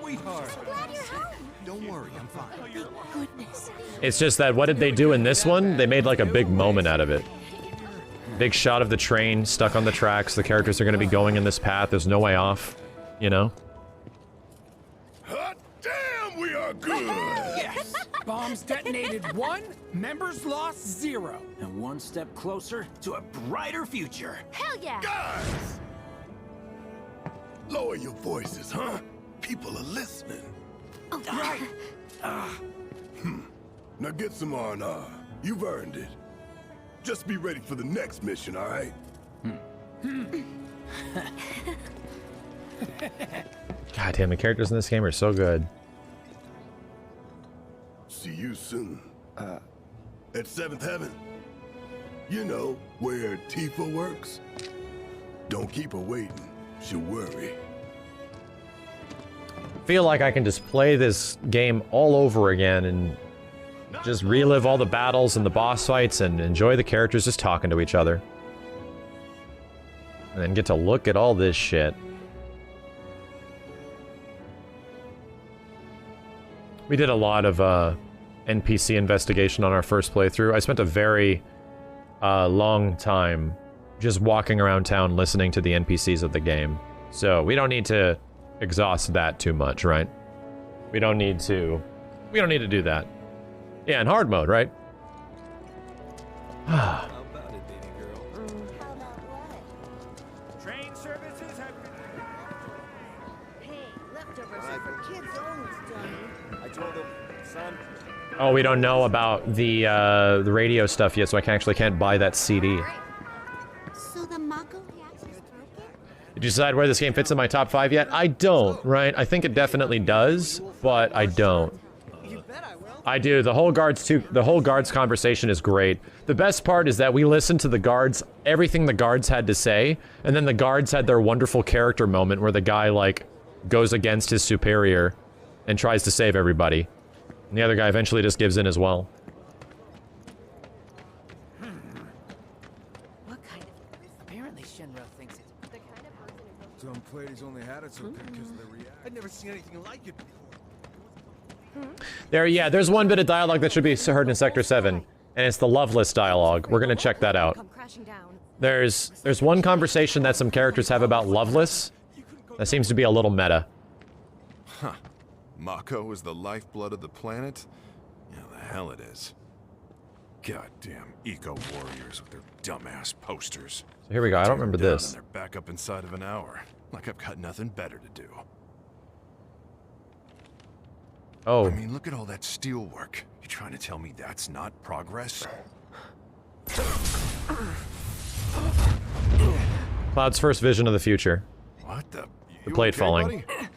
sweetheart. I'm glad you're home. Don't worry, I'm fine. Thank goodness. It's just that what did they do in this one? They made like a big moment out of it. Big shot of the train stuck on the tracks. The characters are going to be going in this path. There's no way off, you know? Hot damn, we are good! Yes! Bombs detonated 1, members lost 0. And one step closer to a brighter future. Hell yeah. Guys! Lower your voices, huh? People are listening. Oh, right. Now get some R&R. You've earned it. Just be ready for the next mission, all right? God damn, the characters in this game are so good. See you soon. At 7th Heaven. You know, where Tifa works. Don't keep her waiting. She'll worry. Feel like I can just play this game all over again and just relive all the battles and the boss fights and enjoy the characters just talking to each other. And then get to look at all this shit. We did a lot of NPC investigation on our first playthrough. I spent a very long time just walking around town listening to the NPCs of the game. So we don't need to exhaust that too much, right? We don't need to do that. Yeah, in hard mode, right? How about it, baby girl? How about what? Train services have been... Hey, leftovers are for kids only, Johnny. I told him, son. Oh, we don't know about the radio stuff yet, so I actually can't buy that CD. So the Mako reactor's broken? Did you decide where this game fits in my top 5 yet? I don't, right? I think it definitely does, but I don't. You bet I will. I do. The whole guards conversation is great. The best part is that we listened to the guards, everything the guards had to say, and then the guards had their wonderful character moment where the guy, like, goes against his superior and tries to save everybody. And the other guy eventually just gives in as well. What kind of... Apparently Shinra thinks it's... The kind of person who... Some players only had it so good because of the reaction. I'd never seen anything like it before. There's one bit of dialogue that should be heard in Sector 7, and it's the Loveless dialogue. We're gonna check that out. Come crashing down. There's one conversation that some characters have about Loveless that seems to be a little meta. Huh. Mako is the lifeblood of the planet? Yeah, the hell it is. Goddamn eco-warriors with their dumbass posters. So here we go, I don't remember this. They're back up inside of an hour. Like I've got nothing better to do. Oh. I mean, look at all that steel work. You trying to tell me that's not progress? Cloud's first vision of the future. What the? The plate okay, falling. buddy?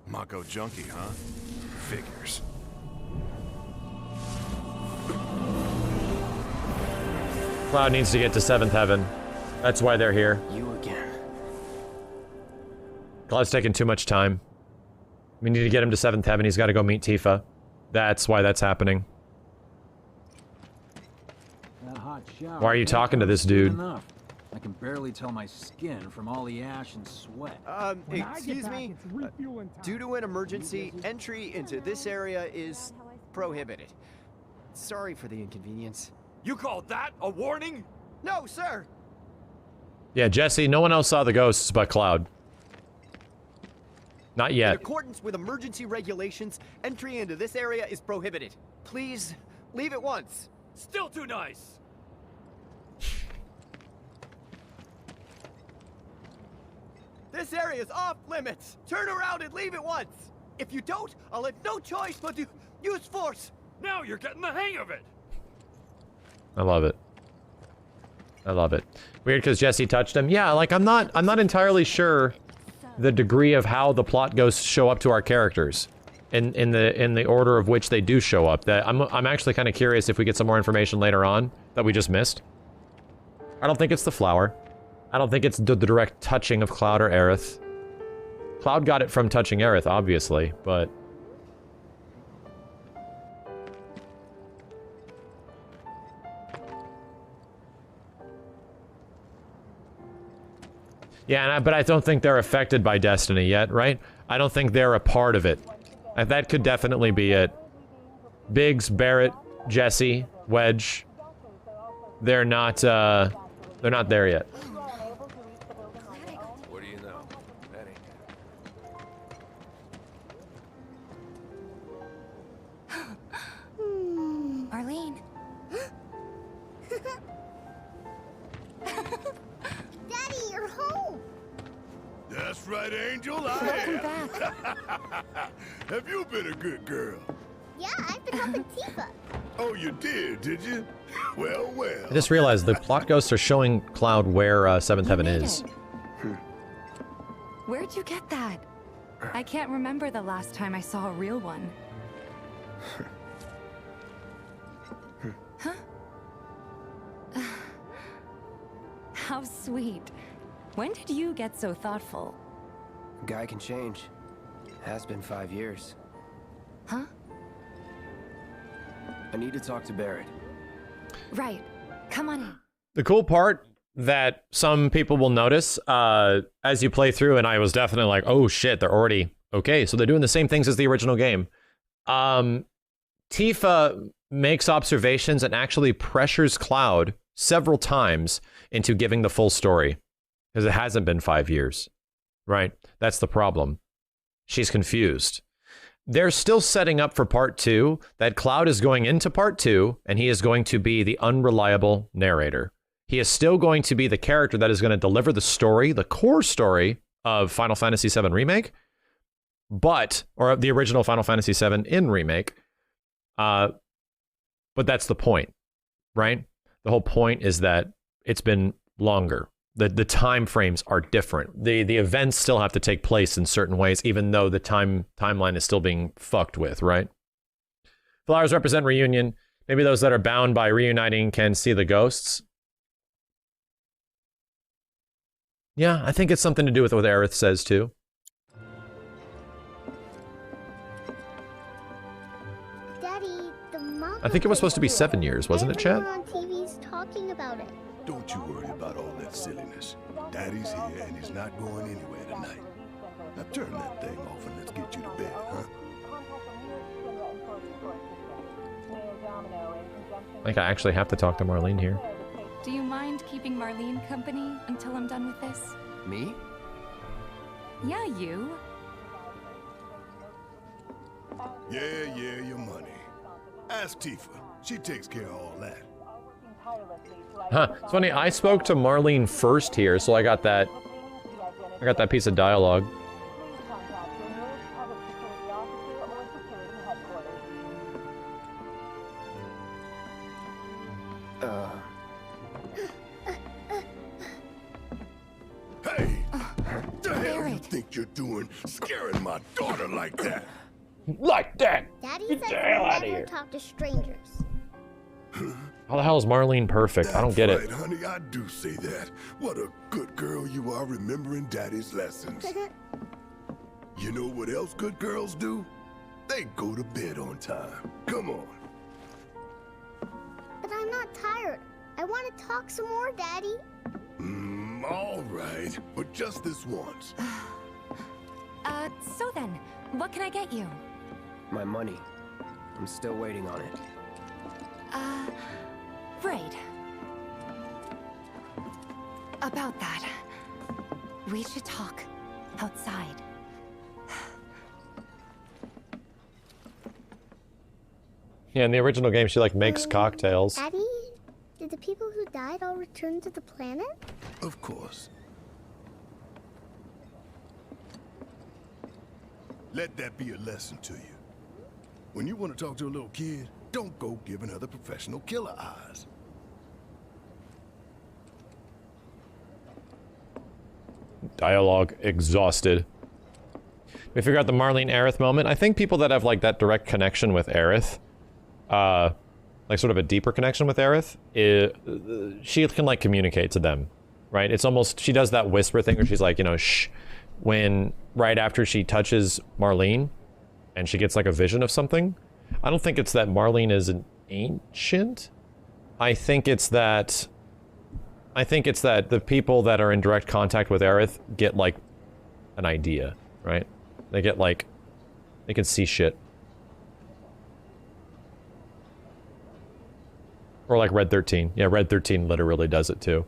Mako junkie, huh? Figures. Cloud needs to get to 7th Heaven. That's why they're here. You again. Cloud's taking too much time. We need to get him to 7th Heaven. He's got to go meet Tifa. That's why that's happening. That hot shower. Why are you talking to this dude? Enough. I can barely tell my skin from all the ash and sweat. Excuse me. Due to an emergency, entry into this area is prohibited. Sorry for the inconvenience. You call that a warning? No, sir. Yeah, Jesse, no one else saw the ghosts but Cloud. Not In yet. accordance with emergency regulations, entry into this area is prohibited. Please, leave at once. Still too nice. This area is off limits. Turn around and leave at once. If you don't, I'll have no choice but to use force. Now you're getting the hang of it. I love it. I love it. Weird because Jesse touched him. Yeah, like I'm not entirely sure the degree of how the plot ghosts show up to our characters in the order of which they do show up. That I'm actually kind of curious if we get some more information later on that we just missed. I don't think it's the flower. I don't think it's the direct touching of Cloud or Aerith. Cloud got it from touching Aerith, obviously, but... Yeah, but I don't think they're affected by Destiny yet, right? I don't think they're a part of it. That could definitely be it. Biggs, Barrett, Jesse, Wedge. They're not there yet. What do you know? That ain't Arlene. Daddy, you're home. That's right, Angel. Welcome back. Have you been a good girl? Yeah, I've been helping Tifa. Oh, you did you? Well, well. I just realized the plot ghosts are showing Cloud where 7th Heaven is. Where'd you get that? I can't remember the last time I saw a real one. Huh? How sweet. When did you get so thoughtful? A guy can change. Has been 5 years. Huh? I need to talk to Barrett. Right. Come on in. The cool part that some people will notice as you play through, and I was definitely like, oh shit, they're already okay, so they're doing the same things as the original game. Tifa makes observations and actually pressures Cloud several times into giving the full story. Because it hasn't been 5 years, right? That's the problem. She's confused. They're still setting up for part 2, that Cloud is going into part 2, and he is going to be the unreliable narrator. He is still going to be the character that is going to deliver the story, the core story of Final Fantasy VII Remake, or the original Final Fantasy VII in Remake. But that's the point, right? The whole point is that it's been longer. The time frames are different. The events still have to take place in certain ways, even though the timeline is still being fucked with, right? Flowers represent reunion. Maybe those that are bound by reuniting can see the ghosts. Yeah, I think it's something to do with what Aerith says too. Daddy, the mom. I think it was supposed to be 7 years, wasn't it, Chad? Everyone on TV's talking about it. Don't you worry about all that silliness. Daddy's here and he's not going anywhere tonight. Now turn that thing off and let's get you to bed, huh? I think I actually have to talk to Marlene here. Do you mind keeping Marlene company until I'm done with this? Me? Yeah, you. Yeah, your money. Ask Tifa. She takes care of all that. Huh, it's funny, I spoke to Marlene first here, so I got that piece of dialogue. Hey! What the hell you think you're doing, scaring my daughter like that? Like that! Daddy Get says the hell outta never here. talk to strangers. How the hell is Marlene perfect? I don't get That's it. right, honey, I do say that. What a good girl you are remembering Daddy's lessons. You know what else good girls do? They go to bed on time. Come on. But I'm not tired. I want to talk some more, Daddy. All right, but just this once. So then, what can I get you? My money. I'm still waiting on it. Right. About that, we should talk outside. Yeah, in the original game, she like makes cocktails. Daddy, did the people who died all return to the planet? Of course. Let that be a lesson to you. When you want to talk to a little kid, don't go giving other professional killer eyes. Dialogue exhausted. We figure out the Marlene Aerith moment. I think people that have like that direct connection with Aerith, like sort of a deeper connection with Aerith, she can like communicate to them, right? It's almost, she does that whisper thing where she's like, you know, shh, when right after she touches Marlene and she gets like a vision of something. I don't think it's that Marlene is an ancient. I think it's that I think it's that the people that are in direct contact with Aerith get, like, an idea, right? They get, like, they can see shit. Or like Red 13. Yeah, Red 13 literally does it too.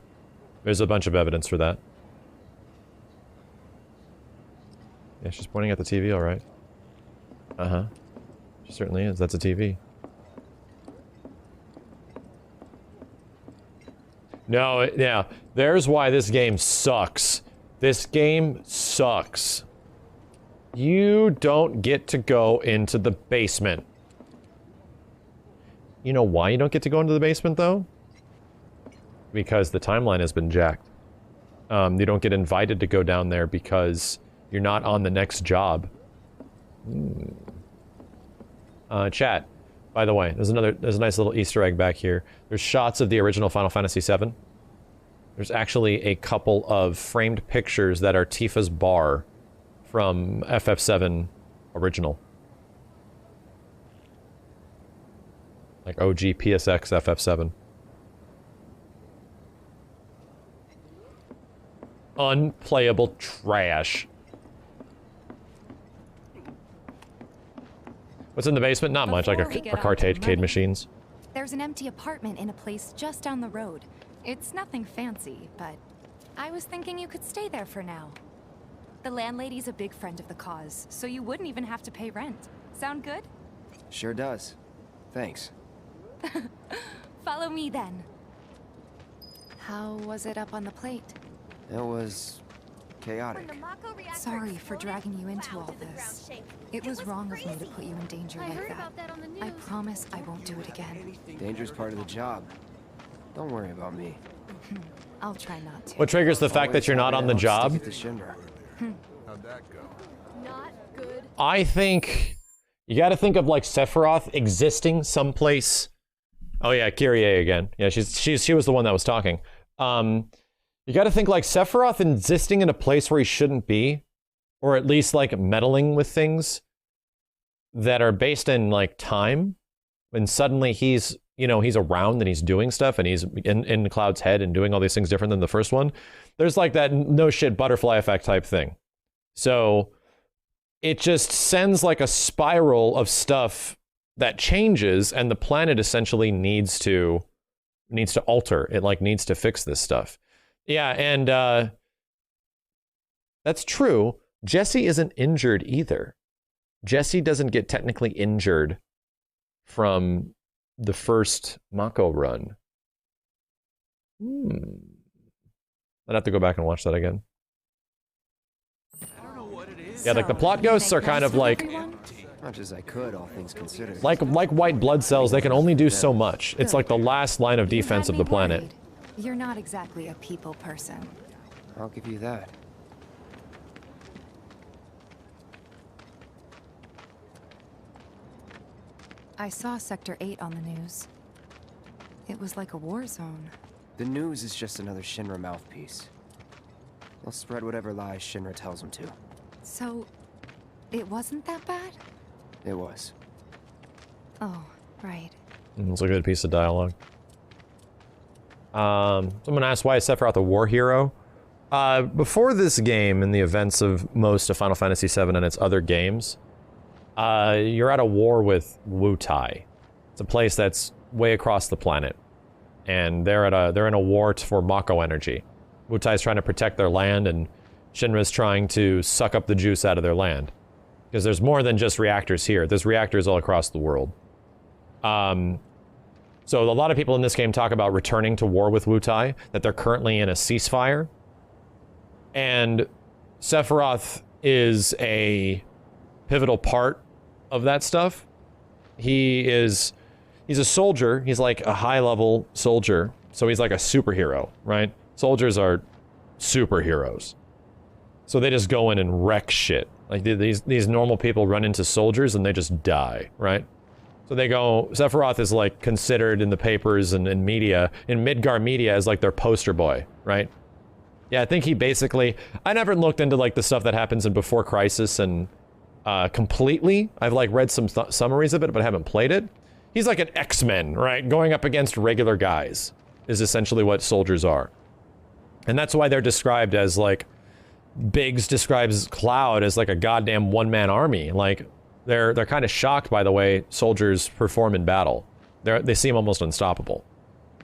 There's a bunch of evidence for that. Yeah, she's pointing at the TV, alright. Uh-huh. She certainly is. That's a TV. No, yeah. There's why this game sucks. This game sucks. You don't get to go into the basement. You know why you don't get to go into the basement, though? Because the timeline has been jacked. You don't get invited to go down there because you're not on the next job. Chat, by the way, there's a nice little Easter egg back here. There's shots of the original Final Fantasy VII. There's actually a couple of framed pictures that are Tifa's bar from FF7 original. Like OG PSX FF7. Unplayable trash. What's in the basement? Not much, like arcade machines. There's an empty apartment in a place just down the road. It's nothing fancy, but I was thinking you could stay there for now. The landlady's a big friend of the cause, so you wouldn't even have to pay rent. Sound good? Sure does. Thanks. Follow me then. How was it up on the plate? It was chaotic. Sorry for dragging you into all this. It was wrong of me to put you in danger like that. I promise I won't do it again. Danger's part of the job. Don't worry about me. I'll try not to. What triggers the fact that you're not on the job? How'd that go? Not good. I think you gotta think of like Sephiroth existing someplace. Oh yeah, Kyrie again. Yeah, she was the one that was talking. You gotta think like Sephiroth existing in a place where he shouldn't be, or at least like meddling with things that are based in like time, when suddenly he's, you know, he's around and he's doing stuff and he's in Cloud's head and doing all these things different than the first one. There's like that no shit butterfly effect type thing. So it just sends like a spiral of stuff that changes, and the planet essentially needs to alter. It like needs to fix this stuff. Yeah, and that's true. Jesse isn't injured either. Jesse doesn't get technically injured from the first Mako run. I'd have to go back and watch that again. I don't know what it is. Yeah, like the plot ghosts are kind of like much as I could, all things considered. like white blood cells. They can only do so much. It's like the last line of defense of the planet. You're not exactly a people person. I'll give you that. I saw Sector 8 on the news. It was like a war zone. The news is just another Shinra mouthpiece. They'll spread whatever lies Shinra tells them to. So, it wasn't that bad? It was. Oh, right. It's a good piece of dialogue. Someone asked, why is Sephiroth a war hero? Before this game, in the events of most of Final Fantasy VII and its other games, you're at a war with Wutai. It's a place that's way across the planet, and they're in a war for Mako energy. Wutai's trying to protect their land, and Shinra's trying to suck up the juice out of their land. Because there's more than just reactors here. There's reactors all across the world. So a lot of people in this game talk about returning to war with Wutai, that they're currently in a ceasefire. And Sephiroth is a pivotal part of that stuff. He's a soldier. He's like a high-level soldier. So he's like a superhero, right? Soldiers are superheroes. So they just go in and wreck shit. Like these normal people run into soldiers and they just die, right? So they go, Sephiroth is like considered in the papers and in media, in Midgar media, as like their poster boy, right? Yeah, I think he basically, I never looked into like the stuff that happens in Before Crisis and completely. I've like read some summaries of it, but I haven't played it. He's like an X-Men, right? Going up against regular guys is essentially what soldiers are. And that's why they're described as like, Biggs describes Cloud as like a goddamn one-man army. Like, they're kind of shocked by the way soldiers perform in battle. They seem almost unstoppable.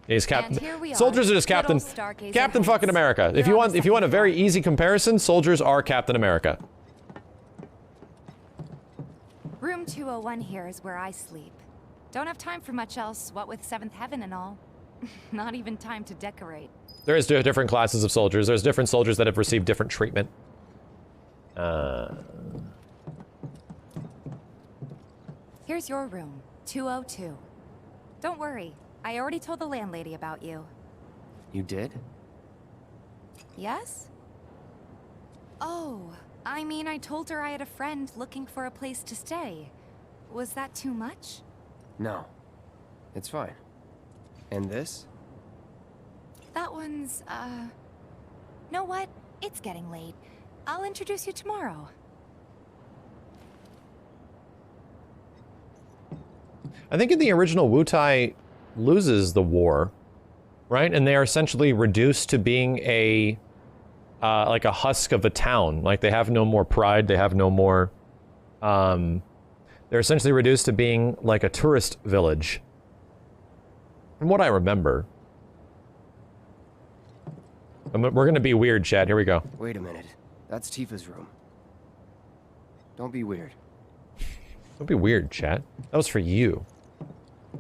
He's soldiers are just Captain fucking America. If you want a very easy comparison, soldiers are Captain America. Room 201 here is where I sleep. Don't have time for much else, what with 7th Heaven and all. Not even time to decorate. There is different classes of soldiers. There's different soldiers that have received different treatment. Here's your room, 202. Don't worry, I already told the landlady about you. You did? Yes? Oh, I mean, I told her I had a friend looking for a place to stay. Was that too much? No. It's fine. And this? That one's, know what? It's getting late. I'll introduce you tomorrow. I think in the original, Wutai loses the war, right? And they are essentially reduced to being a, like a husk of a town. Like, they have no more pride, they have no more, they're essentially reduced to being like a tourist village. From what I remember. We're gonna be weird, Chad. Here we go. Wait a minute. That's Tifa's room. Don't be weird. Don't be weird, chat. That was for you.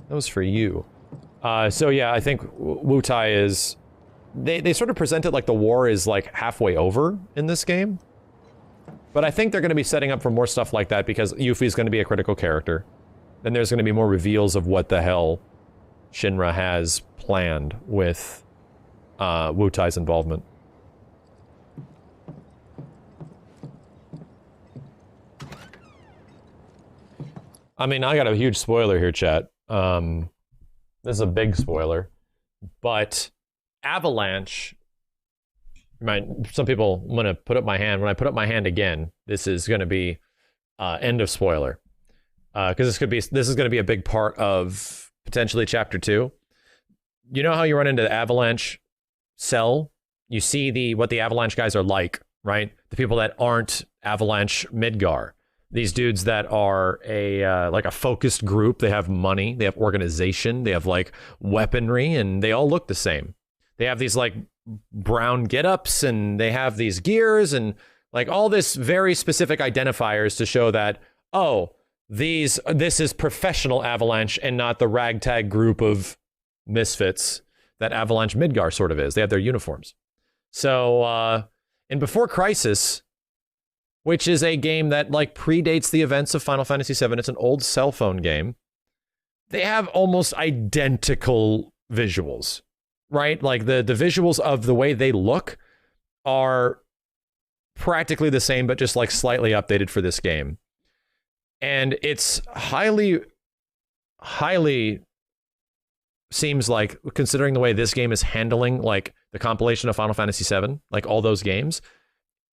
That was for you. So yeah, I think Wutai is... They sort of present it like the war is like halfway over in this game. But I think they're going to be setting up for more stuff like that because Yuffie's going to be a critical character. Then there's going to be more reveals of what the hell Shinra has planned with Wutai's involvement. I mean, I got a huge spoiler here, chat. This is a big spoiler. But Avalanche... some people want to put up my hand. When I put up my hand again, this is going to be end of spoiler. Because this is going to be a big part of potentially Chapter 2. You know how you run into the Avalanche cell? You see what the Avalanche guys are like, right? The people that aren't Avalanche Midgar. These dudes that are like a focused group. They have money, they have organization, they have like weaponry, and they all look the same. They have these like brown get-ups, and they have these gears, and like all this very specific identifiers to show that, oh, this is professional Avalanche and not the ragtag group of misfits that Avalanche Midgar sort of is. They have their uniforms. So in Before Crisis, which is a game that like predates the events of Final Fantasy VII, it's an old cell phone game, they have almost identical visuals, right? Like the visuals of the way they look are practically the same, but just like slightly updated for this game. And it's highly seems like, considering the way this game is handling like the compilation of Final Fantasy VII, like all those games,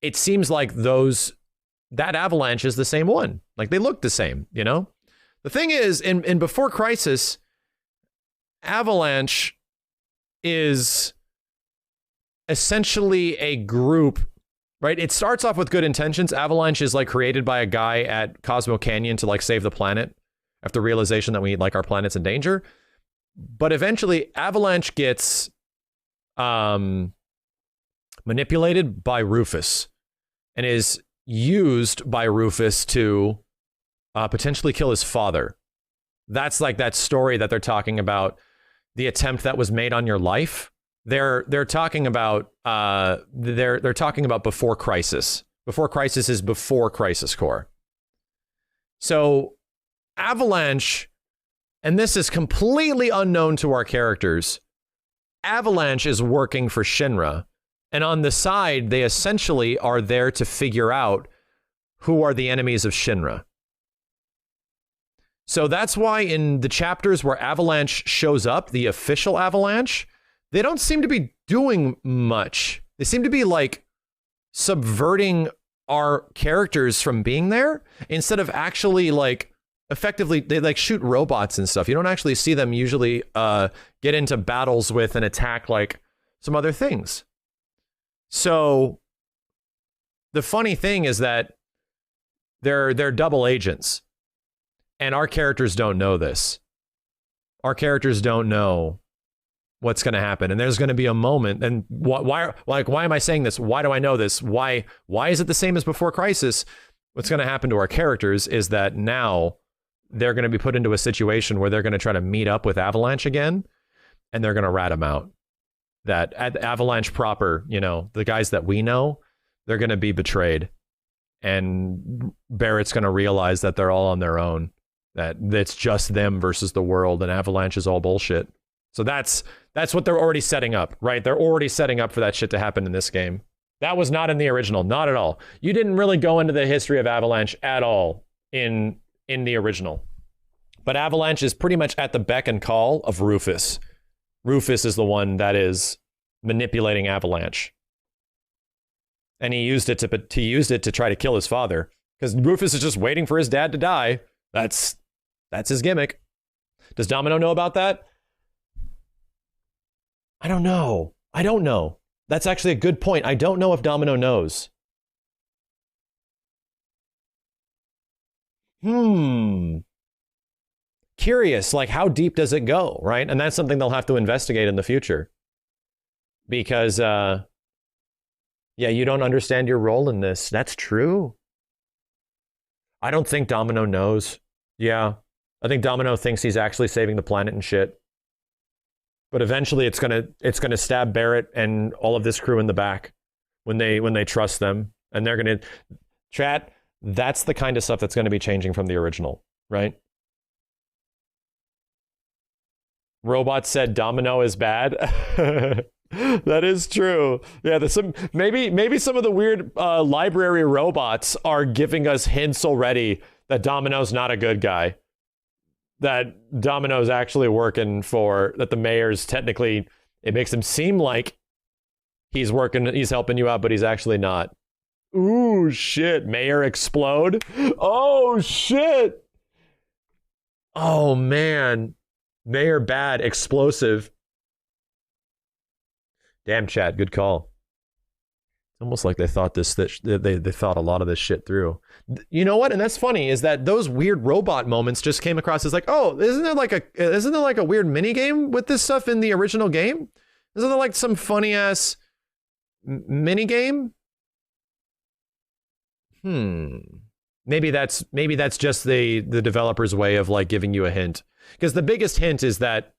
it seems like that Avalanche is the same one. Like they look the same, you know? The thing is, in Before Crisis, Avalanche is essentially a group, right? It starts off with good intentions. Avalanche is like created by a guy at Cosmo Canyon to like save the planet after realization that our planet's in danger. But eventually Avalanche gets manipulated by Rufus and is used by Rufus to potentially kill his father. That's like that story that they're talking about, the attempt that was made on your life. They're talking about they're talking about Before Crisis. Before Crisis is before Crisis Core. So Avalanche, and this is completely unknown to our characters, Avalanche is working for Shinra. And on the side, they essentially are there to figure out who are the enemies of Shinra. So that's why in the chapters where Avalanche shows up, the official Avalanche, they don't seem to be doing much. They seem to be like subverting our characters from being there instead of actually like effectively, they like shoot robots and stuff. You don't actually see them usually get into battles with and attack like some other things. So the funny thing is that they're double agents, and our characters don't know this. Our characters don't know what's going to happen, and there's going to be a moment. And why am I saying this? Why do I know this? Why is it the same as before Crisis? What's going to happen to our characters is that now they're going to be put into a situation where they're going to try to meet up with Avalanche again, and they're going to rat them out. That Avalanche proper, you know, the guys that we know, they're going to be betrayed, and Barrett's going to realize that they're all on their own, that it's just them versus the world, and Avalanche is all bullshit. So that's what they're already setting up, right? They're already setting up for that shit to happen in this game. That was not in the original, not at all. You didn't really go into the history of Avalanche at all in the original. But Avalanche is pretty much at the beck and call of Rufus. Rufus is the one that is manipulating Avalanche. And he used it to try to kill his father, because Rufus is just waiting for his dad to die. That's his gimmick. Does Domino know about that? I don't know. That's actually a good point. I don't know if Domino knows. Curious, like, how deep does it go, right? And that's something they'll have to investigate in the future. Because, yeah, you don't understand your role in this. That's true. I don't think Domino knows. Yeah, I think Domino thinks he's actually saving the planet and shit. But eventually it's gonna stab Barrett and all of this crew in the back when they trust them. And they're gonna... Chat, that's the kind of stuff that's gonna be changing from the original, right? Robot said Domino is bad. That is true. Yeah, maybe some of the weird library robots are giving us hints already that Domino's not a good guy. That Domino's actually working for, that the mayor's technically, it makes him seem like he's helping you out, but he's actually not. Ooh, shit. Mayor explode. Oh, shit. Oh, man. Mayor bad, explosive. Damn, chat, good call. It's almost like they thought they thought a lot of this shit through. You know what? And that's funny, is that those weird robot moments just came across as like, oh, isn't there like a weird mini game with this stuff in the original game? Isn't there like some funny ass mini game? Maybe that's just the developer's way of like giving you a hint. Because the biggest hint is that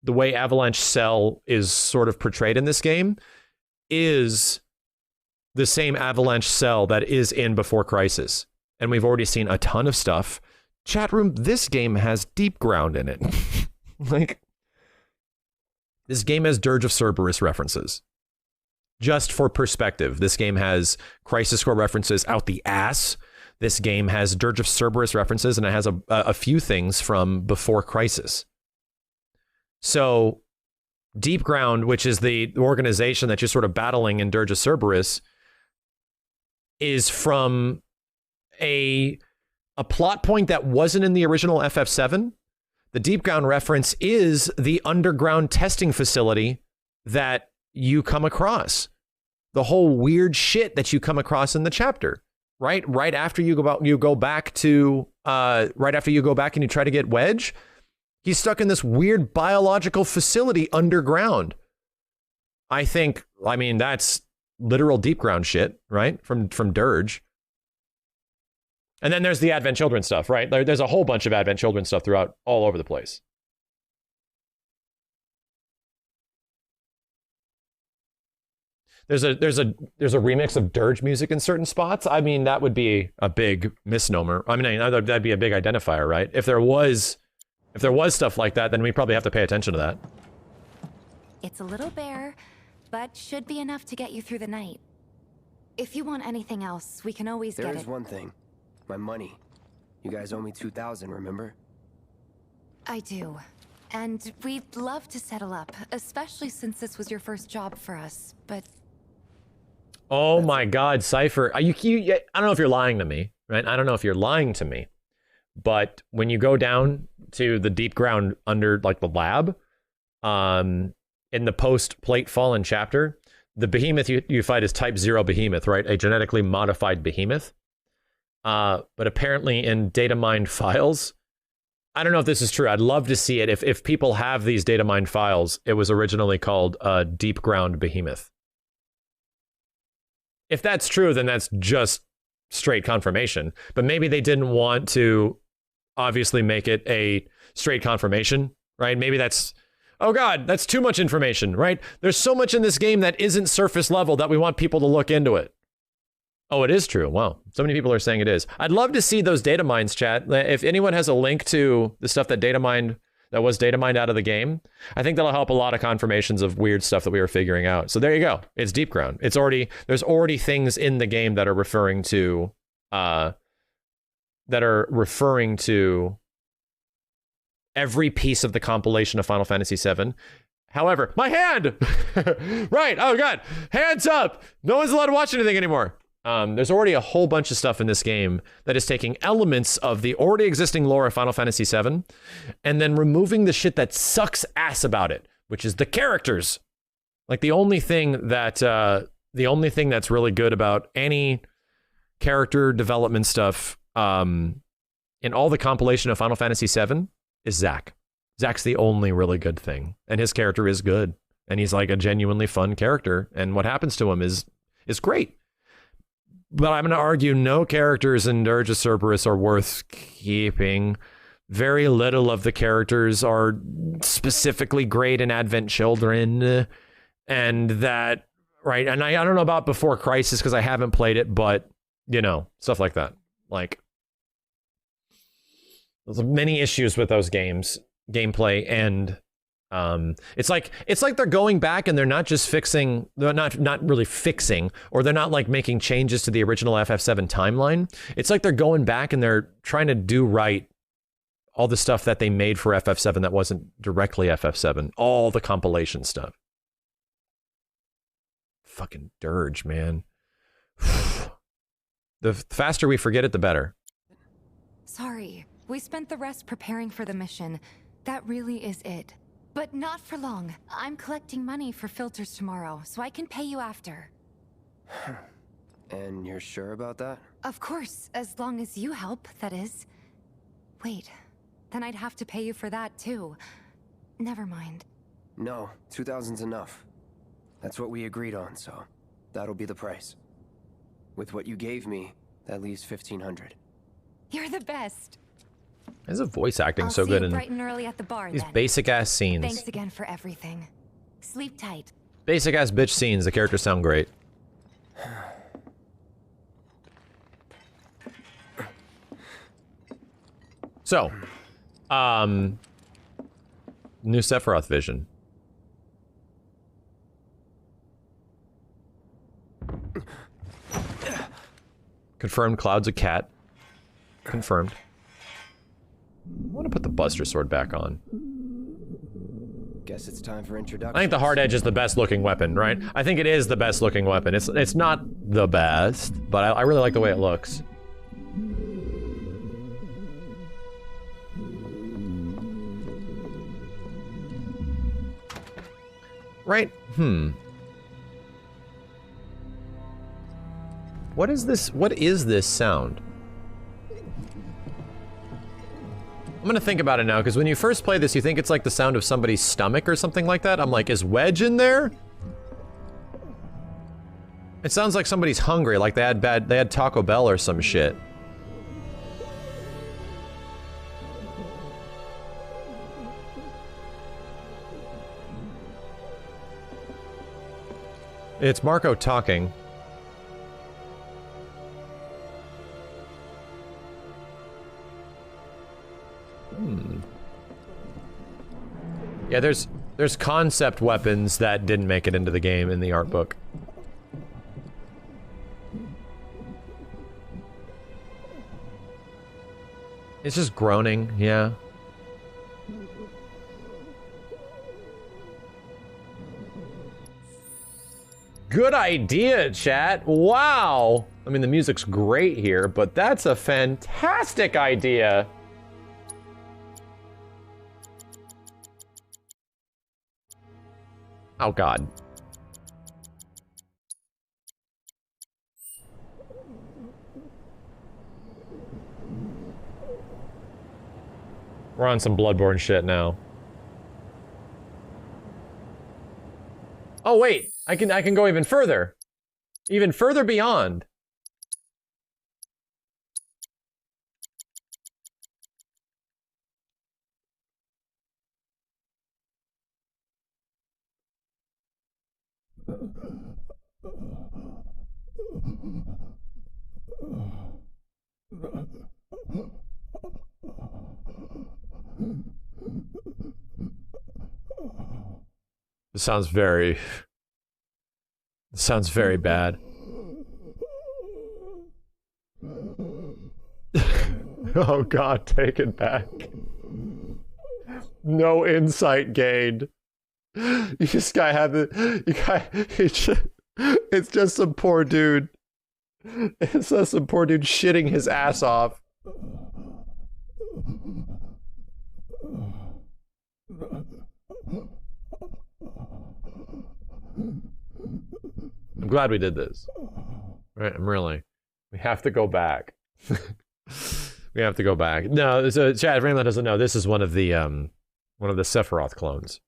the way Avalanche Cell is sort of portrayed in this game is the same Avalanche Cell that is in Before Crisis. And we've already seen a ton of stuff. Chat room, this game has Deepground in it. Like, this game has Dirge of Cerberus references. Just for perspective, this game has Crisis Core references out the ass. This game has Dirge of Cerberus references, and it has a few things from Before Crisis. So, Deepground, which is the organization that you're sort of battling in Dirge of Cerberus, is from a plot point that wasn't in the original FF7. The Deepground reference is the underground testing facility that you come across. The whole weird shit that you come across in the chapter, right? Right after you go back and you try to get Wedge, he's stuck in this weird biological facility underground. I mean, that's literal Deepground shit, right? From Dirge. And then there's the Advent Children stuff, right? There's a whole bunch of Advent Children stuff throughout all over the place. There's a remix of Dirge music in certain spots. I mean, that would be a big misnomer. I mean, that'd be a big identifier, right? If there was stuff like that, then we probably have to pay attention to that. It's a little bare, but should be enough to get you through the night. If you want anything else, we can always get it. There's one thing. My money. You guys owe me 2,000, remember? I do. And we'd love to settle up, especially since this was your first job for us, but... Oh my God, Cypher. I don't know if you're lying to me, right? I don't know if you're lying to me. But when you go down to the Deepground under, like, the lab, in the post-Plate Fallen chapter, the behemoth you fight is Type 0 behemoth, right? A genetically modified behemoth. But apparently in data mined files, I don't know if this is true. I'd love to see it. If people have these data mined files, it was originally called Deepground behemoth. If that's true, then that's just straight confirmation. But maybe they didn't want to obviously make it a straight confirmation, right? Maybe that's, oh God, that's too much information, right? There's so much in this game that isn't surface level that we want people to look into it. Oh, it is true. Wow. So many people are saying it is. I'd love to see those data mines, chat. If anyone has a link to the stuff that was data mined out of the game, I think that'll help a lot of confirmations of weird stuff that we were figuring out. So there you go. It's Deepground. There's already things in the game that are referring to every piece of the compilation of Final Fantasy VII. However, my hand! Right, oh God, hands up! No one's allowed to watch anything anymore. There's already a whole bunch of stuff in this game that is taking elements of the already existing lore of Final Fantasy VII and then removing the shit that sucks ass about it, which is the characters. Like the only thing that's really good about any character development stuff in all the compilation of Final Fantasy VII is Zack. Zack's the only really good thing, and his character is good, and he's like a genuinely fun character, and what happens to him is great. But I'm going to argue no characters in Dirge of Cerberus are worth keeping. Very little of the characters are specifically great in Advent Children, and that, right, and I don't know about Before Crisis because I haven't played it, but, you know, stuff like that. Like, there's many issues with those games, gameplay, and it's like they're going back and they're not just fixing, they're not really fixing, or they're not like making changes to the original FF7 timeline. It's like they're going back and they're trying to do right all the stuff that they made for FF7 that wasn't directly FF7, all the compilation stuff. Fucking Dirge, man. The faster we forget it, the better. Sorry, we spent the rest preparing for the mission. That really is it. But not for long. I'm collecting money for filters tomorrow, so I can pay you after. And you're sure about that? Of course, as long as you help, that is. Wait, then I'd have to pay you for that too. Never mind. No, 2,000's enough. That's what we agreed on, so that'll be the price. With what you gave me, that leaves 1,500. You're the best. Is the voice acting I'll so see good you in bright and early at the bar, these then. basic ass scenes? Thanks again for everything. Sleep tight. Basic ass bitch scenes. The characters sound great. So, new Sephiroth vision. Confirmed. Cloud's a cat. Confirmed. I want to put the Buster Sword back on. Guess it's time for introduction. I think the Hard Edge is the best looking weapon, right? I think it is the best looking weapon. It's not the best, but I really like the way it looks. Right? What is this? What is this sound? I'm gonna think about it now, because when you first play this, you think it's like the sound of somebody's stomach or something like that. I'm like, is Wedge in there? It sounds like somebody's hungry, like they had Taco Bell or some shit. It's Marco talking. Yeah, there's concept weapons that didn't make it into the game in the art book. It's just groaning, yeah. Good idea, chat. Wow. I mean, the music's great here, but that's a fantastic idea. Oh god. We're on some Bloodborne shit now. Oh wait, I can go even further. Even further beyond. This sounds very bad. Oh god, take it back. No insight gained. This guy had it's just some poor dude. It's just some poor dude shitting his ass off. I'm glad we did this. Right, we have to go back. We have to go back. No, so Chad, for anyone that doesn't know, this is one of the Sephiroth clones.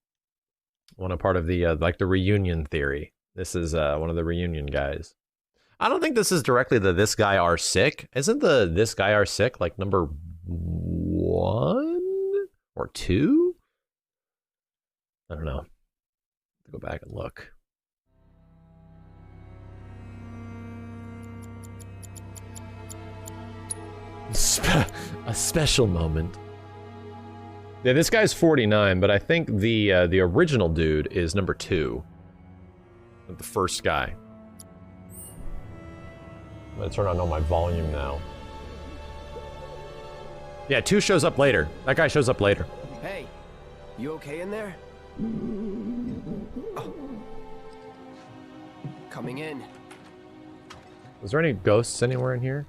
Part of the like the reunion theory. This is one of the reunion guys. I don't think this is directly the this guy are sick. Isn't the this guy are sick like number 1 or 2? I don't know. Go back and look. A special moment. Yeah, this guy's 49, but I think the original dude is number 2. The first guy. I'm gonna turn on all my volume now. Yeah, 2 shows up later. That guy shows up later. Hey, you okay in there? Oh. Coming in. Was there any ghosts anywhere in here?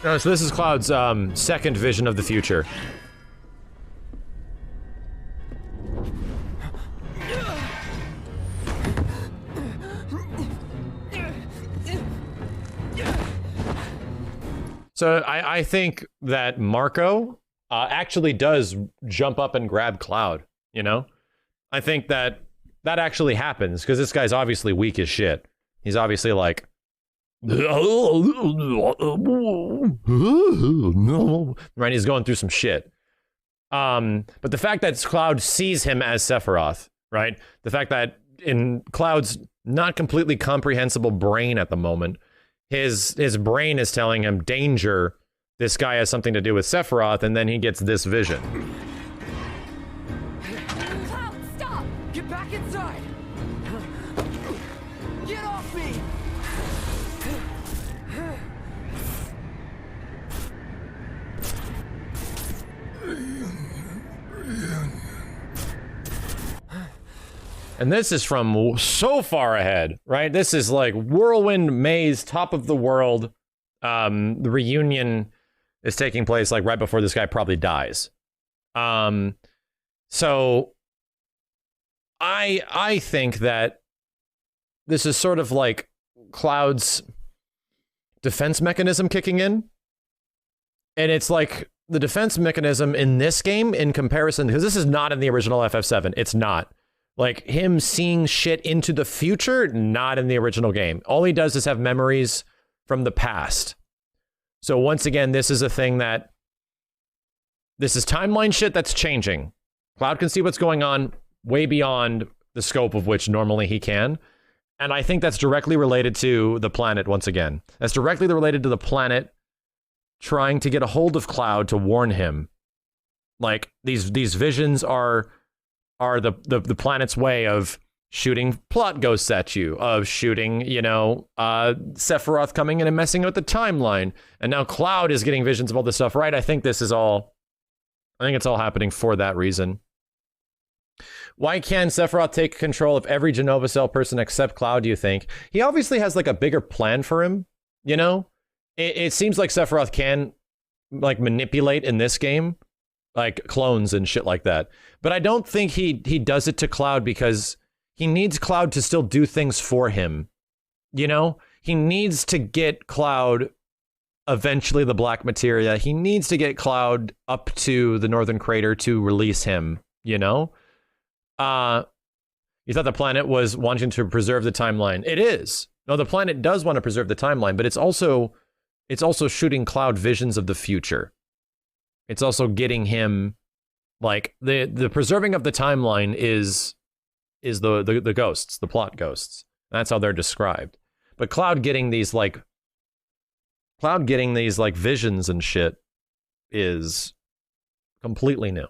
No, so this is Cloud's second vision of the future. So I think that Marco actually does jump up and grab Cloud, you know? I think that actually happens, because this guy's obviously weak as shit. He's obviously like... Right, he's going through some shit. But the fact that Cloud sees him as Sephiroth, right? The fact that in Cloud's not completely comprehensible brain at the moment, his brain is telling him, danger, this guy has something to do with Sephiroth, and then he gets this vision. Cloud, stop! Get back inside! Get off me! And this is from so far ahead, right? This is like whirlwind maze, top of the world. The reunion is taking place like right before this guy probably dies. So I think that this is sort of like Cloud's defense mechanism kicking in. And it's like the defense mechanism in this game in comparison, because this is not in the original FF7. It's not. Like, him seeing shit into the future, not in the original game. All he does is have memories from the past. So once again, this is a thing that... This is timeline shit that's changing. Cloud can see what's going on way beyond the scope of which normally he can. And I think that's directly related to the planet once again. That's directly related to the planet trying to get a hold of Cloud to warn him. Like, these visions are the planet's way of shooting plot ghosts at you, of shooting, you know, Sephiroth coming in and messing with the timeline. And now Cloud is getting visions of all this stuff, right? I think it's all happening for that reason. Why can Sephiroth take control of every Genova Cell person except Cloud, do you think? He obviously has like a bigger plan for him, you know? it seems like Sephiroth can, like, manipulate in this game, like clones and shit like that. But I don't think he does it to Cloud because he needs Cloud to still do things for him. You know? He needs to get Cloud eventually the Black Materia. He needs to get Cloud up to the Northern Crater to release him, you know? You thought the planet was wanting to preserve the timeline. It is. No, the planet does want to preserve the timeline, but it's also shooting Cloud visions of the future. It's also getting him, like, the preserving of the timeline is the ghosts, the plot ghosts. That's how they're described. But Cloud getting these visions and shit is completely new.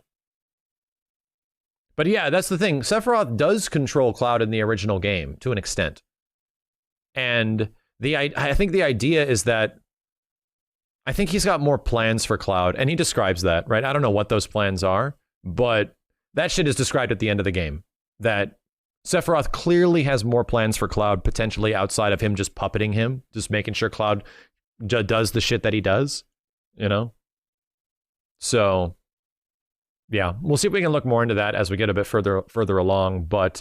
But yeah, that's the thing. Sephiroth does control Cloud in the original game to an extent. And I think the idea is that I think he's got more plans for Cloud, and he describes that, right? I don't know what those plans are, but that shit is described at the end of the game. That Sephiroth clearly has more plans for Cloud, potentially outside of him just puppeting him, just making sure Cloud does the shit that he does, you know? So, yeah, we'll see if we can look more into that as we get a bit further along, but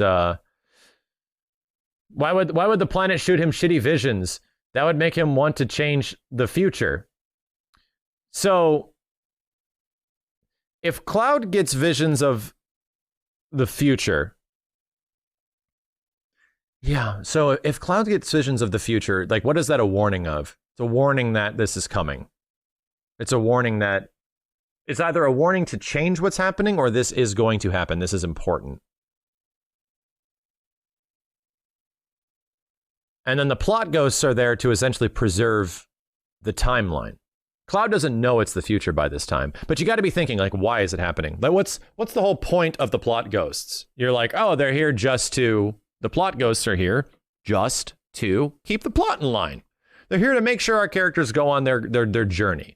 why would the planet shoot him shitty visions? That would make him want to change the future. So, if Cloud gets visions of the future, yeah, so if Cloud gets visions of the future, like, what is that a warning of? It's a warning that this is coming. It's a warning that it's either a warning to change what's happening or this is going to happen. This is important. And then the plot ghosts are there to essentially preserve the timeline. Cloud doesn't know it's the future by this time, but you got to be thinking, like, why is it happening? Like, what's the whole point of the plot ghosts? You're like, oh, they're here the plot ghosts are here just to keep the plot in line. They're here to make sure our characters go on their journey.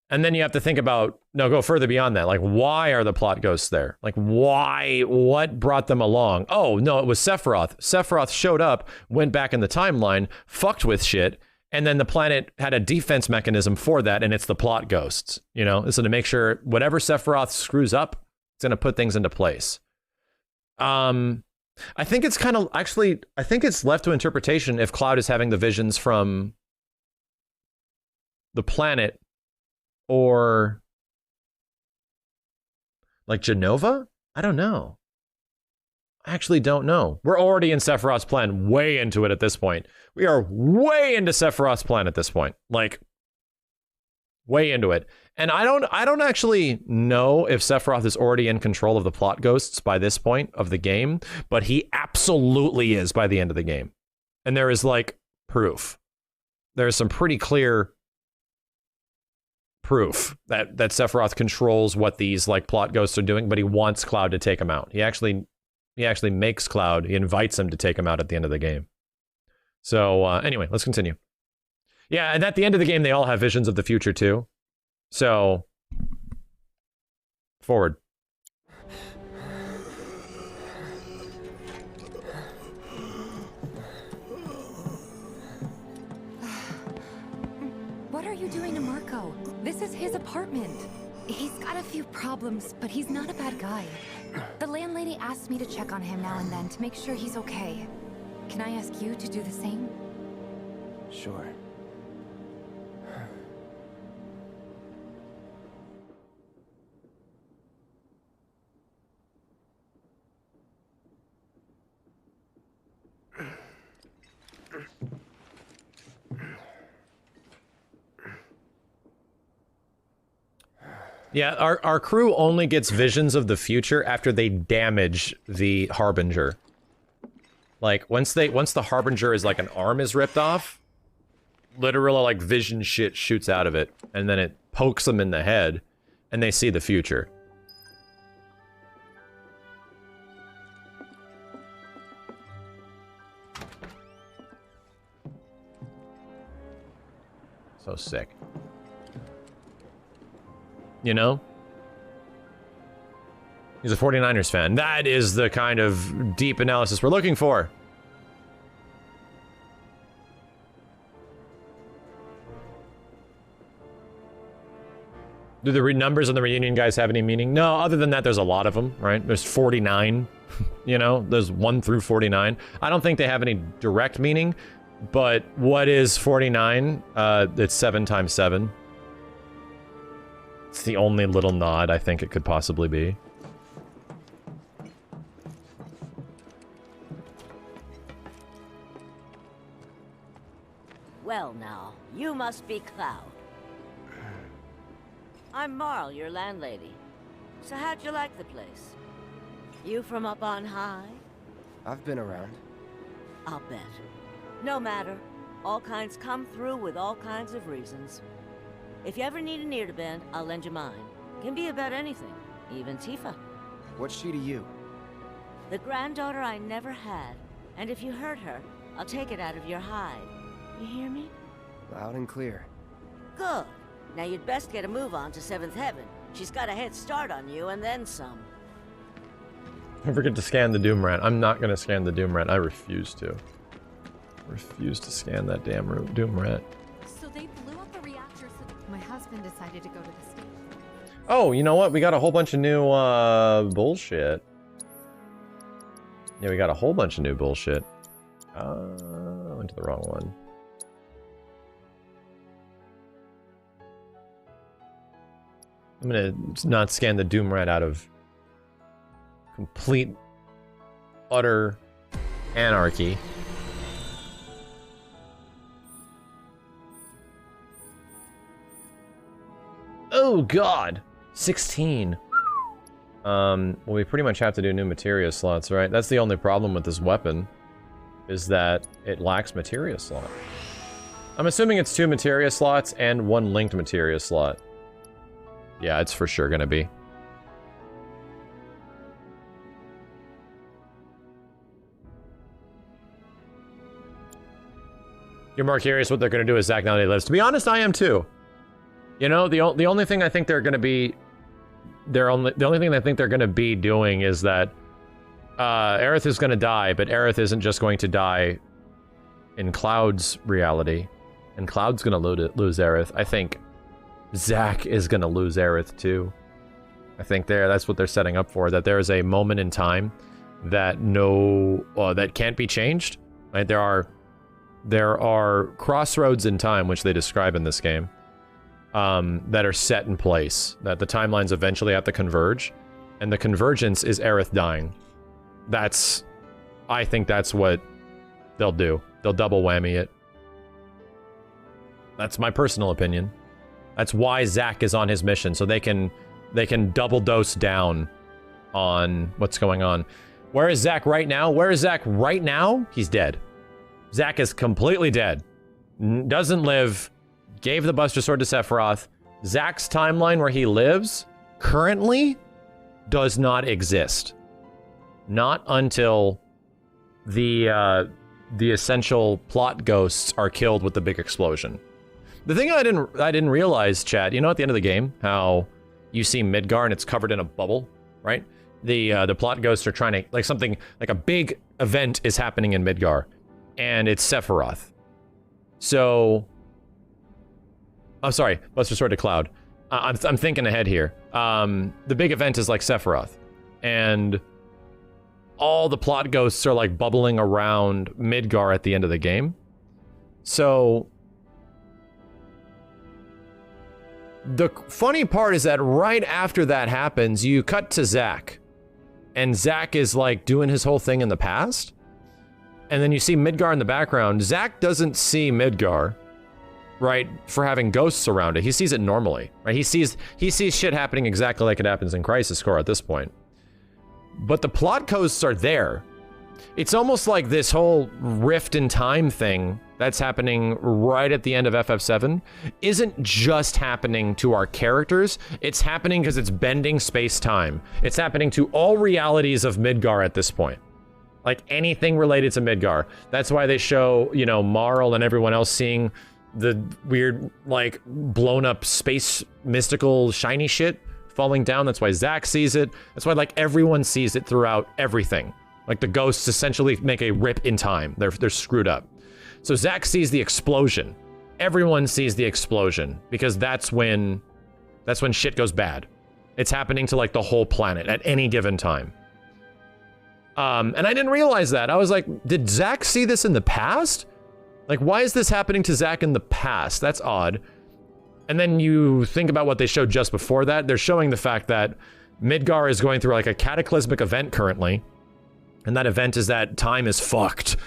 And then you have to think about, go further beyond that. Like, why are the plot ghosts there? Like, why? What brought them along? Oh, no, it was Sephiroth. Sephiroth showed up, went back in the timeline, fucked with shit, and then the planet had a defense mechanism for that, and it's the plot ghosts. You know, it's to make sure whatever Sephiroth screws up, it's going to put things into place. I think it's kind of, actually, I think it's left to interpretation if Cloud is having the visions from the planet or like Genova? I don't know. I actually don't know. We're already in Sephiroth's plan, way into it at this point. We are way into Sephiroth's plan at this point. Like, way into it. And I don't actually know if Sephiroth is already in control of the plot ghosts by this point of the game, but he absolutely is by the end of the game. And there is, like, proof. There's some pretty clear proof that Sephiroth controls what these, like, plot ghosts are doing, but he wants Cloud to take him out. He actually makes Cloud, he invites him to take him out at the end of the game. So, anyway, let's continue. Yeah, and at the end of the game, they all have visions of the future, too. So, forward. What are you doing to Marco? This is his apartment. He's got a few problems, but he's not a bad guy. The landlady asked me to check on him now and then to make sure he's okay. Can I ask you to do the same? Sure. Yeah, our crew only gets visions of the future after they damage the Harbinger. Like, once the Harbinger is, like, an arm is ripped off, literally, like, vision shit shoots out of it, and then it pokes them in the head, and they see the future. So sick. You know? He's a 49ers fan. That is the kind of deep analysis we're looking for. Do the numbers on the reunion guys have any meaning? No, other than that, there's a lot of them, right? There's 49, you know? There's 1 through 49. I don't think they have any direct meaning, but what is 49? It's 7 times 7. It's the only little nod I think it could possibly be. Well now, you must be Cloud. I'm Marl, your landlady. So how'd you like the place? You from up on high? I've been around. I'll bet. No matter. All kinds come through with all kinds of reasons. If you ever need an ear to bend, I'll lend you mine. Can be about anything, even Tifa. What's she to you? The granddaughter I never had. And if you hurt her, I'll take it out of your hide. You hear me? Loud and clear. Good. Now you'd best get a move on to 7th Heaven. She's got a head start on you and then some. Don't forget to scan the Doom Rat. I'm not gonna scan the Doom Rat. I refuse to. I refuse to scan that damn Doom Rat. So they blew up the reactor so my husband decided to go to the station. Oh, you know what? We got a whole bunch of new, bullshit. Yeah, we got a whole bunch of new bullshit. I went to the wrong one. I'm gonna not scan the Doom Rat out of complete, utter anarchy. Oh god! 16. Well, we pretty much have to do new materia slots, right? That's the only problem with this weapon, is that it lacks materia slot. I'm assuming it's 2 materia slots and 1 linked materia slot. Yeah, it's for sure gonna be. You're more curious what they're gonna do with Zack now that he lives. To be honest, I am too. You know, the only thing I think they're gonna be... the only thing I think they're gonna be doing is that... Aerith is gonna die, but Aerith isn't just going to die in Cloud's reality. And Cloud's gonna lose Aerith. I think Zack is gonna lose Aerith too. I think that's what they're setting up for, that there is a moment in time that that can't be changed. Right? There are crossroads in time, which they describe in this game, that are set in place, that the timelines eventually have to converge, and the convergence is Aerith dying. I think that's what they'll do. They'll double whammy it. That's my personal opinion. That's why Zack is on his mission, so they can double dose down on what's going on. Where is Zack right now? Where is Zack right now? He's dead. Zack is completely dead. Doesn't live. Gave the Buster Sword to Sephiroth. Zack's timeline where he lives currently does not exist. Not until the essential plot ghosts are killed with the big explosion. The thing I didn't realize, Chad, you know at the end of the game, how you see Midgar and it's covered in a bubble, right? The plot ghosts are trying to, like something, like a big event is happening in Midgar, and it's Sephiroth. So, I'm sorry, Buster Sword to Cloud. I'm thinking ahead here. The big event is like Sephiroth, and all the plot ghosts are like bubbling around Midgar at the end of the game. So, the funny part is that right after that happens, you cut to Zack. And Zack is like doing his whole thing in the past. And then you see Midgar in the background. Zack doesn't see Midgar, right, for having ghosts around it. He sees it normally, right? He sees shit happening exactly like it happens in Crisis Core at this point. But the plot ghosts are there. It's almost like this whole rift in time thing that's happening right at the end of FF7 isn't just happening to our characters, it's happening because it's bending space-time. It's happening to all realities of Midgar at this point. Like anything related to Midgar. That's why they show, you know, Marl and everyone else seeing the weird, like, blown up space mystical shiny shit falling down. That's why Zack sees it. That's why, like, everyone sees it throughout everything. Like, the ghosts essentially make a rip in time. They're screwed up. So Zack sees the explosion. Everyone sees the explosion, because that's when That's when shit goes bad. It's happening to, like, the whole planet at any given time. And I didn't realize that. I was like, did Zack see this in the past? Like, why is this happening to Zack in the past? That's odd. And then you think about what they showed just before that. They're showing the fact that Midgar is going through, like, a cataclysmic event currently. And that event is that time is fucked.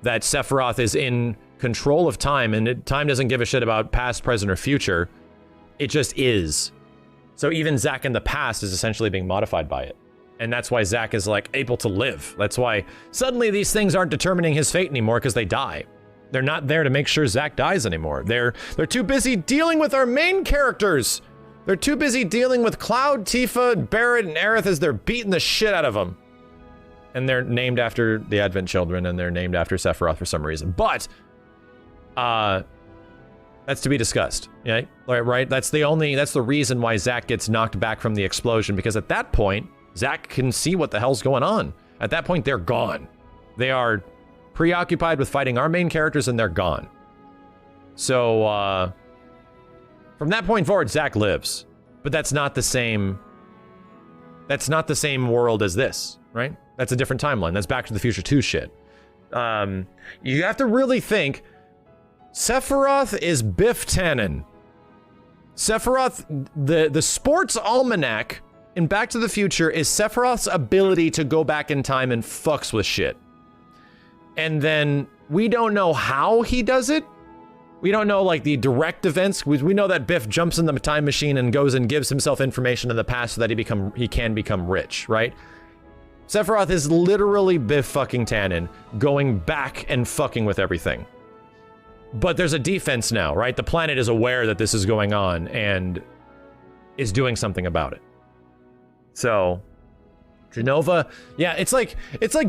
That Sephiroth is in control of time, and time doesn't give a shit about past, present, or future. It just is. So even Zack in the past is essentially being modified by it. And that's why Zack is, like, able to live. That's why suddenly these things aren't determining his fate anymore, because they die. They're not there to make sure Zack dies anymore. They're too busy dealing with our main characters. They're too busy dealing with Cloud, Tifa, Barret, and Aerith as they're beating the shit out of them. And they're named after the Advent Children, and they're named after Sephiroth for some reason. But, that's to be discussed, yeah, right? That's the reason why Zack gets knocked back from the explosion, because at that point, Zack can see what the hell's going on. At that point, they're gone. They are preoccupied with fighting our main characters, and they're gone. So, from that point forward, Zack lives. But that's not the same world as this, right? That's a different timeline. That's Back to the Future 2 shit. You have to really think, Sephiroth is Biff Tannen. Sephiroth, the sports almanac in Back to the Future is Sephiroth's ability to go back in time and fucks with shit. And then we don't know how he does it. We don't know, like, the direct events. We know that Biff jumps in the time machine and goes and gives himself information in the past so that he can become rich, right? Sephiroth is literally Biff fucking Tannen going back and fucking with everything. But there's a defense now, right? The planet is aware that this is going on and is doing something about it. So, Genova, yeah, it's like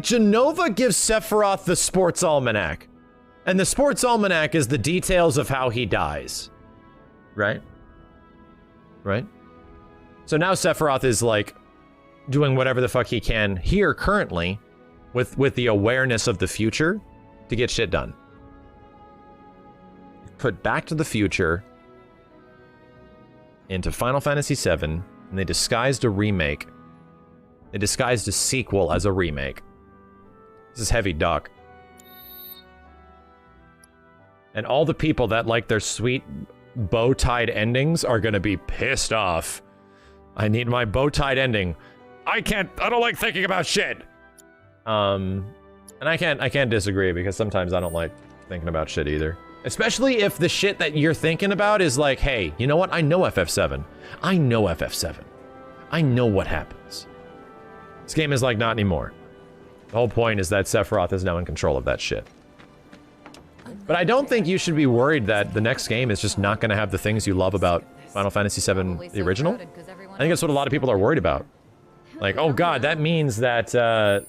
Genova gives Sephiroth the sports almanac. And the sports almanac is the details of how he dies. Right? Right? So now Sephiroth is, like, doing whatever the fuck he can here currently with the awareness of the future to get shit done. Put Back to the Future into Final Fantasy VII, and they disguised a remake. They disguised a sequel as a remake. This is heavy, Doc. And all the people that like their sweet bow-tied endings are gonna be pissed off. I need my bow-tied ending. I don't like thinking about shit. And I can't disagree, because sometimes I don't like thinking about shit either. Especially if the shit that you're thinking about is like, hey, you know what? I know FF7. I know FF7. I know what happens. This game is like, not anymore. The whole point is that Sephiroth is now in control of that shit. But I don't think you should be worried that the next game is just not going to have the things you love about Final Fantasy VII, the original. I think that's what a lot of people are worried about. Like, oh god, that means that the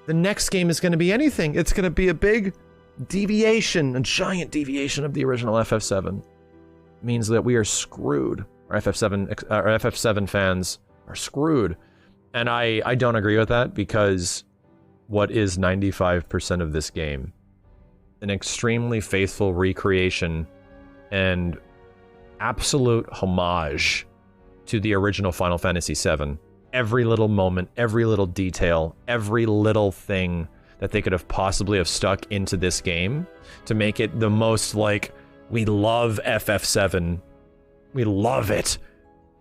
next game is going to be anything. It's going to be a big deviation, a giant deviation of the original FF7. It means that we are screwed. Our FF7 fans are screwed. And I don't agree with that, because what is 95% of this game? An extremely faithful recreation and absolute homage to the original Final Fantasy VII. Every little moment, every little detail, every little thing that they could have possibly have stuck into this game to make it the most, like, we love FF7. We love it.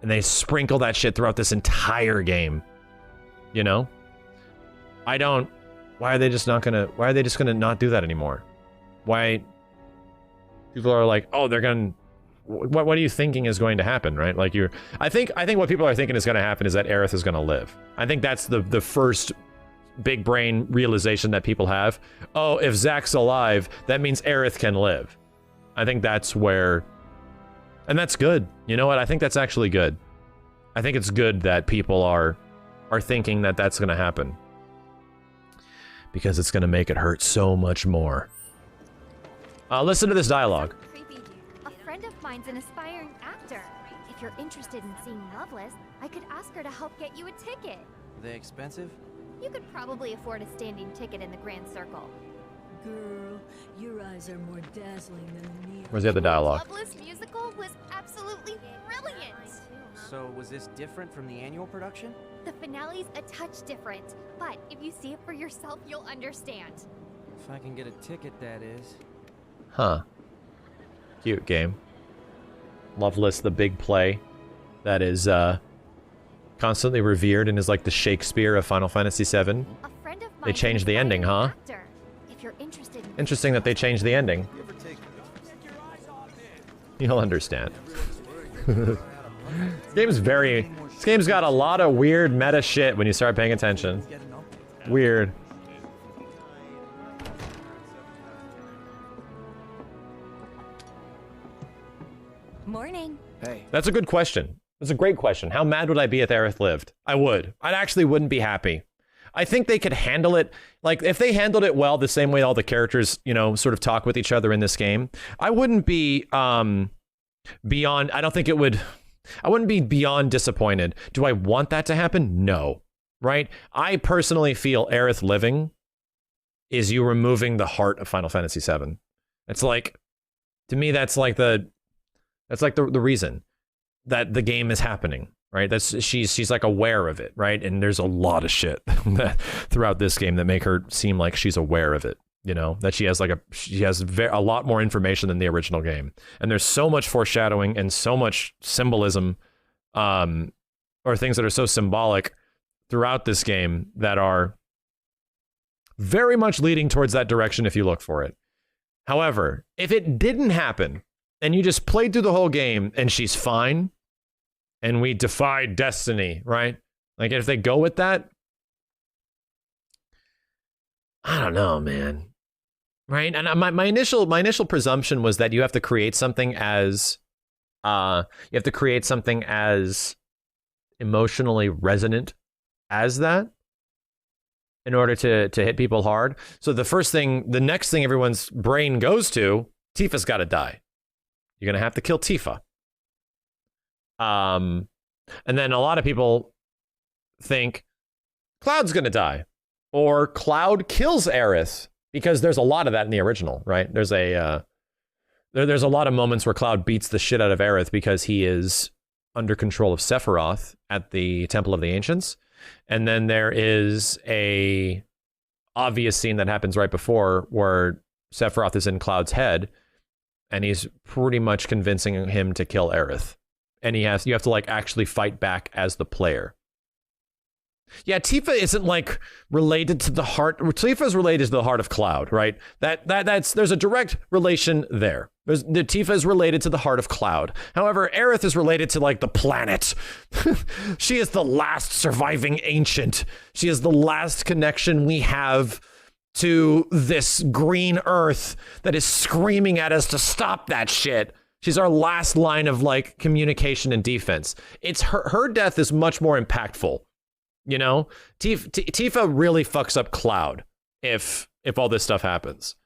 And they sprinkle that shit throughout this entire game. You know? Why are they just gonna not do that anymore? Why? People are like, oh, they're gonna... What are you thinking is going to happen, right? Like, I think what people are thinking is gonna happen is that Aerith is gonna live. I think that's the first big brain realization that people have. Oh, if Zack's alive, that means Aerith can live. I think that's where... And that's good. You know what? I think that's actually good. I think it's good that people are thinking that that's gonna happen. Because it's gonna make it hurt so much more. Listen to this dialogue. A friend of mine's an aspiring actor. If you're interested in seeing Loveless, I could ask her to help get you a ticket. Are they expensive? You could probably afford a standing ticket in the Grand Circle. Girl, your eyes are more dazzling than me. Where's the other dialogue? Loveless musical was absolutely So was this different from the annual production? The finale's a touch different, but if you see it for yourself, you'll understand. If I can get a ticket, that is. Huh. Cute game. Loveless, the big play that is constantly revered and is like the Shakespeare of Final Fantasy VII. They changed the ending, huh? If you're interested in Interesting that they changed the ending. You'll understand. This game's got a lot of weird meta shit when you start paying attention. Weird. Morning. Hey. That's a good question. That's a great question. How mad would I be if Aerith lived? I would. I actually wouldn't be happy. I think they could handle it, like, if they handled it well, the same way all the characters, you know, sort of talk with each other in this game, I wouldn't be, beyond, I don't think it would, I wouldn't be beyond disappointed. Do I want that to happen? No. Right? I personally feel Aerith living is you removing the heart of Final Fantasy VII. It's like, to me, that's like the reason that the game is happening. Right, she's like aware of it, right? And there's a lot of shit that throughout this game that make her seem like she's aware of it. You know, that she has a lot more information than the original game, and there's so much foreshadowing and so much symbolism, or things that are so symbolic throughout this game that are very much leading towards that direction if you look for it. However, if it didn't happen and you just played through the whole game and she's fine, and we defy destiny, right? Like, if they go with that, I don't know, man. Right? And my initial presumption was that you have to create something as emotionally resonant as that in order to hit people hard. So the next thing everyone's brain goes to, Tifa's got to die. You're gonna have to kill Tifa. And then a lot of people think Cloud's gonna die, or Cloud kills Aerith, because there's a lot of that in the original, right? There's a lot of moments where Cloud beats the shit out of Aerith because he is under control of Sephiroth at the Temple of the Ancients, and then there is a obvious scene that happens right before where Sephiroth is in Cloud's head, and he's pretty much convincing him to kill Aerith. And you have to like actually fight back as the player. Yeah, Tifa isn't like related to the heart. Tifa is related to the heart of Cloud, right? There's a direct relation there. Tifa is related to the heart of Cloud. However, Aerith is related to like the planet. She is the last surviving ancient. She is the last connection we have to this green earth that is screaming at us to stop that shit. She's our last line of like communication and defense. It's her death is much more impactful. You know, Tifa really fucks up Cloud if all this stuff happens,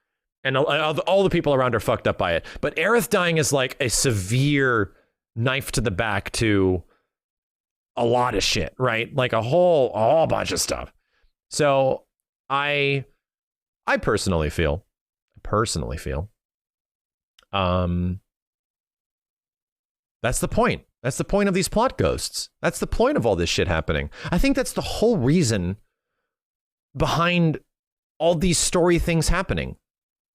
and all the people around her fucked up by it. But Aerith dying is like a severe knife to the back to a lot of shit, right? Like a whole bunch of stuff. So I personally feel, that's the point. That's the point of these plot ghosts. That's the point of all this shit happening. I think that's the whole reason behind all these story things happening,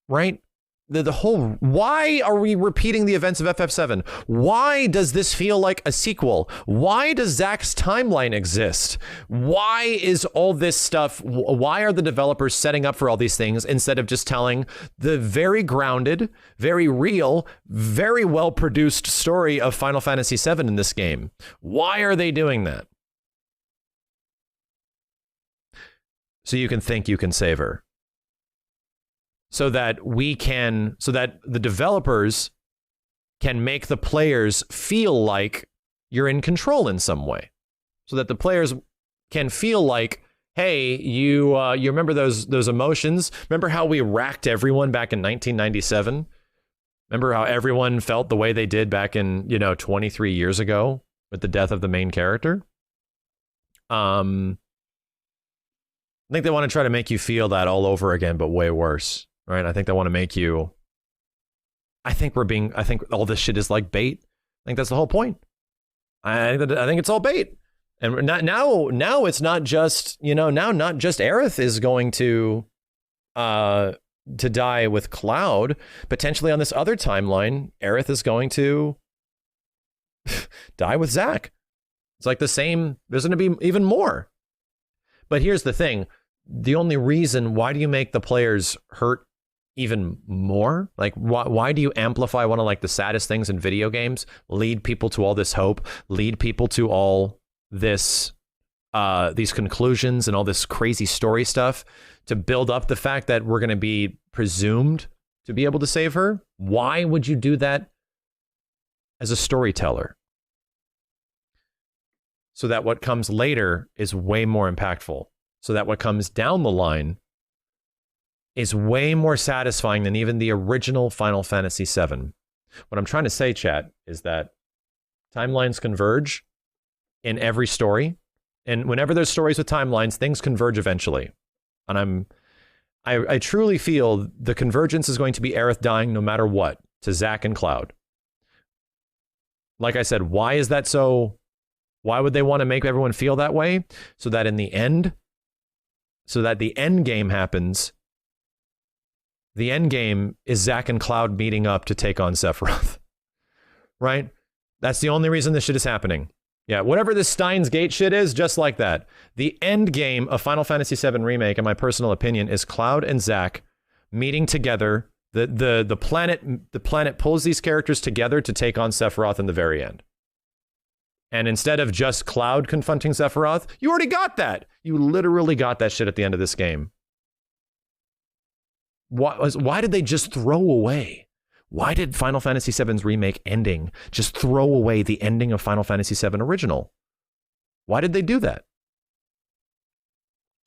right? The whole, why are we repeating the events of FF7? Why does this feel like a sequel? Why does Zack's timeline exist? Why is all this stuff, why are the developers setting up for all these things instead of just telling the very grounded, very real, very well-produced story of Final Fantasy VII in this game? Why are they doing that? So you can think you can save her. So that the developers can make the players feel like you're in control in some way. So that the players can feel like, hey, you remember those emotions? Remember how we racked everyone back in 1997? Remember how everyone felt the way they did back in, 23 years ago with the death of the main character? I think they want to try to make you feel that all over again, but way worse. Right? I think they want to make you, I think all this shit is like bait. I think that's the whole point. I think it's all bait. And now it's not just, you know, now not just Aerith is going to die with Cloud. Potentially on this other timeline, Aerith is going to die with Zack. It's like the same, there's going to be even more. But here's the thing. The only reason, why do you make the players hurt even more? Like, why do you amplify one of like the saddest things in video games? Lead people to all this hope, lead people to all this, these conclusions and all this crazy story stuff to build up the fact that we're going to be presumed to be able to save her? Why would you do that as a storyteller? So that what comes later is way more impactful. So that what comes down the line is way more satisfying than even the original Final Fantasy VII. What I'm trying to say, chat, is that timelines converge in every story. And whenever there's stories with timelines, things converge eventually. And I truly feel the convergence is going to be Aerith dying no matter what to Zack and Cloud. Like I said, why is that so? Why would they want to make everyone feel that way? So that in the end, so that the end game happens. The end game is Zack and Cloud meeting up to take on Sephiroth. Right? That's the only reason this shit is happening. Yeah, whatever this Steins Gate shit is, just like that. The end game of Final Fantasy VII Remake, in my personal opinion, is Cloud and Zack meeting together. The planet pulls these characters together to take on Sephiroth in the very end. And instead of just Cloud confronting Sephiroth, you already got that. You literally got that shit at the end of this game. Why did they just throw away? Why did Final Fantasy VII's Remake ending just throw away the ending of Final Fantasy VII Original? Why did they do that?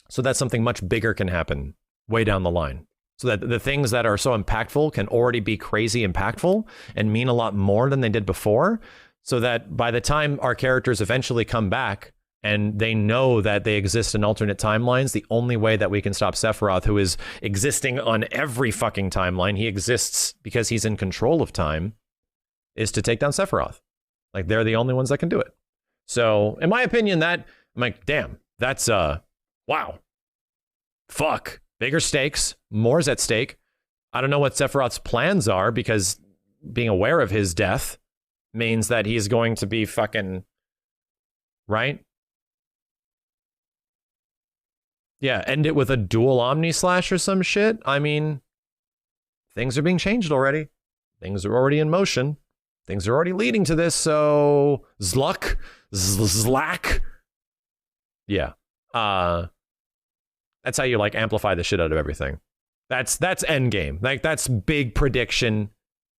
So that something much bigger can happen way down the line. So that the things that are so impactful can already be crazy impactful and mean a lot more than they did before. So that by the time our characters eventually come back and they know that they exist in alternate timelines, the only way that we can stop Sephiroth, who is existing on every fucking timeline, he exists because he's in control of time, is to take down Sephiroth. Like, they're the only ones that can do it. So, in my opinion, I'm like, damn, that's, wow. Fuck. Bigger stakes. More's at stake. I don't know what Sephiroth's plans are, because being aware of his death means that he's going to be fucking, right? Yeah, end it with a dual Omni Slash or some shit. I mean, things are being changed already. Things are already in motion. Things are already leading to this, so Zlack. Yeah. That's how you like amplify the shit out of everything. That's endgame. Like, that's big prediction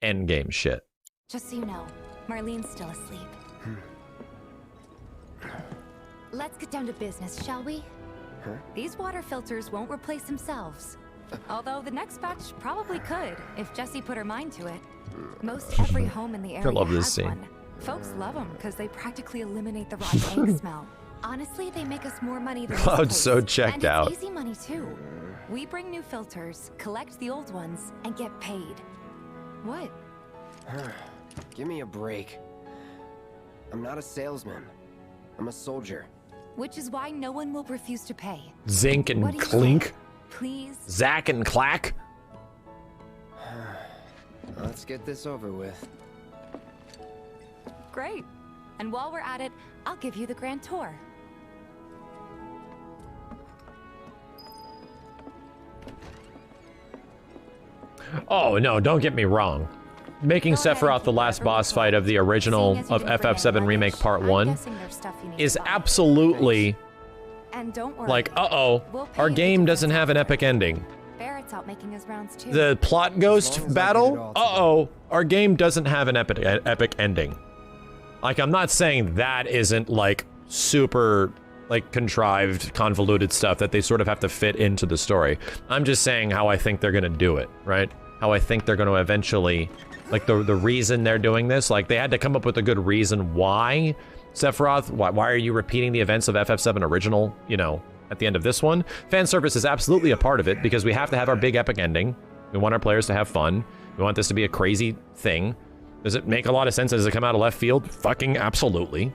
endgame shit. Just so you know, Marlene's still asleep. Let's get down to business, shall we? Huh? These water filters won't replace themselves. Although the next batch probably could, if Jessie put her mind to it. Most every home in the area love this has scene. one. Folks love them because they practically eliminate the rotten egg smell. Honestly, they make us more money than Cloud's so checked out. And it's easy money too. We bring new filters, collect the old ones, and get paid. What? Give me a break. I'm not a salesman. I'm a soldier. Which is why no one will refuse to pay. Zinc and What do you Clink. say? Please? Zack and Clack. Let's get this over with. Great. And while we're at it, I'll give you the grand tour. Oh, no, don't get me wrong. Making Sephiroth the last boss fight of the original of FF7 Remake Part 1 is absolutely And don't worry, like, our game doesn't have an epic ending. Barrett's out making his rounds too. The plot ghost battle, our game doesn't have an epic ending. Like, I'm not saying that isn't like super like contrived, convoluted stuff that they sort of have to fit into the story. I'm just saying how I think they're gonna do it, right? How I think they're gonna eventually, like the reason they're doing this, like they had to come up with a good reason why Sephiroth, why are you repeating the events of FF7 original, you know, at the end of this one? Fan service is absolutely a part of it because we have to have our big epic ending. We want our players to have fun. We want this to be a crazy thing. Does it make a lot of sense? Does it come out of left field? Fucking absolutely.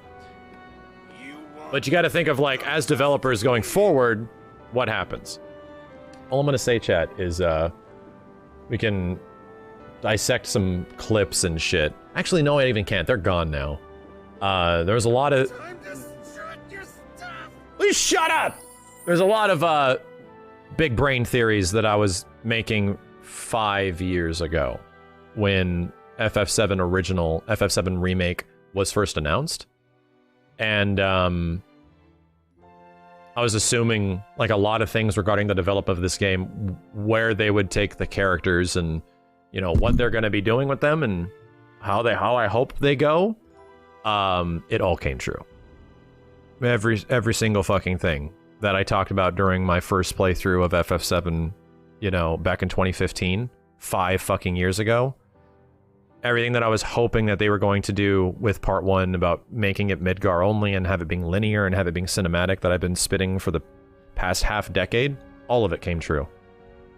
But you got to think of, like, as developers going forward, what happens. All I'm going to say, chat, is we can dissect some clips and shit. Actually, no, I even can't. They're gone now. There's a lot of... Please shut up! There's a lot of big brain theories that I was making 5 years ago when FF7 Remake was first announced. And I was assuming, like, a lot of things regarding the development of this game, where they would take the characters and, you know, what they're going to be doing with them and how I hope they go. It all came true. Every single fucking thing that I talked about during my first playthrough of FF7, you know, back in 2015, 5 fucking years ago. Everything that I was hoping that they were going to do with part 1 about making it Midgar only and have it being linear and have it being cinematic that I've been spitting for the past half decade, all of it came true.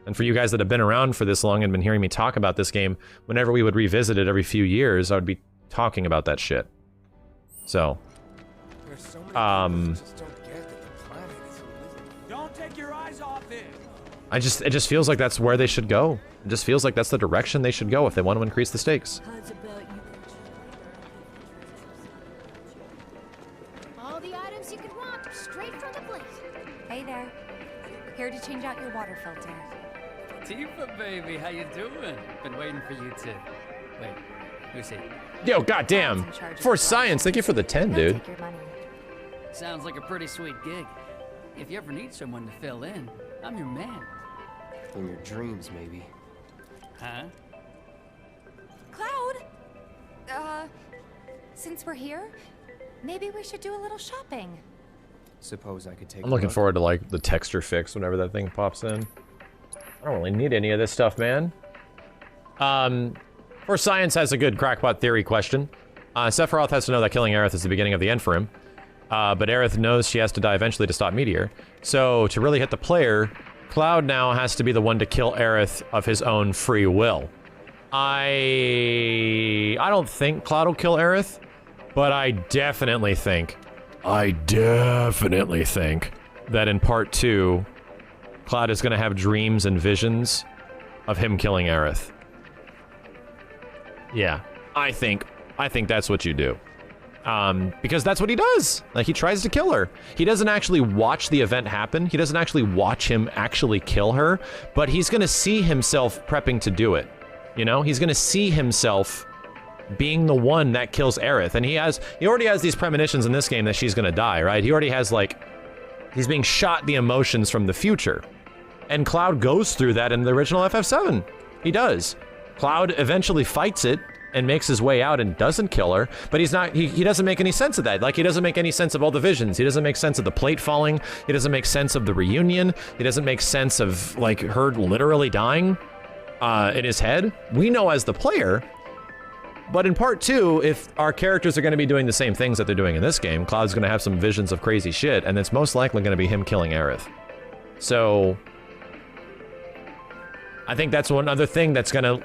And for you guys that have been around for this long and been hearing me talk about this game, whenever we would revisit it every few years, I would be talking about that shit. So, Don't take your eyes off it. it just feels like that's where they should go. It just feels like that's the direction they should go if they want to increase the stakes. All the items you could want, straight from the plate. Hey there. Here to change out your water filter. Tifa, baby, how you doing? Been waiting for you to... Wait, who's he? Yo, goddamn. For science, thank you for the 10, dude. Take your money. Sounds like a pretty sweet gig. If you ever need someone to fill in, I'm your man. In your dreams, maybe. Huh? Cloud! Since we're here, maybe we should do a little shopping. Suppose I could take I'm looking forward to, like, the texture fix whenever that thing pops in. I don't really need any of this stuff, man. For Science has a good crackpot theory question. Sephiroth has to know that killing Aerith is the beginning of the end for him. But Aerith knows she has to die eventually to stop Meteor. So, to really hit the player, Cloud now has to be the one to kill Aerith of his own free will. I don't think Cloud will kill Aerith, but I definitely think that in part 2, Cloud is going to have dreams and visions of him killing Aerith. Yeah, I think that's what you do. Because that's what he does. Like, he tries to kill her. He doesn't actually watch the event happen. He doesn't actually watch him actually kill her, but he's gonna see himself prepping to do it. You know? He's gonna see himself being the one that kills Aerith. And he already has these premonitions in this game that she's gonna die, right? He already has, like, he's being shot the emotions from the future. And Cloud goes through that in the original FF7. He does. Cloud eventually fights it and makes his way out and doesn't kill her, but he doesn't make any sense of that. Like, he doesn't make any sense of all the visions. He doesn't make sense of the plate falling. He doesn't make sense of the reunion. He doesn't make sense of, like, her literally dying in his head. We know as the player, but in part 2, if our characters are going to be doing the same things that they're doing in this game, Cloud's going to have some visions of crazy shit, and it's most likely going to be him killing Aerith. So, I think that's one other thing that's going to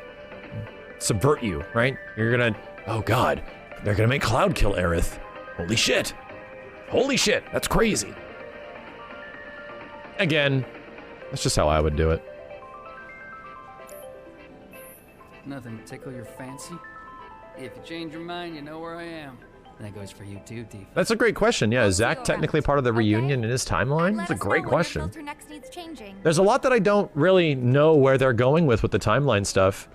subvert you, right? You're gonna, oh god, they're gonna make Cloud kill Aerith. Holy shit. Holy shit, that's crazy. Again, that's just how I would do it. Nothing to tickle your fancy? If you change your mind, you know where I am. And that goes for you too, Tifa. That's a great question. Yeah, is Zach technically part of the reunion in his timeline? That's a great question. There's a lot that I don't really know where they're going with the timeline stuff.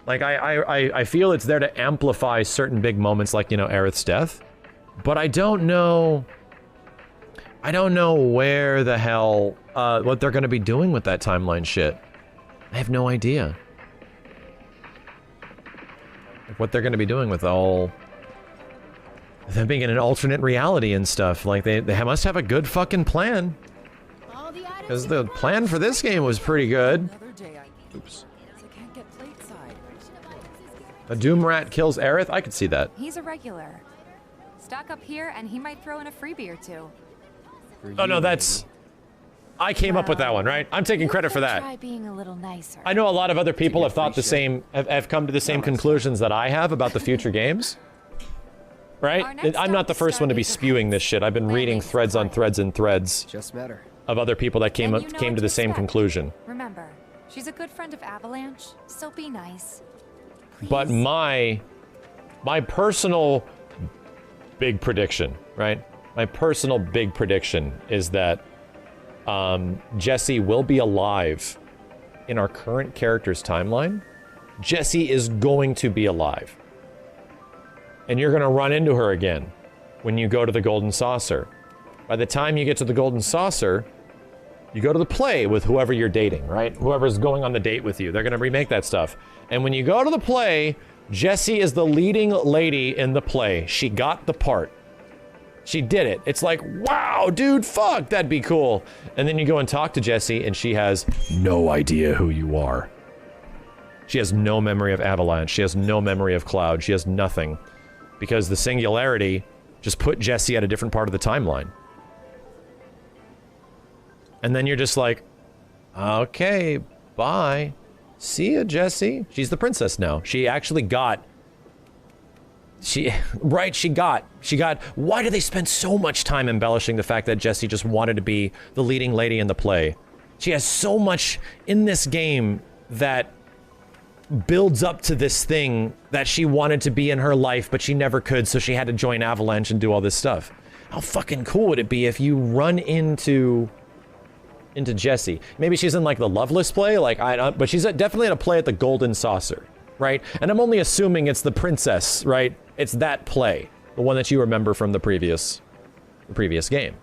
Like, I feel it's there to amplify certain big moments like, you know, Aerith's death. But I don't know where the hell, what they're going to be doing with that timeline shit. I have no idea. Like, what they're going to be doing with all... them being in an alternate reality and stuff. Like, they must have a good fucking plan. Because the plan for this game was pretty good. Oops. A Doom Rat kills Aerith? I could see that. He's a regular. Stock up here and he might throw in a freebie or two. Oh no, that's... I came up with that one, right? I'm taking credit for that. Try being a little nicer. I know a lot of other people have thought the same, have come to the same conclusions that I have about the future games. right? I'm not the first one to be spewing this shit. I've been reading threads on threads and threads of other people that came to the same conclusion. Remember, she's a good friend of Avalanche, so be nice. But my personal big prediction, right? My personal big prediction is that Jesse will be alive in our current character's timeline. Jesse is going to be alive. And you're going to run into her again when you go to the Golden Saucer. By the time you get to the Golden Saucer, you go to the play with whoever you're dating, right? Whoever's going on the date with you. They're going to remake that stuff. And when you go to the play, Jessie is the leading lady in the play. She got the part. She did it. It's like, wow, dude, fuck, that'd be cool. And then you go and talk to Jessie, and she has no idea who you are. She has no memory of Avalanche. She has no memory of Cloud. She has nothing. Because the singularity just put Jessie at a different part of the timeline. And then you're just like, okay, bye. See ya, Jessie. She's the princess now. She actually got... She got... Why do they spend so much time embellishing the fact that Jessie just wanted to be the leading lady in the play? She has so much in this game that builds up to this thing that she wanted to be in her life, but she never could, so she had to join Avalanche and do all this stuff. How fucking cool would it be if you run into Jessie? Maybe she's in like the Loveless play, but she's definitely at a play at the Golden Saucer, right? And I'm only assuming it's the princess, right? It's that play, the one that you remember from the previous game.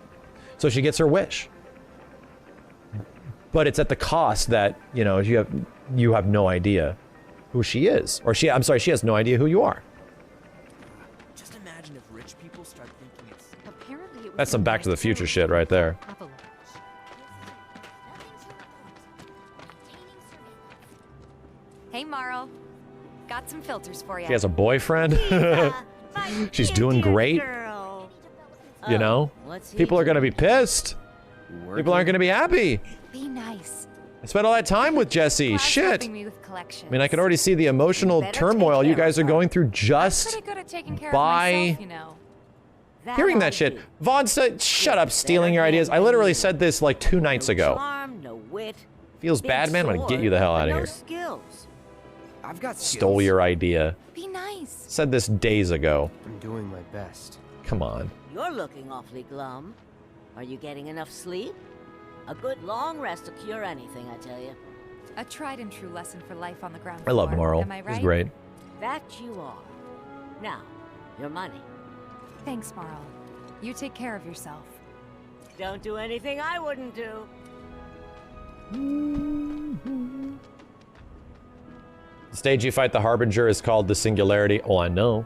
So she gets her wish. But it's at the cost that, you know, you have no idea who she is. Or she has no idea who you are. Just imagine if rich people start thinking it's... Apparently it That's some Back to the Future shit right there. Hey, Marl. Got some filters for you. She has a boyfriend. She's doing great. You know? People are gonna be pissed. People aren't gonna be happy. Be nice. I spent all that time with Jessie. Shit. I mean, I can already see the emotional turmoil you guys are going through just by hearing that shit. Vaughn said, shut up, stealing your ideas. I literally said this like 2 nights ago. Feels bad, man. I'm gonna get you the hell out of here. I've got Stole your idea. Be nice. Said this days ago. I'm doing my best. Come on. You're looking awfully glum. Are you getting enough sleep? A good long rest will cure anything, I tell you. A tried and true lesson for life on the ground I love floor. Marl. Am I right? She's great. That you are. Now, your money. Thanks, Marl. You take care of yourself. Don't do anything I wouldn't do. The stage you fight the Harbinger is called the Singularity. Oh, I know.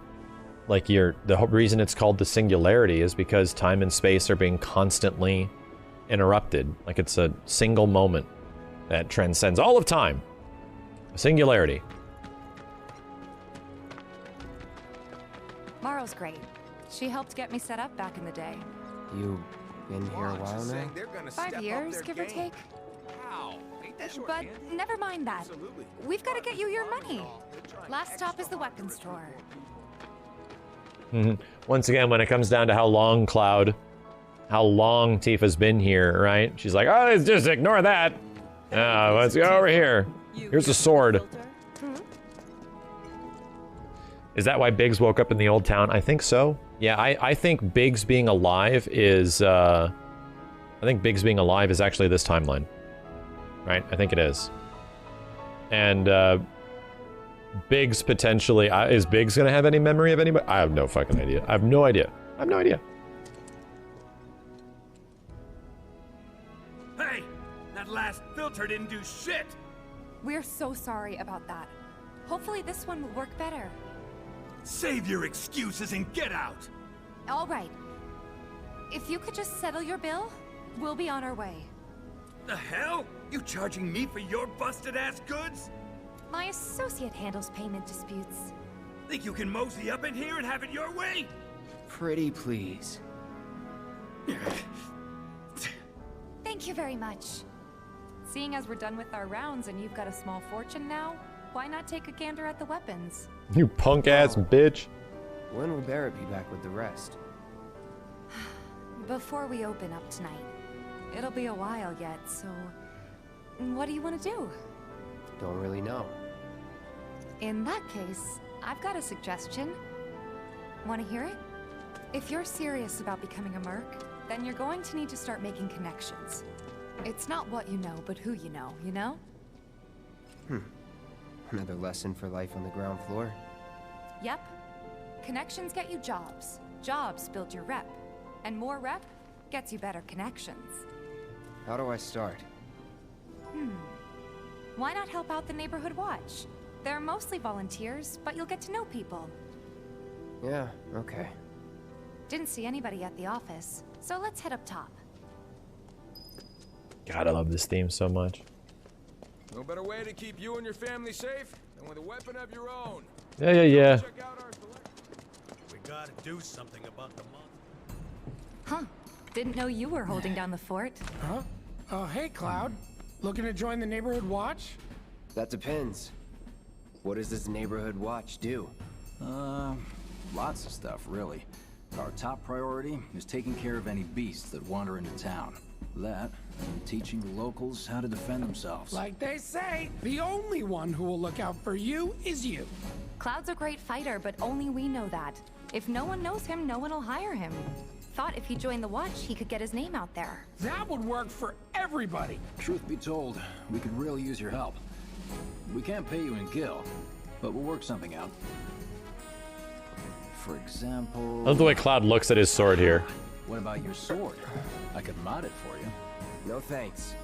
Like, the reason it's called the Singularity is because time and space are being constantly interrupted. Like, it's a single moment that transcends all of time. A singularity. Marl's great. She helped get me set up back in the day. You been here a while now? 5 years, give or take. But never mind that. We've got to get you your money. Last stop is the weapons store. Once again, when it comes down to how long Tifa's been here, right? She's like, oh, let's just ignore that. Let's go over here. Here's a sword. Is that why Biggs woke up in the old town? I think so. Yeah, I think Biggs being alive is, actually this timeline. Right? I think it is. And, Biggs potentially... is Biggs gonna have any memory of anybody? I have no fucking idea. I have no idea. Hey! That last filter didn't do shit! We're so sorry about that. Hopefully this one will work better. Save your excuses and get out! All right. If you could just settle your bill, we'll be on our way. The hell? You charging me for your busted-ass goods? My associate handles payment disputes. Think you can mosey up in here and have it your way? Pretty please. Thank you very much. Seeing as we're done with our rounds and you've got a small fortune now, why not take a gander at the weapons? You punk-ass bitch. When will Barrett be back with the rest? Before we open up tonight. It'll be a while yet, so... What do you want to do? Don't really know. In that case, I've got a suggestion. Want to hear it? If you're serious about becoming a merc, then you're going to need to start making connections. It's not what you know, but who you know, you know? Another lesson for life on the ground floor. Yep. Connections get you jobs. Jobs build your rep. And more rep gets you better connections. How do I start? Why not help out the Neighborhood Watch? They're mostly volunteers, but you'll get to know people. Yeah, okay. Didn't see anybody at the office, so let's head up top. God, I love this theme so much. No better way to keep you and your family safe than with a weapon of your own. Yeah. Check out our selection. We gotta do something about the monster. Huh. Didn't know you were holding down the fort. Huh? Oh, hey, Cloud. Looking to join the Neighborhood Watch? That depends. What does this Neighborhood Watch do? Lots of stuff, really. Our top priority is taking care of any beasts that wander into town. That, and teaching the locals how to defend themselves. Like they say, the only one who will look out for you is you. Cloud's a great fighter, but only we know that. If no one knows him, no one will hire him. Thought if he joined the Watch, he could get his name out there. That would work for everybody. Truth be told, we could really use your help. We can't pay you in gil, but we'll work something out. For example... I love the way Cloud looks at his sword here. What about your sword? I could mod it for you. No thanks.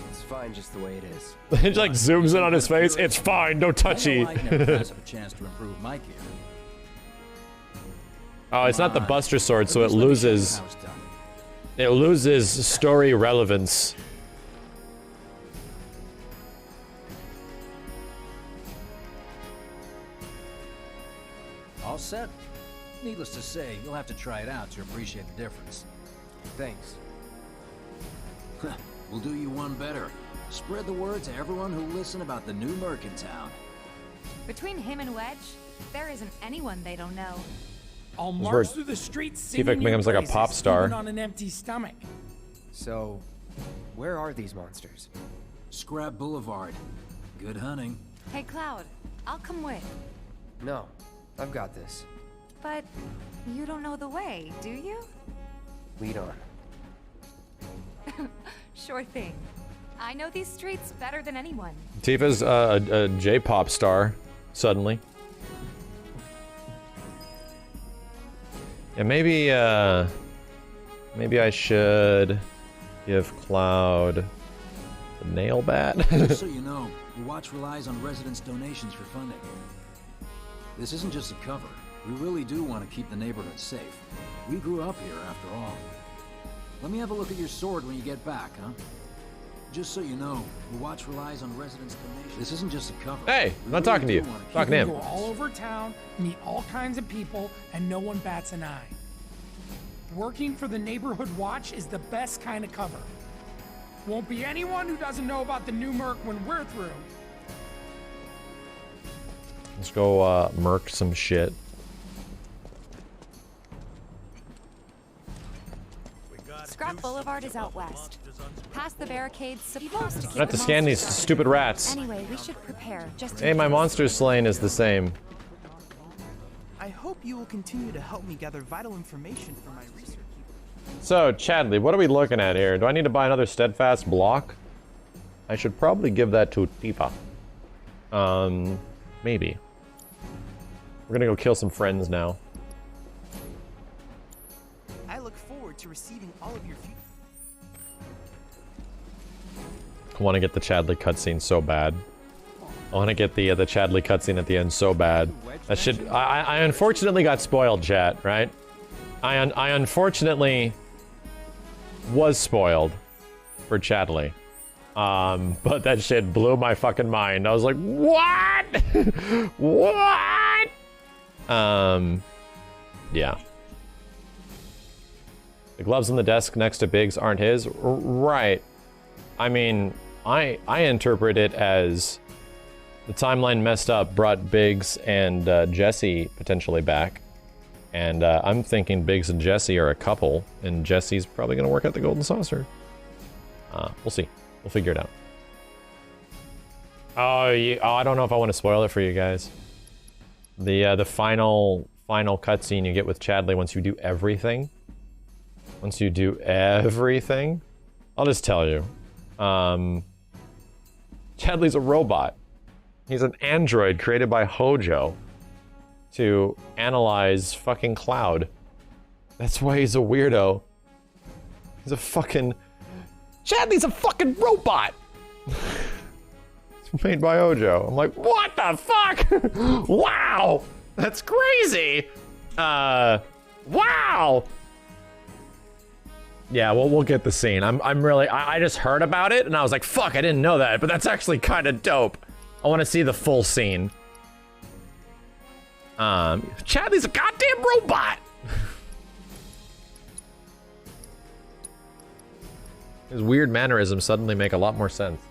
It's fine just the way it is. It like zooms in on his face. It's fine, no touchy. I never pass up a chance to improve my gear. Oh, it's not the Buster Sword, so it loses... It loses story relevance. All set. Needless to say, you'll have to try it out to appreciate the difference. Thanks. We'll do you one better. Spread the word to everyone who'll listen about the new merc in town. Between him and Wedge, there isn't anyone they don't know. I'll march through the streets See if it becomes like a pop star. even on an empty stomach. So, where are these monsters? Scrap Boulevard. Good hunting. Hey, Cloud, I'll come with. No, I've got this. But you don't know the way, do you? Lead on. Sure thing. I know these streets better than anyone. Tifa's a J-pop star, suddenly. Yeah, maybe I should give Cloud the nail bat. Just so you know, the Watch relies on residents' donations for funding. This isn't just a cover. We really do want to keep the neighborhood safe. We grew up here, after all. Let me have a look at your sword when you get back, huh? Just so you know, the Watch relies on residents' donations. This isn't just a cover. Hey, I'm not talking to you. Talking to him. Go all over town, meet all kinds of people, and no one bats an eye. Working for the Neighborhood Watch is the best kind of cover. Won't be anyone who doesn't know about the new merc when we're through. Let's go merc some shit. Scrap Boulevard is out west. Past the barricades, supposed to keep I have to scan these stupid rats. Anyway, we should prepare just in Hey, my case. monster slaying is the same. I hope you will continue to help me gather vital information for my research. So, Chadley, what are we looking at here? Do I need to buy another steadfast block? I should probably give that to Tifa. Maybe. We're gonna go kill some friends now. I look forward to receiving all of your feedback. I want to get the Chadley cutscene so bad. I want to get the Chadley cutscene at the end so bad. That shit. I unfortunately got spoiled, chat. Right? I unfortunately was spoiled for Chadley. But that shit blew my fucking mind. I was like, what? What? Yeah. The gloves on the desk next to Biggs aren't his. Right. I mean, I interpret it as the timeline messed up, brought Biggs and Jesse potentially back. And I'm thinking Biggs and Jesse are a couple, and Jesse's probably going to work out the golden saucer. We'll see. We'll figure it out. Oh, I don't know if I want to spoil it for you guys. The final cutscene you get with Chadley once you do everything. Once you do everything, I'll just tell you. Chadley's a robot. He's an android created by Hojo to analyze fucking Cloud. That's why he's a weirdo. He's a fucking... Chadley's a fucking robot! It's made by Hojo. I'm like, what the fuck? Wow! That's crazy! Wow! Yeah, well, we'll get the scene. I'm really... I just heard about it, and I was like, fuck, I didn't know that, but that's actually kind of dope. I want to see the full scene. Chadley's a goddamn robot! His weird mannerisms suddenly make a lot more sense.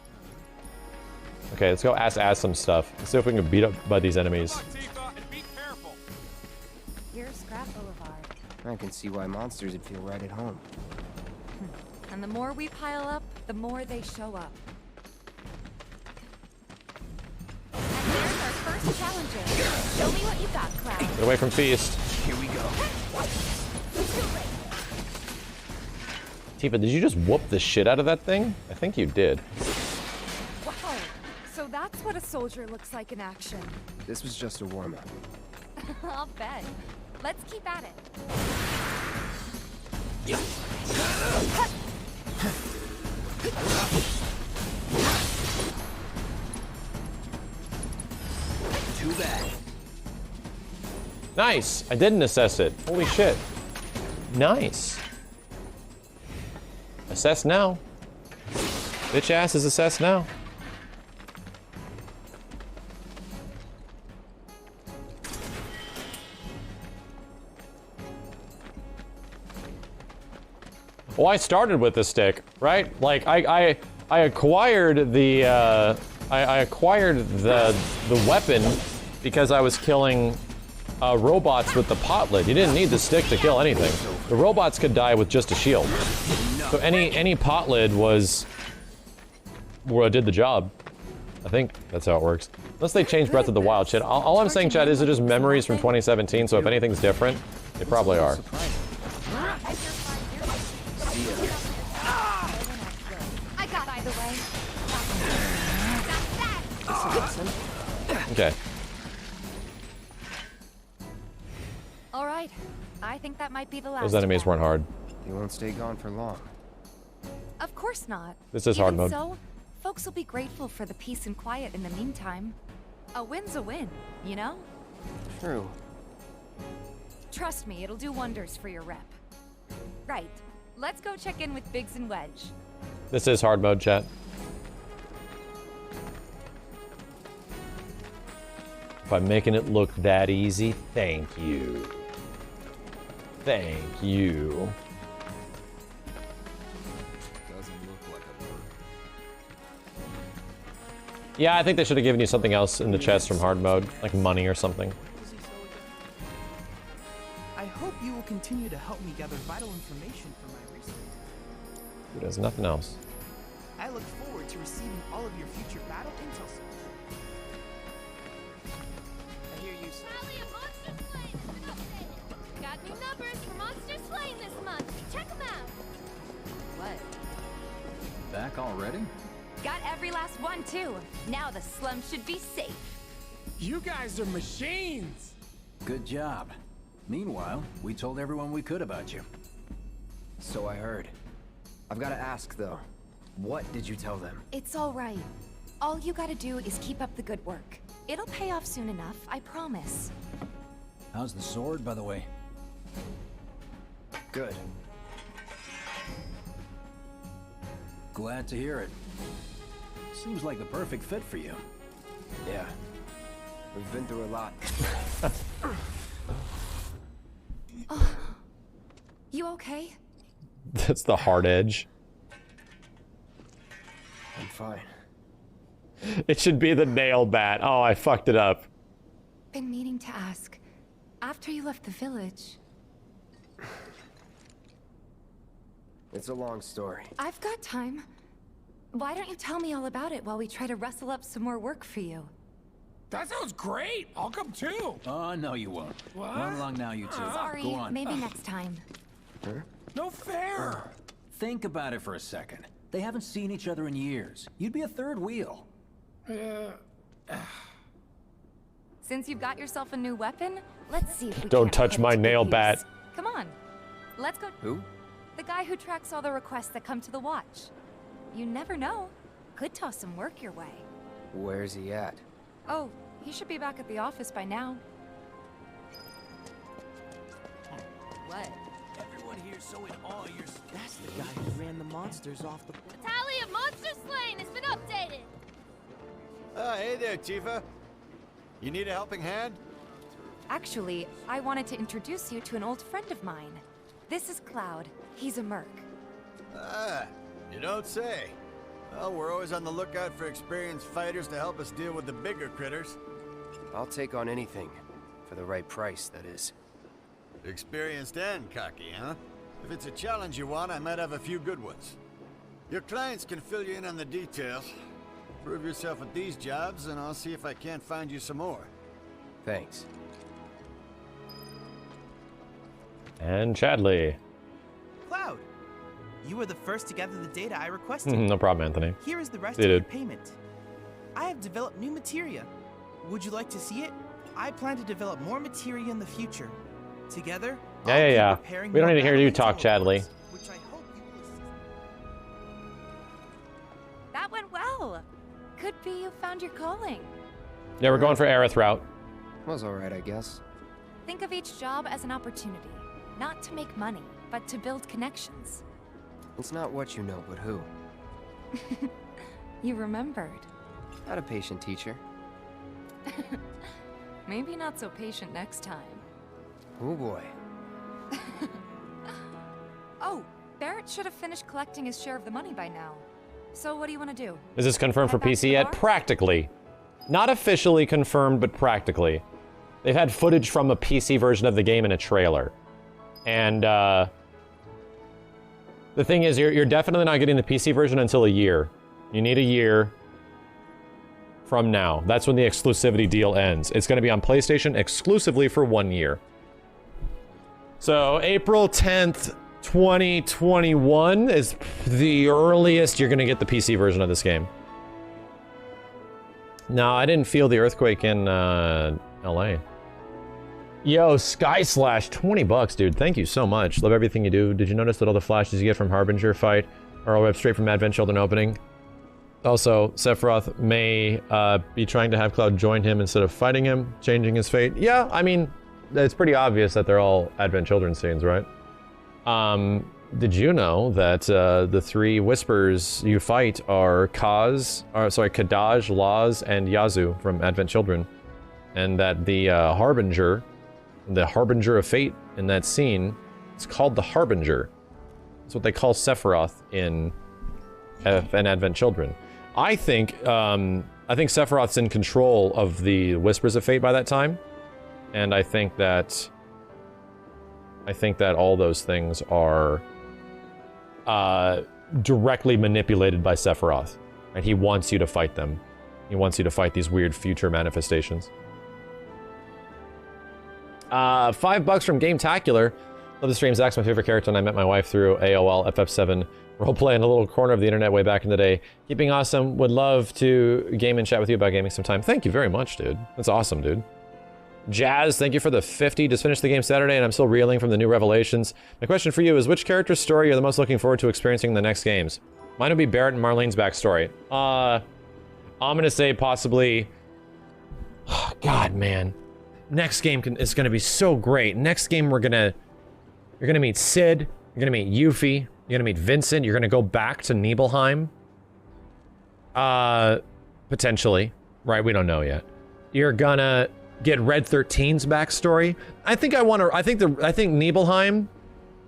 Okay, let's go ask some stuff. Let's see if we can beat up by these enemies. Here's Scrap Boulevard. I can see why monsters would feel right at home. And the more we pile up, the more they show up. And there's our first challenger. Show me what you got, Cloud. Get away from Feast. Here we go. Tifa, did you just whoop the shit out of that thing? I think you did. Wow. So that's what a soldier looks like in action. This was just a warm-up. I'll bet. Let's keep at it. Too bad. Nice! I didn't assess it. Holy shit. Nice. Assess now. Bitch ass is assessed now. Well, I started with the stick, right? Like I acquired the I acquired the weapon because I was killing robots with the pot lid. You didn't need the stick to kill anything. The robots could die with just a shield. So any pot lid was did the job. I think that's how it works. Unless they change Breath of the Wild shit. All I'm saying, Chad, is it just memories from 2017? So if anything's different, they probably are. I got either way. Okay. All right. I think that might be the last. Those enemies weren't hard. You won't stay gone for long. Of course not. This is hard mode. So, folks will be grateful for the peace and quiet in the meantime. A win's a win, you know? True. Trust me, it'll do wonders for your rep. Right. Let's go check in with Biggs and Wedge. This is hard mode, chat. By making it look that easy, thank you. Thank you. Yeah, I think they should have given you something else in the chest from hard mode, like money or something. I hope you will continue to help me gather vital information for my research. Dude, there's nothing else. I look forward to receiving all of your future battle intel. I hear you, sir. Got new numbers for Monster Slaying this month. Check them out. What? Back already? Got every last one, too. Now the slum should be safe. You guys are machines! Good job. Meanwhile, we told everyone we could about you. So I heard. I've got to ask, though. What did you tell them? It's all right. All you gotta do is keep up the good work. It'll pay off soon enough, I promise. How's the sword, by the way? Good. Glad to hear it. Seems like the perfect fit for you. Yeah. We've been through a lot. You okay? That's the hard edge. I'm fine. It should be the nail bat. Oh, I fucked it up. Been meaning to ask. after you left the village... It's a long story. I've got time. Why don't you tell me all about it while we try to rustle up some more work for you? That sounds great. I'll come too. Oh, no you won't. What? Run along now, you two. Sorry, Go on. maybe next time. Huh? No fair. Think about it for a second. They haven't seen each other in years. You'd be a third wheel. Since you've got yourself a new weapon, let's see if we Don't can't touch put it my to nail good bat. use. Come on. Let's go. Who? The guy who tracks all the requests that come to the watch. You never know. Could toss some work your way. Where's he at? Oh, he should be back at the office by now. What? Everyone here's so in awe you're... That's the guy who ran the monsters off the... The tally of monster slain has been updated. Hey there, Tifa. You need a helping hand? Actually, I wanted to introduce you to an old friend of mine. This is Cloud. He's a merc. Ah, you don't say. Well, we're always on the lookout for experienced fighters to help us deal with the bigger critters. I'll take on anything. For the right price, that is. Experienced and cocky, huh? If it's a challenge you want, I might have a few good ones. Your clients can fill you in on the details. Prove yourself at these jobs, and I'll see if I can't find you some more. Thanks. And Chadley. Cloud, you were the first to gather the data I requested. No problem, Anthony. Here is the rest See, of your dude. payment. I have developed new materia. Would you like to see it? I plan to develop more materia in the future. Together, Yeah. preparing We don't more need to hear you battle talk, Chadley. which I hope you will assist. That went well. Could be you found your calling. Yeah, we're going for Aerith route. Was alright, I guess. Think of each job as an opportunity. Not to make money, but to build connections. It's not what you know, but who. You remembered. Not a patient teacher. Maybe not so patient next time. Oh boy. Oh, Barrett should have finished collecting his share of the money by now. So what do you want to do? Is this confirmed for PC yet? Practically. Not officially confirmed, but practically. They've had footage from a PC version of the game in a trailer. And, the thing is, you're definitely not getting the PC version until a year. You need a year from now. That's when the exclusivity deal ends. It's going to be on PlayStation exclusively for 1 year. So, April 10th, 2021 is the earliest you're going to get the PC version of this game. No, I didn't feel the earthquake in, LA. Yo, Sky Slash, 20 bucks, dude. Thank you so much. Love everything you do. Did you notice that all the flashes you get from Harbinger fight are all web straight from Advent Children opening? Also, Sephiroth may be trying to have Cloud join him instead of fighting him, changing his fate. Yeah, I mean, it's pretty obvious that they're all Advent Children scenes, right? Did you know that the three Whispers you fight are Kadaj, Laz, and Yazoo from Advent Children? And that the Harbinger of Fate in that scene, it's called the Harbinger. That's what they call Sephiroth in Advent Children. I think Sephiroth's in control of the Whispers of Fate by that time, and I think that all those things are directly manipulated by Sephiroth, and he wants you to fight them. He wants you to fight these weird future manifestations. $5 from GameTacular. Love the stream. Zach's my favorite character, and I met my wife through AOL FF7 roleplay in a little corner of the internet way back in the day. Keeping awesome. Would love to game and chat with you about gaming sometime. Thank you very much, dude. That's awesome, dude. Jazz, thank you for the 50. Just finished the game Saturday, and I'm still reeling from the new revelations. My question for you is, which character's story are you the most looking forward to experiencing in the next games? Mine would be Barrett and Marlene's backstory. I'm gonna say possibly... God, man. Next game is gonna be so great. Next game you're gonna meet Sid, you're gonna meet Yuffie, you're gonna meet Vincent, you're gonna go back to Nibelheim. Potentially. Right, we don't know yet. You're gonna get Red 13's backstory. I think Nibelheim,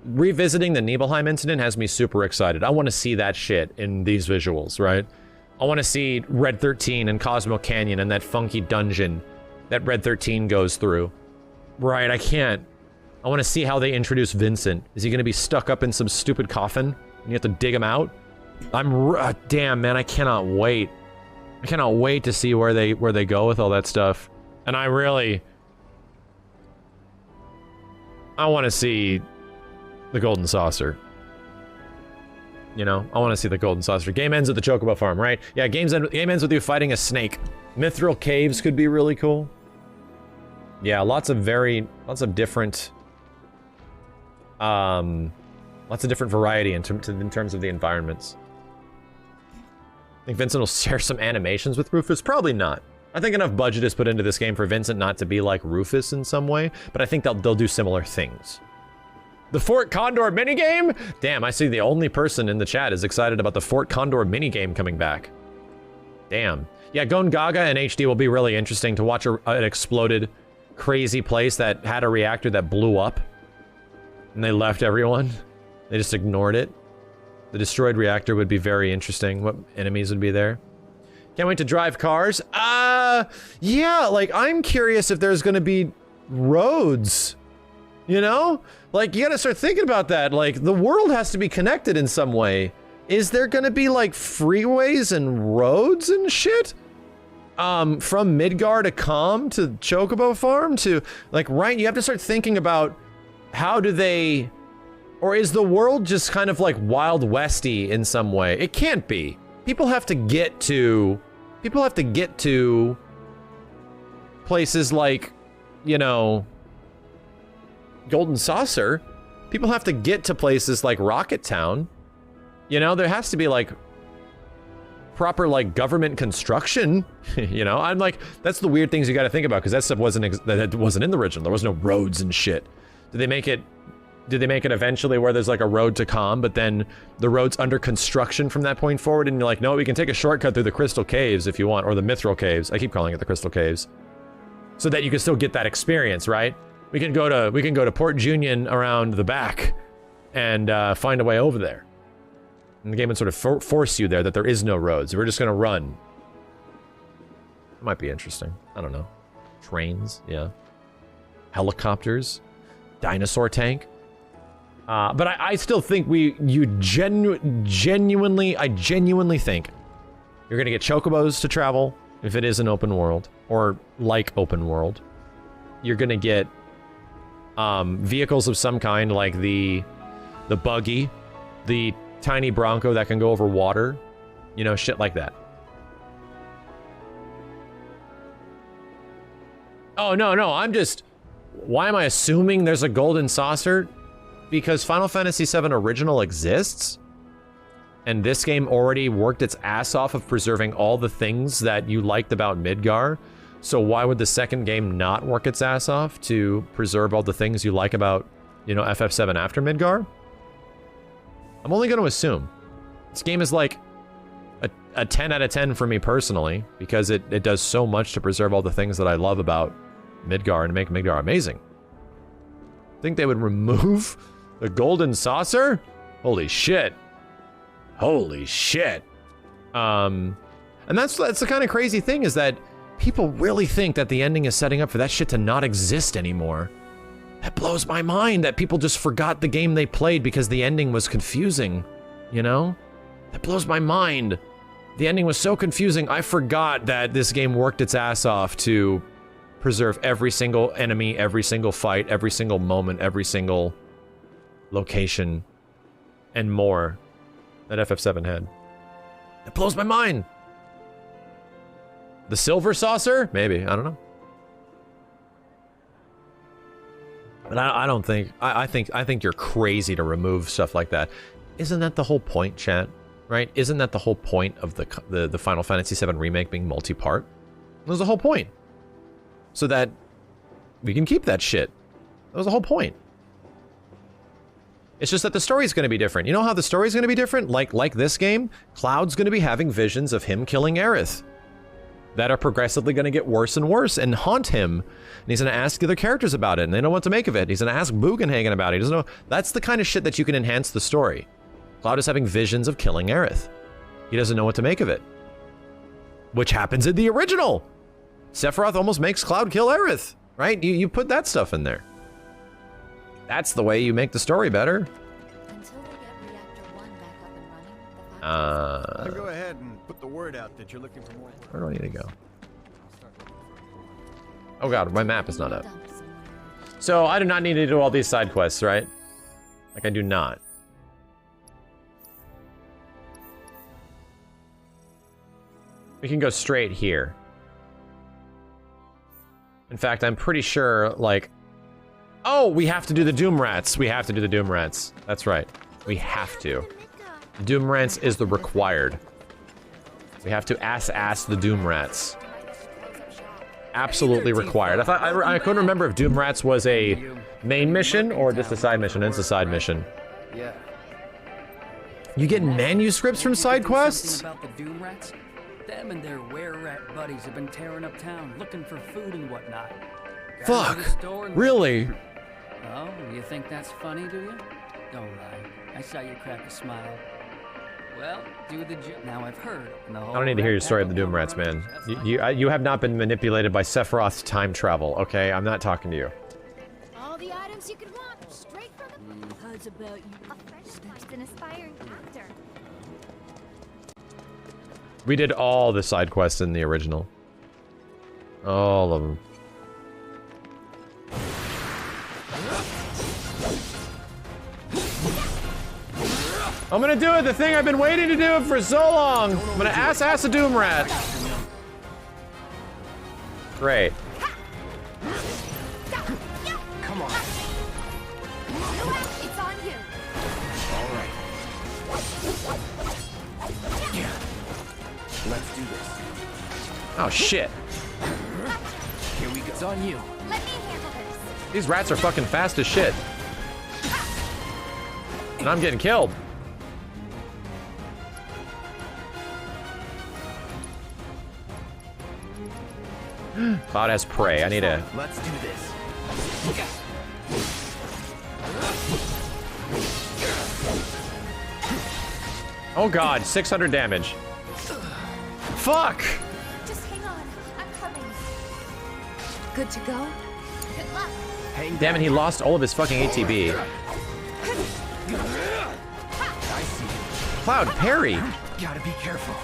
revisiting the Nibelheim incident has me super excited. I want to see that shit in these visuals, right? I want to see Red 13 and Cosmo Canyon and that funky dungeon that Red 13 goes through. Right, I can't. I want to see how they introduce Vincent. Is he going to be stuck up in some stupid coffin and you have to dig him out? Damn, man, I cannot wait. I cannot wait to see where they go with all that stuff. And I want to see the Golden Saucer. You know, I want to see the Golden Saucer. Game ends at the Chocobo Farm, right? Yeah, game ends with you fighting a snake. Mithril Caves could be really cool. Yeah, lots of different, lots of different variety in terms of the environments. I think Vincent will share some animations with Rufus. Probably not. I think enough budget is put into this game for Vincent not to be like Rufus in some way, but I think they'll do similar things. The Fort Condor minigame? Damn, I see the only person in the chat is excited about the Fort Condor minigame coming back. Damn. Yeah, Gone Gaga in HD will be really interesting to watch an exploded, crazy place that had a reactor that blew up. And they left everyone. They just ignored it. The destroyed reactor would be very interesting. What enemies would be there? Can't wait to drive cars. Yeah, like, I'm curious if there's gonna be roads. You know? Like, you gotta start thinking about that. Like, the world has to be connected in some way. Is there gonna be, like, freeways and roads and shit? From Midgar to Calm to Chocobo Farm to, like, right? You have to start thinking about how do they... Or is the world just kind of, like, Wild Westy in some way? It can't be. People have to get to places like, you know, Golden Saucer. People have to get to places like Rocket Town. You know, there has to be like proper like government construction. You know, I'm like, that's the weird things you got to think about because that stuff wasn't in the original. There was no roads and shit. Did they make it eventually where there's like a road to Calm, but then the road's under construction from that point forward, and you're like, no, we can take a shortcut through the Crystal Caves if you want, or the Mithril Caves. I keep calling it the Crystal Caves, so that you can still get that experience, right? We can go to Port Junion around the back, and find a way over there. And the game would sort of force you there that there is no roads. We're just gonna run. It might be interesting. I don't know. Trains, yeah. Helicopters, dinosaur tank. But I still think I genuinely think you're gonna get chocobos to travel if it is an open world, or like open world. You're gonna get vehicles of some kind, like the buggy, the tiny Bronco that can go over water, you know, shit like that. Oh, no, why am I assuming there's a Golden Saucer? Because Final Fantasy VII Original exists, and this game already worked its ass off of preserving all the things that you liked about Midgar. So why would the second game not work its ass off to preserve all the things you like about, you know, FF7 after Midgar? I'm only going to assume. This game is like a 10 out of 10 for me personally, because it does so much to preserve all the things that I love about Midgar and make Midgar amazing. Think they would remove the Golden Saucer? Holy shit. Holy shit. And that's the kind of crazy thing, is that people really think that the ending is setting up for that shit to not exist anymore. That blows my mind that people just forgot the game they played because the ending was confusing, you know? That blows my mind. The ending was so confusing, I forgot that this game worked its ass off to preserve every single enemy, every single fight, every single moment, every single location, and more that FF7 had. It blows my mind. The Silver Saucer? Maybe, I don't know. But I don't think, I think you're crazy to remove stuff like that. Isn't that the whole point, chat? Right? Isn't that the whole point of the Final Fantasy VII Remake being multi-part? That was the whole point. So that we can keep that shit. That was the whole point. It's just that the story's gonna be different. You know how the story's gonna be different? Like this game, Cloud's gonna be having visions of him killing Aerith that are progressively gonna get worse and worse and haunt him. And he's gonna ask the other characters about it, and they don't know what to make of it. He's gonna ask Bugenhagen about it. He doesn't know. That's the kind of shit that you can enhance the story. Cloud is having visions of killing Aerith. He doesn't know what to make of it. Which happens in the original. Sephiroth almost makes Cloud kill Aerith. Right? You put that stuff in there. That's the way you make the story better. I'll go ahead and put the word out that you're looking for more. Where do I need to go? Oh god, my map is not up. So I do not need to do all these side quests, right? Like I do not. We can go straight here. In fact, I'm pretty sure, like... Oh, we have to do the Doom Rats. We have to do the Doom Rats. That's right. We have to. The Doom Rats is the required. We have to ass the Doom Rats. Absolutely required. I thought I couldn't remember if Doom Rats was a main mission or just a side mission. It's a side mission. Yeah. You get manuscripts from side quests? About the Doom Rats? Them and their were-rat buddies have been tearing up town looking for food and whatnot. Fuck. Really? Oh, you think that's funny, do you? Don't lie. I saw you crack a smile. Well, do the job. Now I've heard. I don't need to hear your story of the Doom Rats, man. You have not been manipulated by Sephiroth's time travel, okay? I'm not talking to you. All the items you could want, straight from the... How's about you? A friend of mine's an aspiring actor. We did all the side quests in the original. All of them. I'm gonna do it, the thing I've been waiting to do it for so long. I'm gonna ass a Doom Rat. Great. Come on. It's on you. All right. Yeah. Let's do this. Oh shit. Here we go. It's on you. Let me handle this. These rats are fucking fast as shit. And I'm getting killed. Cloud has prey. I need to... Let's do this. Oh god, 600 damage. Fuck! Just hang on. I'm coming. Good to go? Good luck. Damn it, he lost all of his fucking ATB. I see. Cloud, parry! Gotta be careful.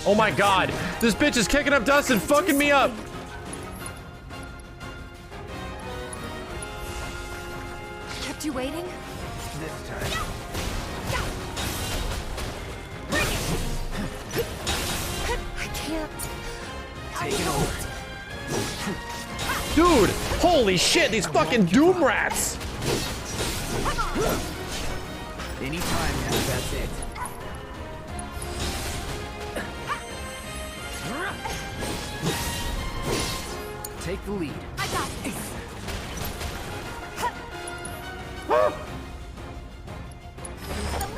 Oh my god, this bitch is kicking up dust and fucking me up! Kept you waiting? This time. I can't. Take it over. Dude, holy shit, these fucking Doom Rats! Anytime now, that's it. Take the lead. I got this.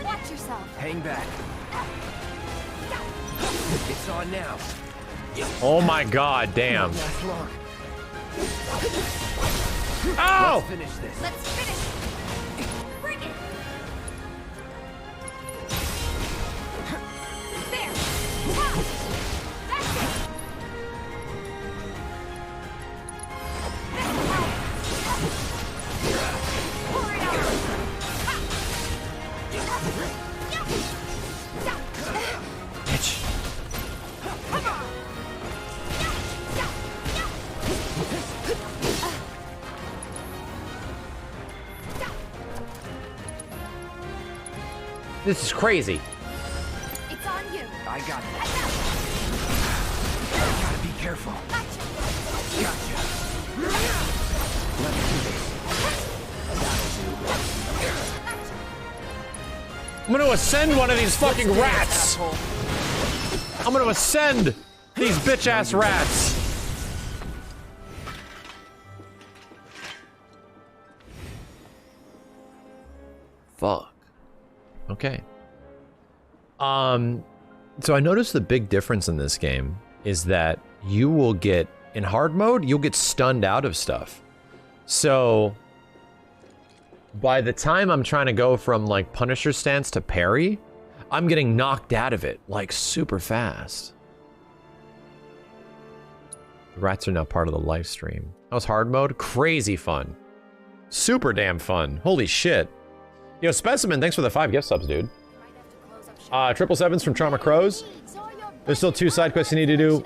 Watch yourself. Hang back. It's on now. Oh my god, damn. Last long. Ow! Let's finish this. Let's finish. Bring it. There. That's it. Pour it out. Bitch. Come on. This is crazy. It's on you. I got it. Gotta be careful. Gotcha. Let's do this. I'm gonna ascend one of these fucking rats! I'm gonna ascend these bitch-ass rats! Fuck. Okay. So I noticed the big difference in this game is that you will get, in hard mode, you'll get stunned out of stuff. So, by the time I'm trying to go from, like, Punisher stance to parry, I'm getting knocked out of it, like, super fast. The rats are now part of the live stream. How's hard mode? Crazy fun. Super damn fun. Holy shit. Yo, Specimen, thanks for the 5 gift subs, dude. 777s from Trauma Crows. There's still 2 side quests you need to do.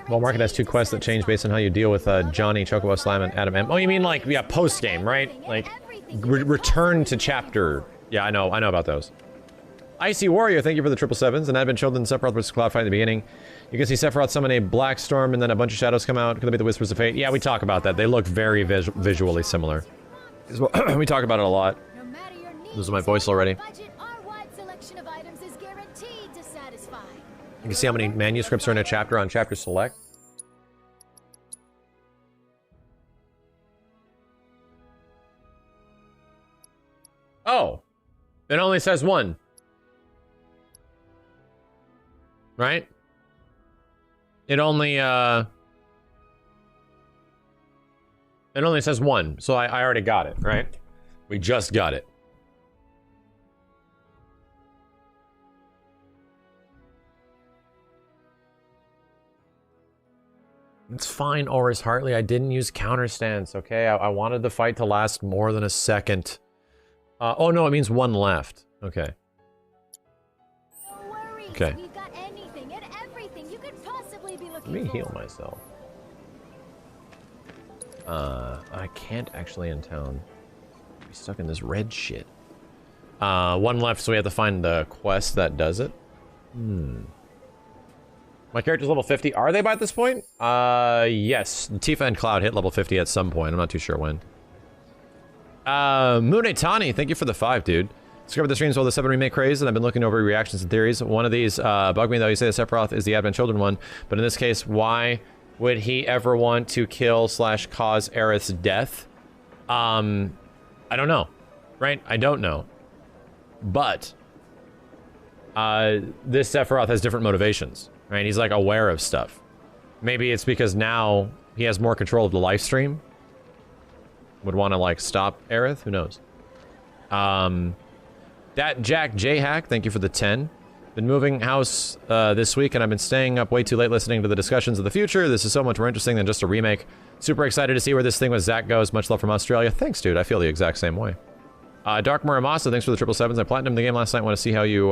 Well, Market has 2 quests that change based on how you deal with Johnny, Chocobo Slam, and Adam M. Oh, you mean like, yeah, post-game, right? Like, return to chapter. Yeah, I know about those. Icy Warrior, thank you for the 777s. And I've been chosen Sephiroth vs. Cloud fight at the beginning. You can see Sephiroth summon a black storm and then a bunch of shadows come out. Could they be the Whispers of Fate? Yeah, we talk about that. They look very visually similar. We talk about it a lot. Losing my voice already. You can see how many manuscripts are in a chapter on chapter select. Oh, it only says 1. Right? It only says 1, so I already got it, right? We just got it. It's fine, Oris Hartley. I didn't use counter stance, okay? I wanted the fight to last more than a second. Oh no, it means 1 left. Okay. Okay. Let me heal myself. I can't actually in town. Be stuck in this red shit. 1 left, so we have to find the quest that does it. My character's level 50. Are they by this point? Yes. Tifa and Cloud hit level 50 at some point. I'm not too sure when. Munetani, thank you for the 5, dude. Discovered the streams while the 7 remake craze, and I've been looking over reactions and theories. One of these bug me though. You say the Sephiroth is the Advent Children one, but in this case, why would he ever want to kill / cause Aerith's death? I don't know, right? I don't know. But this Sephiroth has different motivations, right? He's like aware of stuff. Maybe it's because now he has more control of the live stream. Would want to like stop Aerith? Who knows? That Jack J-Hack, thank you for the 10. Been moving house this week, and I've been staying up way too late listening to the discussions of the future. This is so much more interesting than just a remake. Super excited to see where this thing with Zach goes. Much love from Australia. Thanks, dude. I feel the exact same way. Dark Muramasa, thanks for the 777s. I platinumed the game last night. Want to see how you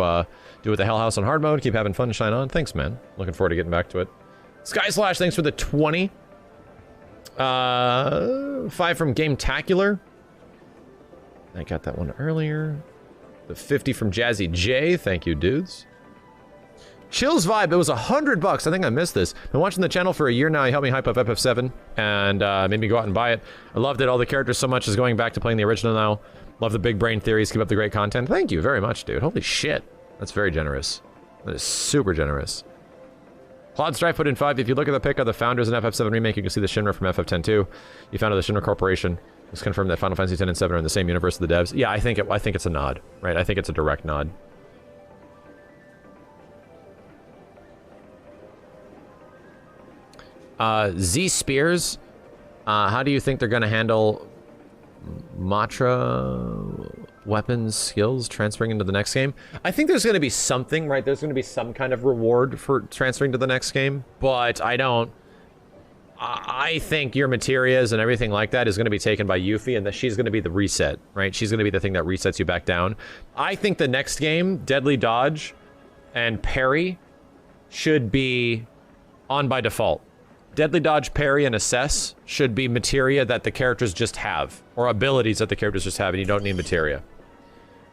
do with the Hell House on hard mode. Keep having fun and shine on. Thanks, man. Looking forward to getting back to it. Sky Slash, thanks for the 20. 5 from Gametacular. I got that one earlier. The 50 from Jazzy J. Thank you, dudes. Chills Vibe, it was $100. I think I missed this. Been watching the channel for a year now. He helped me hype up FF7 and made me go out and buy it. I loved it. All the characters so much is going back to playing the original now. Love the big brain theories. Keep up the great content. Thank you very much, dude. Holy shit. That's very generous. That is super generous. Claude Strife put in 5. If you look at the pic of the founders in FF7 Remake, you can see the Shinra from FF10 too. You founded the Shinra Corporation. It's confirmed that Final Fantasy 10 and 7 are in the same universe of the devs. Yeah, I think it's a nod, right? I think it's a direct nod. Z Spears, how do you think they're going to handle Matra weapons skills transferring into the next game? I think there's going to be something, right? There's going to be some kind of reward for transferring to the next game, but I think your materias and everything like that is going to be taken by Yuffie, and that she's going to be the reset, right? She's going to be the thing that resets you back down. I think the next game, Deadly Dodge and Parry, should be on by default. Deadly Dodge, Parry, and Assess should be materia that the characters just have, or abilities that the characters just have, and you don't need materia.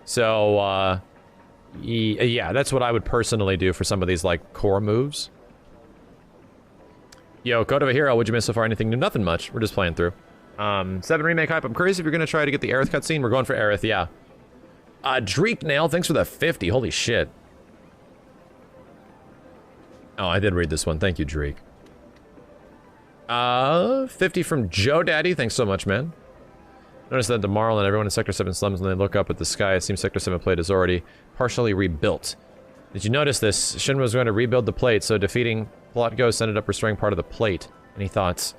So, yeah, that's what I would personally do for some of these, like, core moves. Yo, Code of a Hero, what'd you miss so far? Anything new? Nothing much. We're just playing through. 7 Remake hype. I'm curious if you're going to try to get the Aerith cutscene. We're going for Aerith, yeah. Dreek Nail, thanks for the 50. Holy shit. Oh, I did read this one. Thank you, Dreek. 50 from Joe Daddy. Thanks so much, man. Notice that tomorrow and everyone in Sector 7 slums, when they look up at the sky, it seems Sector 7 plate is already partially rebuilt. Did you notice this? Shinra was going to rebuild the plate, so defeating Plot Ghost ended up restoring part of the plate. Any thoughts?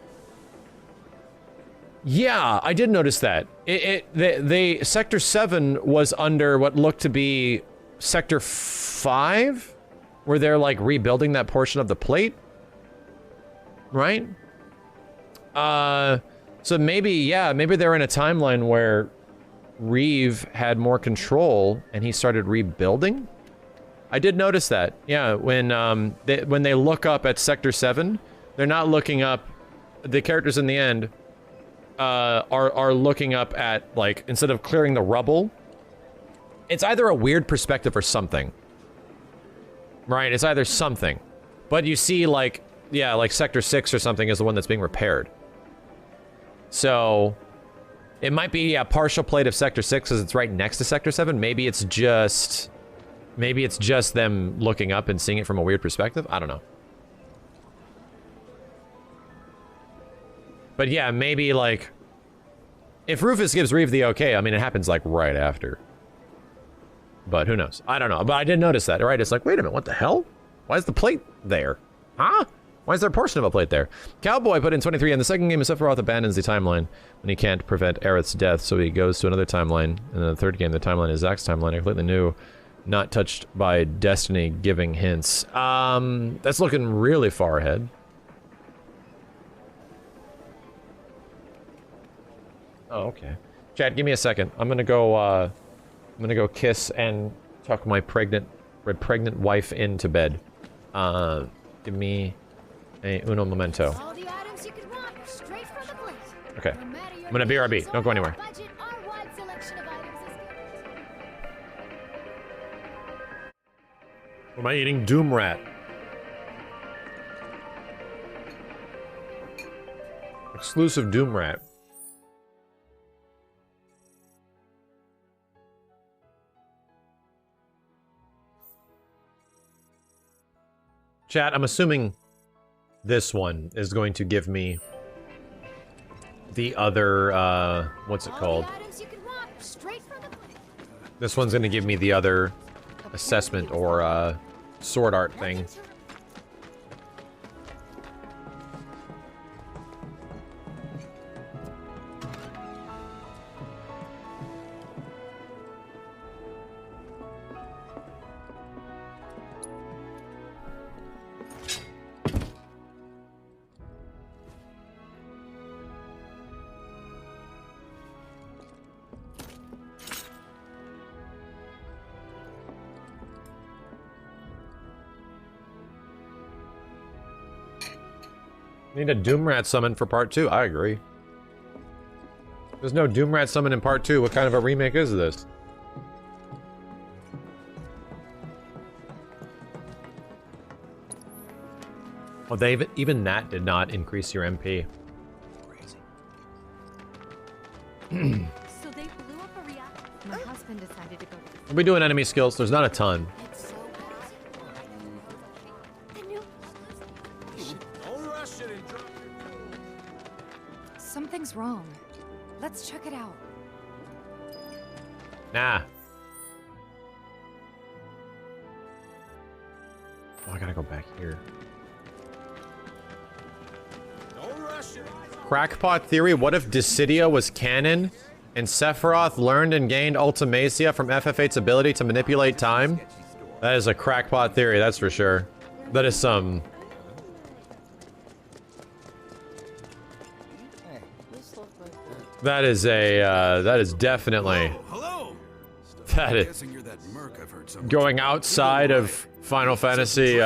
Yeah, I did notice that. The Sector 7 was under what looked to be Sector 5, where they're like rebuilding that portion of the plate. right? So maybe, yeah, maybe they're in a timeline where Reeve had more control and he started rebuilding? I did notice that, yeah, when they look up at Sector 7, they're not looking up, the characters in the end are looking up at, like, instead of clearing the rubble, it's either a weird perspective or something. Right, it's either something. But you see, like, yeah, like Sector 6 or something is the one that's being repaired. So, it might be a partial plate of Sector 6 because it's right next to Sector 7. Maybe it's just them looking up and seeing it from a weird perspective. I don't know. But yeah, maybe, like, if Rufus gives Reeve the okay, I mean, it happens, like, right after. But who knows? I don't know. But I did notice that, right? It's like, wait a minute, what the hell? Why is the plate there? Huh? Why is there a portion of a plate there? Cowboy put in 23. In the second game, Sephiroth abandons the timeline when he can't prevent Aerith's death, so he goes to another timeline. And in the third game, the timeline is Zack's timeline, completely new, not touched by destiny, giving hints. That's looking really far ahead. Oh, okay. Chad, give me a second. I'm gonna go kiss and tuck my pregnant wife into bed. Give me a uno momento. Okay. I'm gonna BRB. Don't go anywhere. What am I eating? Doom Rat. Exclusive Doom Rat. Chat, I'm assuming this one is going to give me the other, what's it called? This one's going to give me the other assessment or, sword art thing. Need a Doom Rat summon for part 2. I agree. There's no Doom Rat summon in part 2. What kind of a remake is this? Oh, even that did not increase your MP. So they blew up a reactor. My husband decided to go. We'll be doing enemy skills. There's not a ton. Something's wrong. Let's check it out. Nah. Oh, I gotta go back here. Crackpot theory, what if Dissidia was canon and Sephiroth learned and gained Ultimacia from FF8's ability to manipulate time? That is a crackpot theory, that's for sure. That is some... That is a, that is definitely... That is... Going outside of Final Fantasy,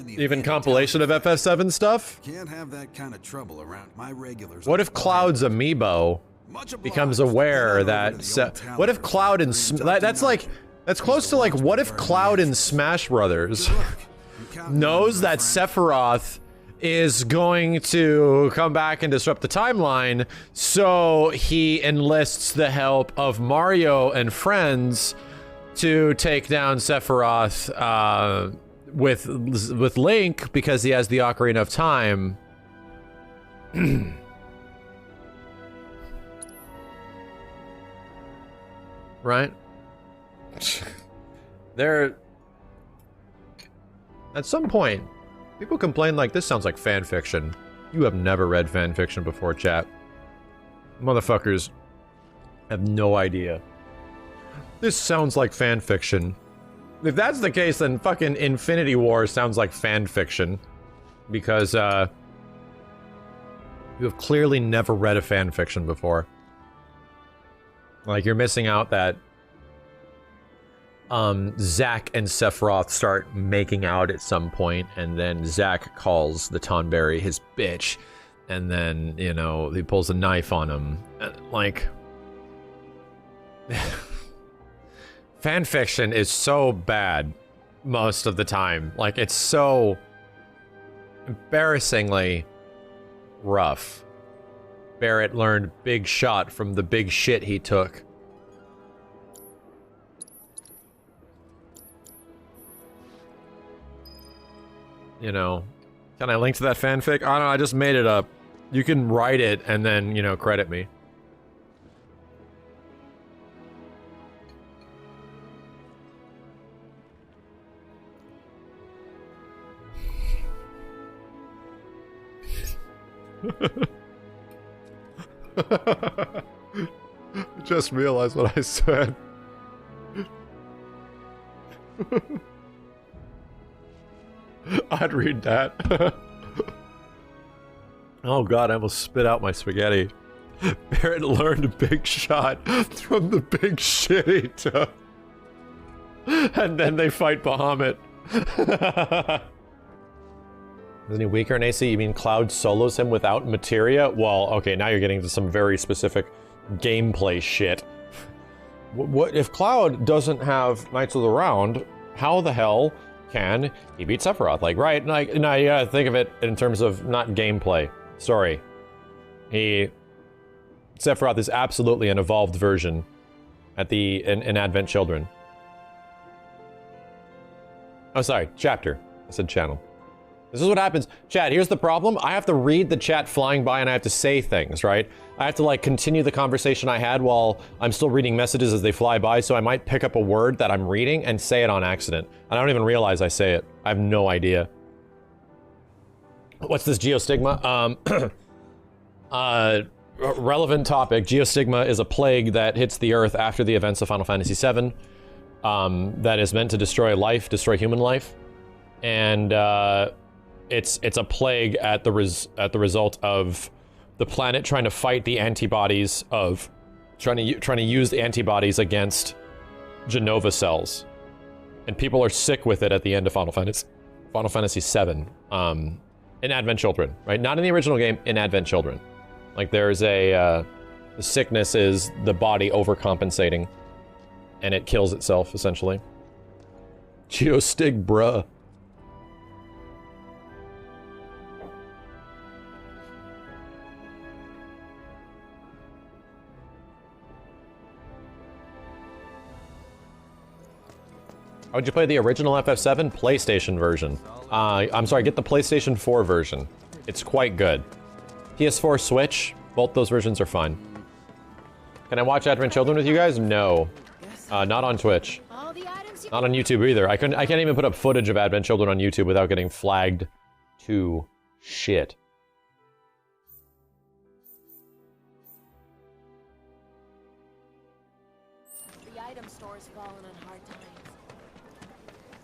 even compilation of FF7 stuff? Can't have that kind of trouble around my regulars. What if Cloud's amiibo becomes aware that... What if Cloud in... That's like... That's close to like, what if Cloud in Smash Brothers knows that Sephiroth is going to come back and disrupt the timeline, so he enlists the help of Mario and friends to take down Sephiroth with Link because he has the Ocarina of Time. Right? There... At some point, people complain like, this sounds like fan fiction. You have never read fan fiction before, chat. Motherfuckers have no idea. This sounds like fan fiction. If that's the case, then fucking Infinity War sounds like fan fiction. because, you have clearly never read a fanfiction before. Like, you're missing out that, Zack and Sephiroth start making out at some point, and then Zack calls the Tonberry his bitch, and then, you know, he pulls a knife on him. Like... fanfiction is so bad most of the time. Like, it's so embarrassingly rough. Barrett learned big shot from the big shit he took. You know, can I link to that fanfic? I don't know, I just made it up. You can write it and then, you know, credit me. Just realized what I said. I'd read that. Oh god, I almost spit out my spaghetti. Barrett learned a big shot from the big shit he took. And then they fight Bahamut. Isn't he weaker in AC? You mean Cloud solos him without materia? Well, okay, now you're getting to some very specific gameplay shit. What if Cloud doesn't have Knights of the Round, how the hell can he beat Sephiroth? Like, right, like, no, you gotta think of it in terms of not gameplay. Sorry. Sephiroth is absolutely an evolved version in Advent Children. Oh, sorry, chapter. I said channel. This is what happens. Chat, here's the problem. I have to read the chat flying by and I have to say things, right? I have to, like, continue the conversation I had while I'm still reading messages as they fly by, so I might pick up a word that I'm reading and say it on accident. I don't even realize I say it. I have no idea. What's this geostigma? Relevant topic. Geostigma is a plague that hits the Earth after the events of Final Fantasy VII. That is meant to destroy life, destroy human life. And, it's a plague at the result of the planet trying to fight the antibodies of trying to use the antibodies against Genova cells, and people are sick with it at the end of Final Fantasy VII, in Advent Children, right? Not in the original game, in Advent Children. Like, there's the sickness is the body overcompensating, and it kills itself essentially. Geostig, bruh. How would you play the original FF7 PlayStation version? I'm sorry, get the PlayStation 4 version. It's quite good. PS4, Switch, both those versions are fine. Can I watch Advent Children with you guys? No. Not on Twitch. Not on YouTube either. I can't even put up footage of Advent Children on YouTube without getting flagged to shit. The item store's fallen on hard times.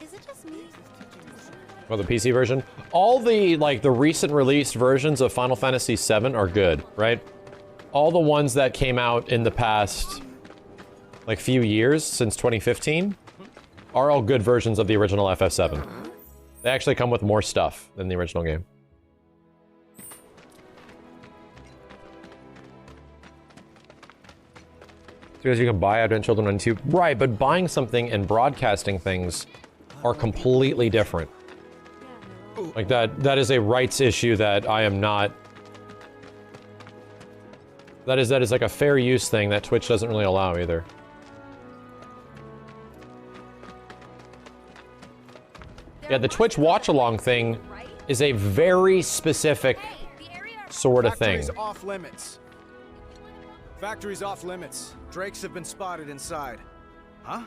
Is it just me? Or the PC version? All the, like, the recent released versions of Final Fantasy VII are good, right? All the ones that came out in the past, like, few years, since 2015, are all good versions of the original FF7. They actually come with more stuff than the original game. Because you can buy Advent Children on YouTube. Right, but buying something and broadcasting things are completely different. Like, that is a rights issue that I am not... That is like a fair use thing that Twitch doesn't really allow either. Yeah, the Twitch watch-along thing is a very specific sort of thing. Factory's off limits. Factory's off limits. Drakes have been spotted inside. Huh?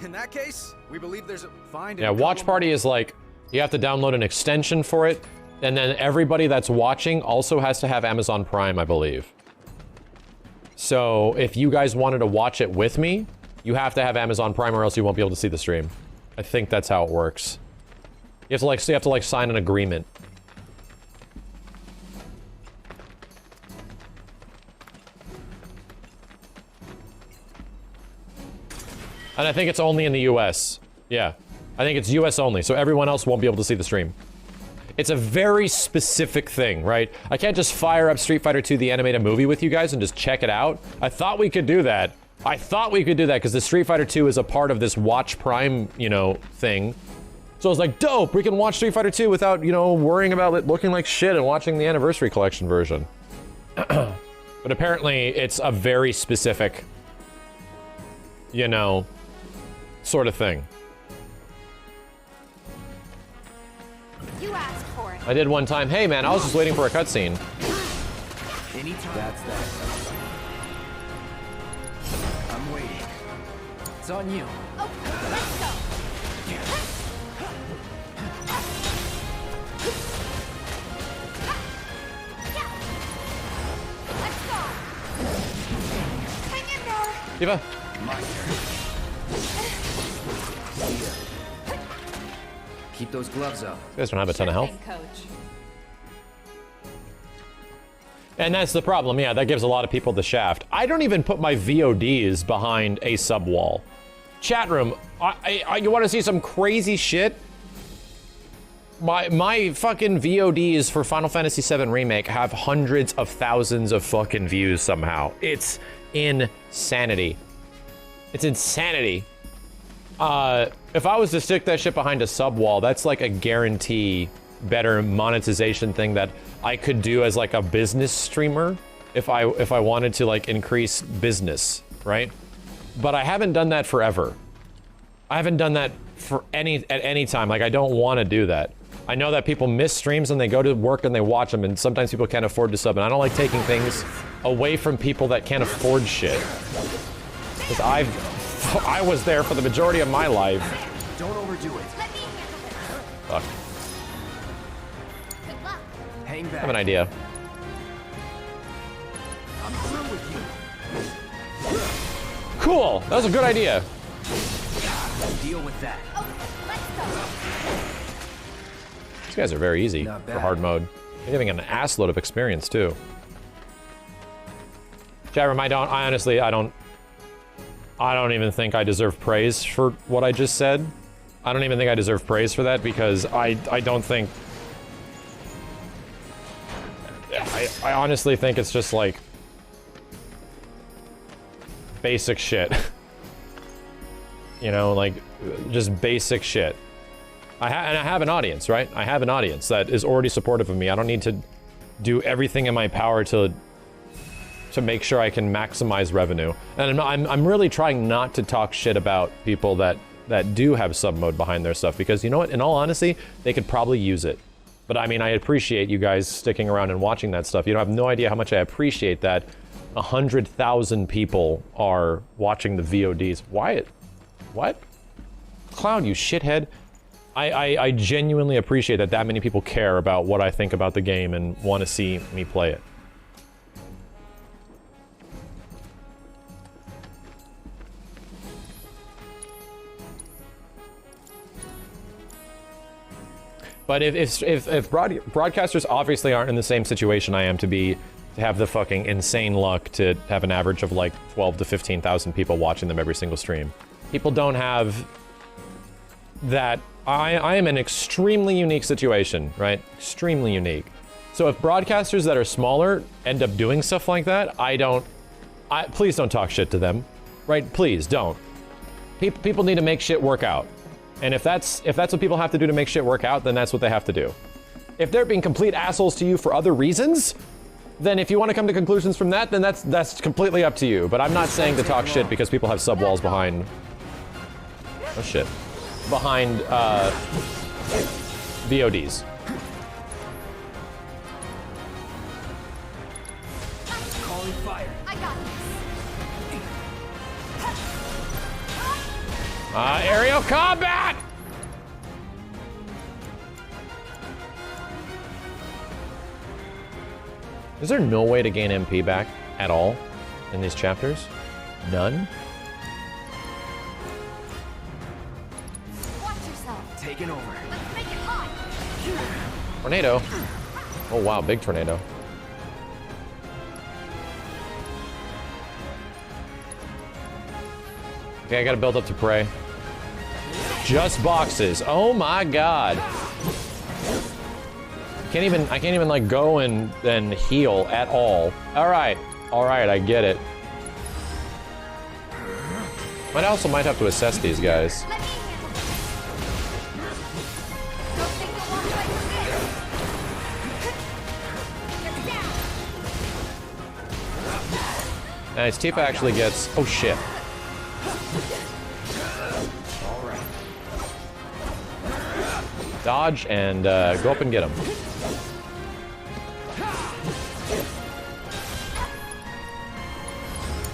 In that case, we believe there's a find. Yeah, Watch Party is like, you have to download an extension for it, and then everybody that's watching also has to have Amazon Prime, I believe. So, if you guys wanted to watch it with me, you have to have Amazon Prime or else you won't be able to see the stream. I think that's how it works. You have to like sign an agreement. And I think it's only in the US. Yeah. I think it's US only, so everyone else won't be able to see the stream. It's a very specific thing, right? I can't just fire up Street Fighter 2 the animated movie with you guys and just check it out. I thought we could do that. I thought we could do that because the Street Fighter 2 is a part of this Watch Prime, you know, thing. So I was like, dope, we can watch Street Fighter 2 without, you know, worrying about it looking like shit and watching the Anniversary Collection version. But apparently it's a very specific, you know, sort of thing. You asked for it. I did one time. Hey man, I was just waiting for a cutscene. Anytime. That's that. I'm waiting. It's on you. Oh, let's go. Let's go. Tifa. My turn. Keep those gloves up. You guys don't have a ton of health. Coach. And that's the problem, yeah, that gives a lot of people the shaft. I don't even put my VODs behind a sub-wall. Chat room, you want to see some crazy shit? My fucking VODs for Final Fantasy VII Remake have hundreds of thousands of fucking views somehow. It's insanity. It's insanity. If I was to stick that shit behind a sub-wall, that's like a guarantee better monetization thing that I could do as like a business streamer if I wanted to like increase business, right? But I haven't done that forever. I haven't done that for at any time. Like I don't want to do that. I know that people miss streams and they go to work and they watch them, and sometimes people can't afford to sub, and I don't like taking things away from people that can't afford shit. Because I was there for the majority of my life. Don't overdo it. Fuck. Hang back. I have an idea. I'm through with you. Cool. That was a good idea. Deal with that. These guys are very easy for hard mode. They're giving an assload of experience too. Chat room, I don't even think I deserve praise for what I just said. I don't even think I deserve praise for that because I don't think... I honestly think it's just like... basic shit. You know, like, just basic shit. And I have an audience, right? I have an audience that is already supportive of me. I don't need to do everything in my power to make sure I can maximize revenue. And I'm really trying not to talk shit about people that do have sub mode behind their stuff, because you know what, in all honesty, they could probably use it. But I mean, I appreciate you guys sticking around and watching that stuff. You don't have no idea how much I appreciate that 100,000 people are watching the VODs. Wyatt, what? Cloud, you shithead. I genuinely appreciate that many people care about what I think about the game and want to see me play it. But if broadcasters obviously aren't in the same situation I am to have the fucking insane luck to have an average of like 12 to 15,000 people watching them every single stream. People don't have that. I am in an extremely unique situation, right? Extremely unique. So if broadcasters that are smaller end up doing stuff like that, please don't talk shit to them, right? Please don't. People need to make shit work out. And if that's what people have to do to make shit work out, then that's what they have to do. If they're being complete assholes to you for other reasons, then if you want to come to conclusions from that, then that's completely up to you. But I'm not saying to talk shit because people have sub walls behind. Oh shit. Behind VODs. Calling fire. I got this. Aerial combat! Is there no way to gain MP back at all in these chapters? None? Watch yourself. Taking over. Let's make it hot. Tornado. Oh wow, big tornado. Okay, I gotta build up to prey. Just boxes. Oh my god. I can't even like go and heal at all. Alright, I get it. But I also might have to assess these guys. Nice, Tifa actually gets... Oh shit. Dodge and go up and get him.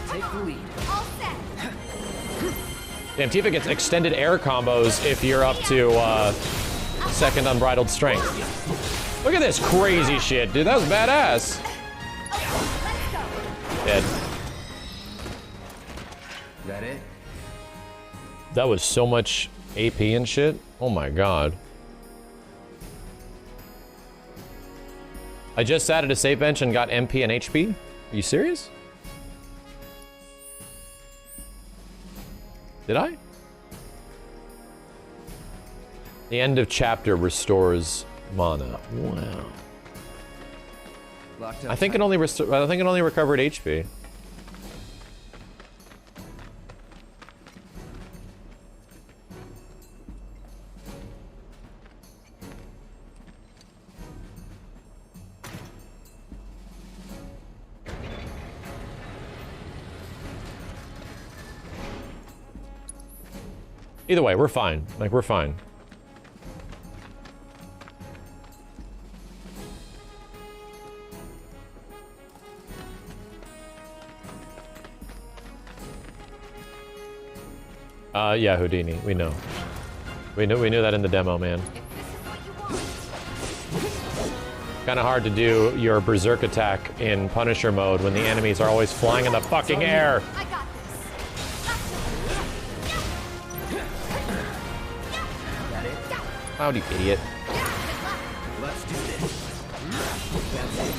Take the lead. All set. Damn, Tifa gets extended air combos if you're up to second unbridled strength. Look at this crazy shit, dude. That was badass. Dead. That it? That was so much AP and shit. Oh my god. I just sat at a save bench and got MP and HP? Are you serious? Did I? The end of chapter restores mana. Wow. I think it only recovered HP. Either way, we're fine. Like, we're fine. Yeah, Houdini. We know. We knew that in the demo, man. Kind of hard to do your berserk attack in Punisher mode when the enemies are always flying in the fucking air. Howdy, idiot. Let's do this. That's it.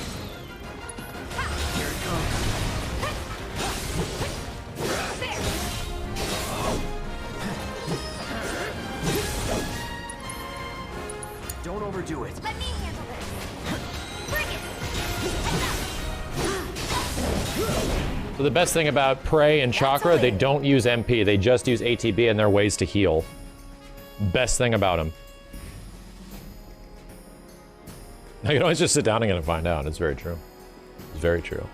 Here it comes. Don't overdo it. Let me handle this. Bring it. So the best thing about Prey and Chakra, they don't use MP, they just use ATB and their ways to heal. Best thing about them. I can always just sit down again and find out. It's very true. It's very true.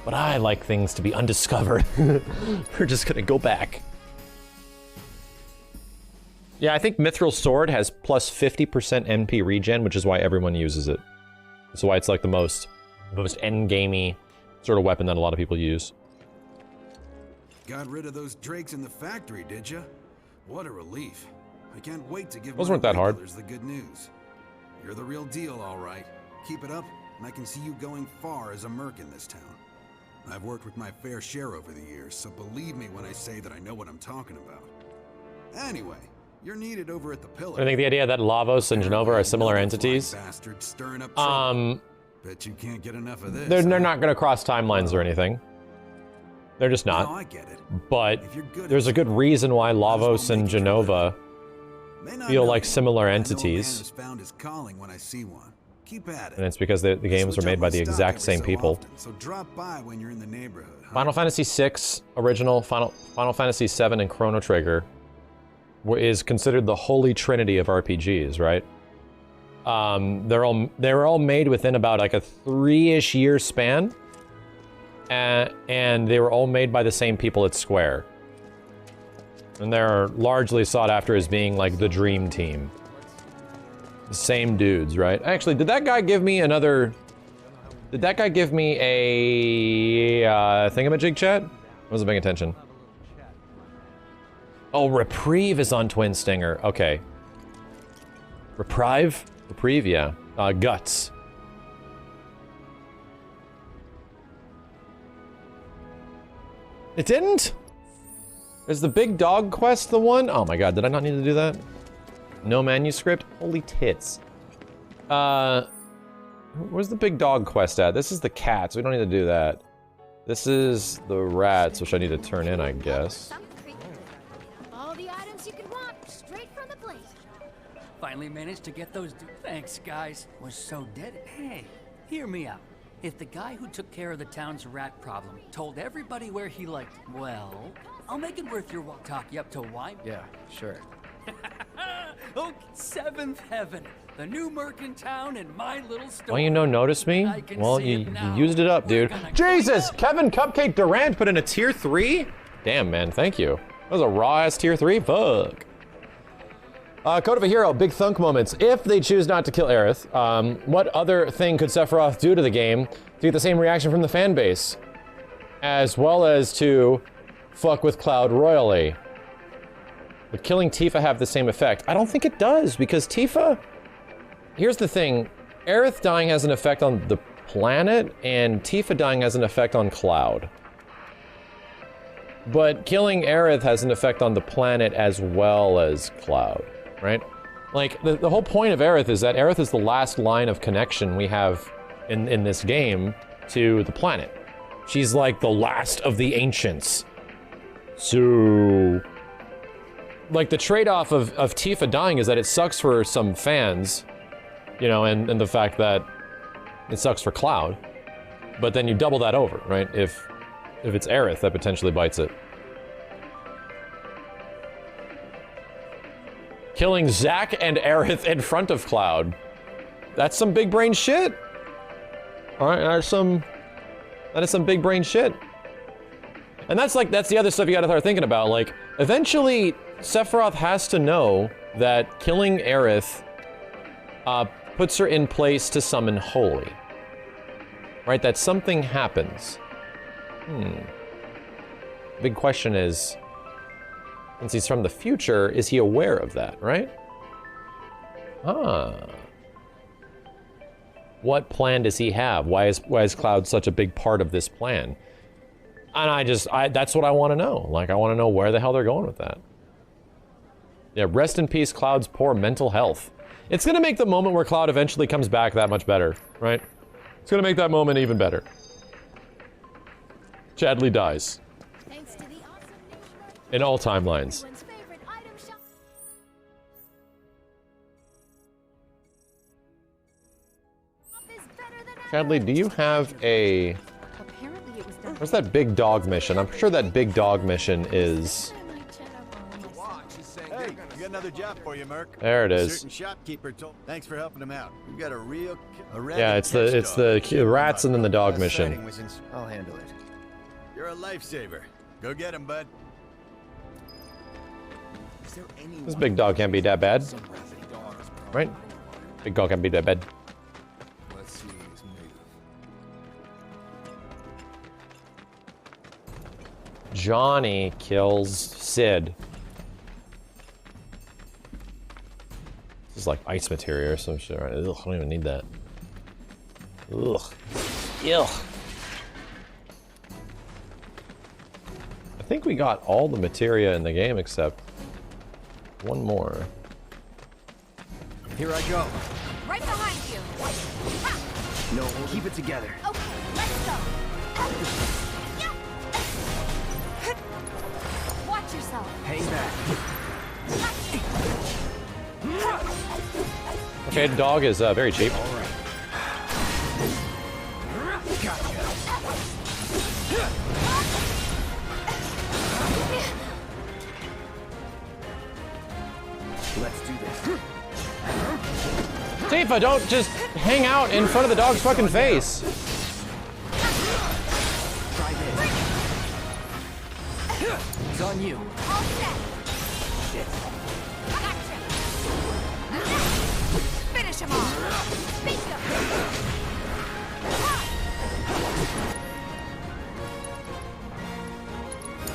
But I like things to be undiscovered. We're just gonna go back. Yeah, I think Mithril Sword has plus 50% MP regen, which is why everyone uses it. That's why it's like the most endgamey sort of weapon that a lot of people use. Got rid of those drakes in the factory, did ya? What a relief. I can't wait to give Those weren't that hard. the good news. You're the real deal, all right. Keep it up, and I can see you going far as a merc in this town. I've worked with my fair share over the years, so believe me when I say that I know what I'm talking about. Anyway, you're needed over at the Pillar. I think the idea that Lavos and Genova are similar entities. Bet you can't get enough of this. They're not gonna cross timelines or anything. They're just not. No, I get it. But there's a good reason why Lavos and Genova feel like similar entities. Found his calling when I see one. Keep at it. And it's because the games were made by the exact same people. So drop by when you're in the neighborhood. Final Fantasy VI original, Final Fantasy VII, and Chrono Trigger is considered the holy trinity of RPGs, right? They were all made within about like a 3-ish year span, and they were all made by the same people at Square. And they're largely sought after as being like the dream team. The same dudes, right? Actually, did that guy give me another... Did that guy give me a thingamajig chat? I wasn't paying attention. Oh, Reprieve is on Twin Stinger. Okay. Reprieve? Reprieve, yeah. Guts. It didn't? Is the big dog quest the one? Oh my god, did I not need to do that? No manuscript? Holy tits. Where's the big dog quest at? This is the cats. We don't need to do that. This is the rats, which I need to turn in, I guess. All the items you could want, straight from the plate. Finally managed to get those. Thanks, guys. Was so dead. Hey, hear me out. If the guy who took care of the town's rat problem told everybody where he liked, well, I'll make it worth your while. Talk you up to why? Yeah, sure. Oh, seventh heaven. The new merc in town and my little store. Well, you notice me? Well, you used it up, dude. Jesus! Kevin Cupcake Durant put in a tier 3? Damn, man, thank you. That was a raw-ass tier 3? Fuck. Code of a Hero, big thunk moments. If they choose not to kill Aerith, what other thing could Sephiroth do to the game to get the same reaction from the fan base? As well as to fuck with Cloud royally. Would killing Tifa have the same effect? I don't think it does, because Tifa... Here's the thing. Aerith dying has an effect on the planet, and Tifa dying has an effect on Cloud. But killing Aerith has an effect on the planet as well as Cloud, right? Like, the whole point of Aerith is that Aerith is the last line of connection we have in this game to the planet. She's like the last of the ancients. So... like, the trade-off of Tifa dying is that it sucks for some fans, you know, and the fact that it sucks for Cloud. But then you double that over, right? If it's Aerith that potentially bites it. Killing Zack and Aerith in front of Cloud. That's some big brain shit. Alright, that is some big brain shit. And that's the other stuff you gotta start thinking about. Like, eventually, Sephiroth has to know that killing Aerith puts her in place to summon Holy. Right? That something happens. Big question is, since he's from the future, is he aware of that, right? What plan does he have? Why is Cloud such a big part of this plan? And that's what I want to know. Like, I want to know where the hell they're going with that. Yeah, rest in peace, Cloud's poor mental health. It's gonna make the moment where Cloud eventually comes back that much better, right? It's gonna make that moment even better. Chadley dies. In all timelines. Chadley, do you have a... Where's that big dog mission? I'm sure that big dog mission is... Hey, we got another job for you, Merc. There it is. A certain shopkeeper told. Thanks for helping him out. We've got a real. Yeah, it's the rats and then the dog mission. I'll handle it. You're a lifesaver. Go get him, bud. This big dog can't be that bad, right? Big dog can't be that bad. Let's see what he's made of. Johnny kills Sid. This is like ice material or some shit, right? Ugh, I don't even need that. Ugh. Ew. I think we got all the materia in the game except one more. Here I go. Right behind you. Ha! No, we'll keep it together. Okay, let's go. Watch yourself. Hang back. Okay, the dog is very cheap. All right. Gotcha. Let's do this. Tifa, don't just hang out in front of the dog's fucking face. Try this. It's on you. All set. Shit. Gotcha. Finish him off. Bingo.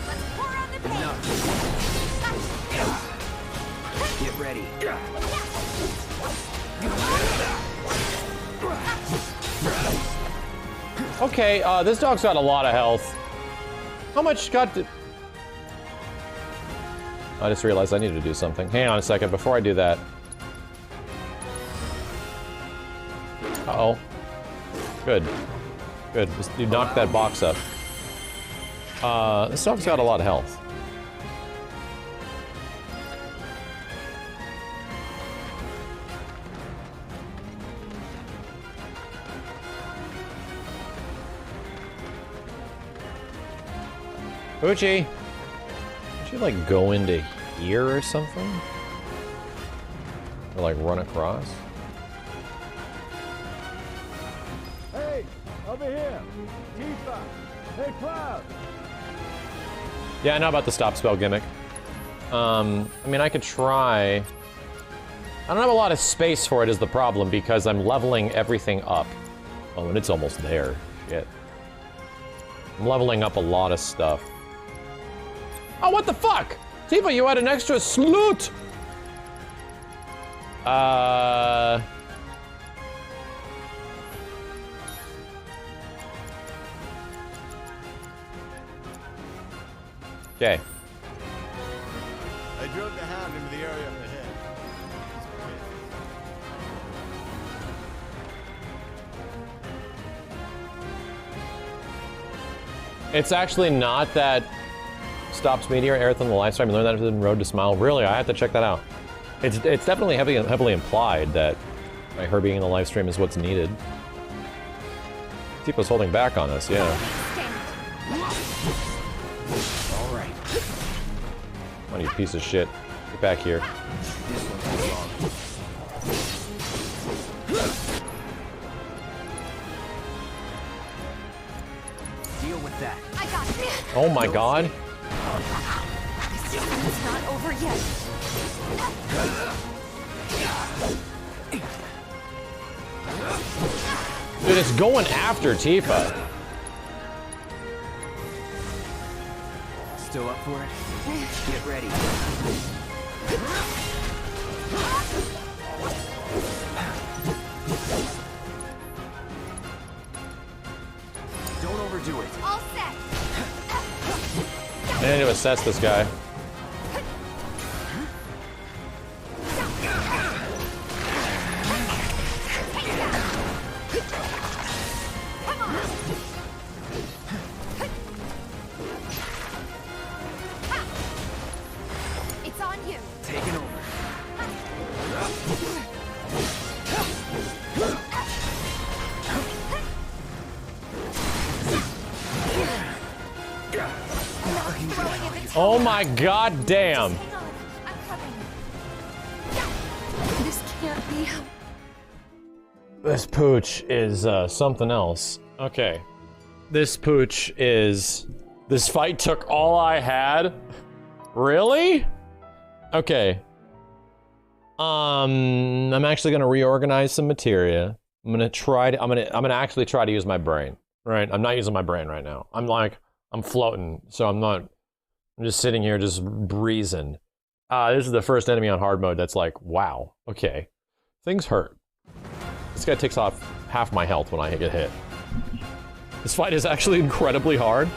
Let's pour on the paint. Get ready. Okay, this dog's got a lot of health. How much got to... I just realized I needed to do something. Hang on a second, before I do that. Uh-oh. Good. Good. Just, you knocked that box up. This stuff's got a lot of health. Poochie! Should you, like, go into here or something? Or, like, run across? Hey! Over here! Tifa! Hey, Cloud! Yeah, I know about the stop spell gimmick. I mean, I could try... I don't have a lot of space for it is the problem, because I'm leveling everything up. Oh, and it's almost there. Shit. I'm leveling up a lot of stuff. Oh, what the fuck? Tifa, you had an extra sloot! Okay. I drove the hound into the area up ahead. It's actually not that stops Meteor Aerith on the live stream and learn that in Road to Smile. Really, I have to check that out. It's definitely heavily implied that her being in the live stream is what's needed. Tifa's holding back on us, yeah. All right. Come on, you piece of shit. Get back here. This one's wrong. Deal with that. I got it. Oh my god. It's not over yet. Dude, it's going after Tifa. Still up for it? Get ready. Don't overdo it. All set. I need to assess this guy. It's on you. Taking over. Oh my god damn. This can't be. This pooch is something else. Okay. This pooch is... This fight took all I had? Really? Okay. I'm actually gonna reorganize some materia. I'm gonna actually try to use my brain. Right? I'm not using my brain right now. I'm floating, so I'm just sitting here just breezing. This is the first enemy on hard mode that's like, wow, okay. Things hurt. This guy takes off half my health when I get hit. This fight is actually incredibly hard.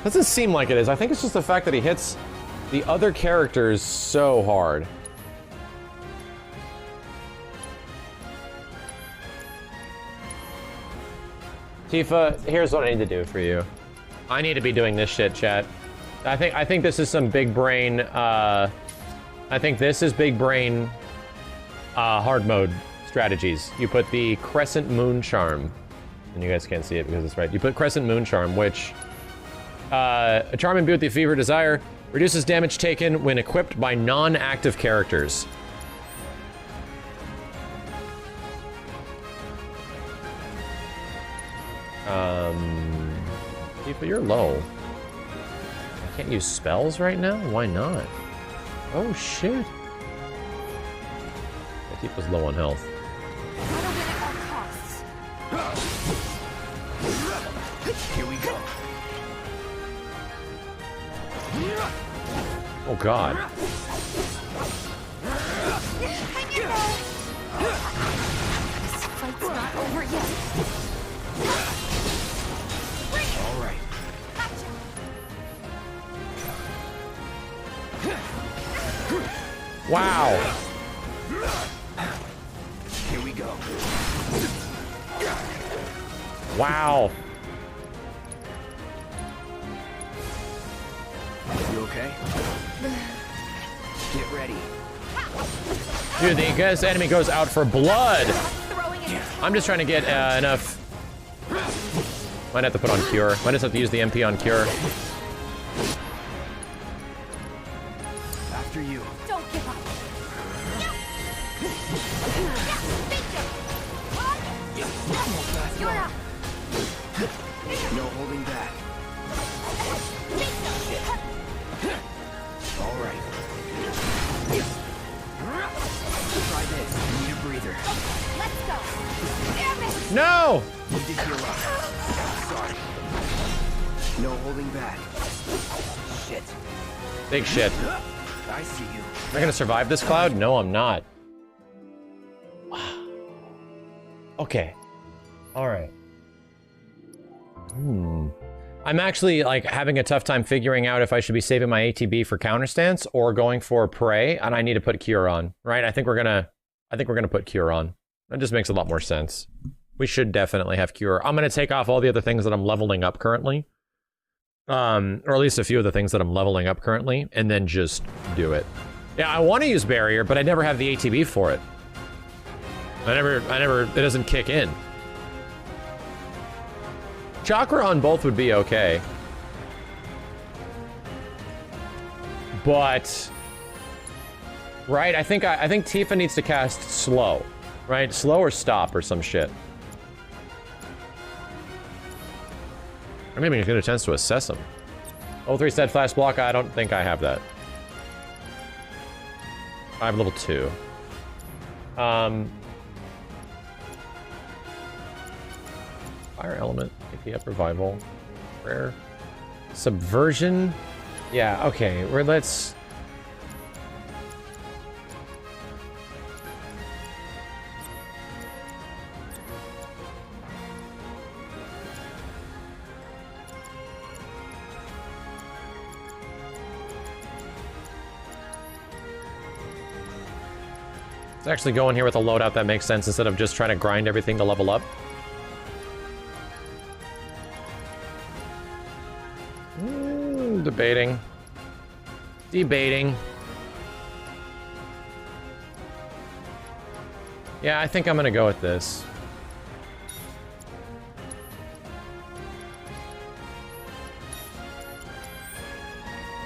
Doesn't seem like it is. I think it's just the fact that he hits the other characters so hard. Tifa, here's what I need to do for you. I need to be doing this shit, chat. I think this is some big brain, I think this is big brain, hard mode strategies. You put the Crescent Moon Charm, and you guys can't see it because it's right. You put Crescent Moon Charm, which, a charm imbued with the Fever Desire, reduces damage taken when equipped by non-active characters. Tifa, you're low. I can't use spells right now? Why not? Oh, shit. Yeah, Tifa's low on health. Here we go. Oh, God. This fight's not over yet. All right. Wow. Here we Wow. You okay? Get ready. Dude, this enemy goes out for blood. I'm just trying to get enough. Might have to put on Cure. Might just have to use the MP on Cure. After you. Don't give up. You're up. No holding back. All right. Try this. Need a breather. Let's go. Damn it. No! Need to heal up. Sorry. No holding back. Shit. Big shit. I see you. Am I gonna survive this cloud? No, I'm not. Okay. Alright. I'm actually, like, having a tough time figuring out if I should be saving my ATB for counterstance or going for Prey, and I need to put Cure on, right? I think we're gonna put Cure on. That just makes a lot more sense. We should definitely have Cure. I'm gonna take off all the other things that I'm leveling up currently. Or at least a few of the things that I'm leveling up currently, and then just do it. Yeah, I want to use Barrier, but I never have the ATB for it. It doesn't kick in. Chakra on both would be okay. But, right, I think Tifa needs to cast slow, right? Slow or stop or some shit. Or maybe you get a chance to assess them. Level 3 steadfast block, I don't think I have that. I have level 2. Fire element, AP up revival, rare. Subversion? Yeah, okay, let's... Let's actually go in here with a loadout that makes sense instead of just trying to grind everything to level up. Debating. Debating. Yeah, I think I'm gonna go with this.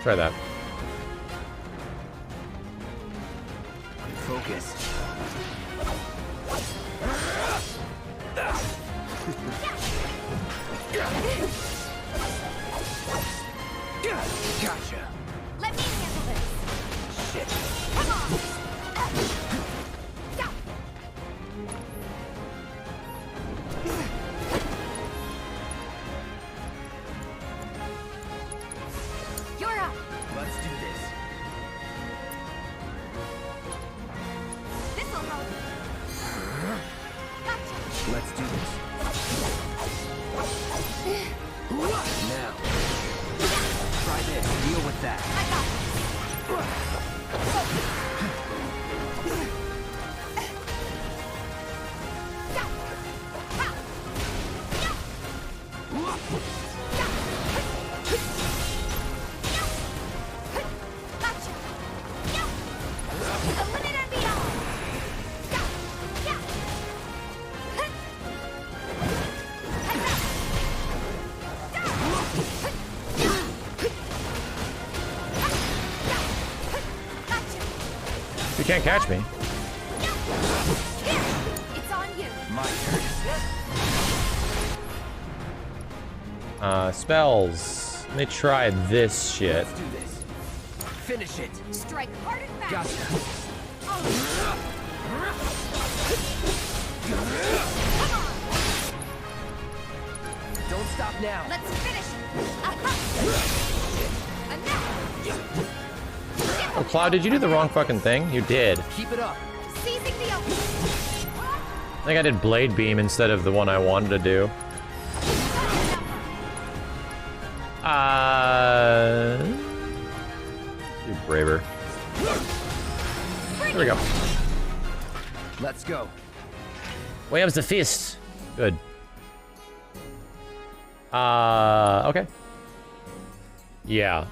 Try that. Focus. Gotcha. Let me handle this. Shit. Come on. Stop. You're up. Let's do this. This'll help. Gotcha. Let's do this. Now. Try this. Deal with that. I got Gotcha. The limit and beyond. You can't catch me. It's on you. My turn. Spells. Let me try this shit. Let's do this. Finish it. Strike hard and fast. Gotcha. Don't stop now. Let's finish it. Enough. Oh, Cloud, did you do the wrong fucking thing? You did. Keep it up. Seizing the open. I think I did Blade Beam instead of the one I wanted to do. Do Braver. Here we go. Let's go. Way up's the fist. Good. Okay. Yeah.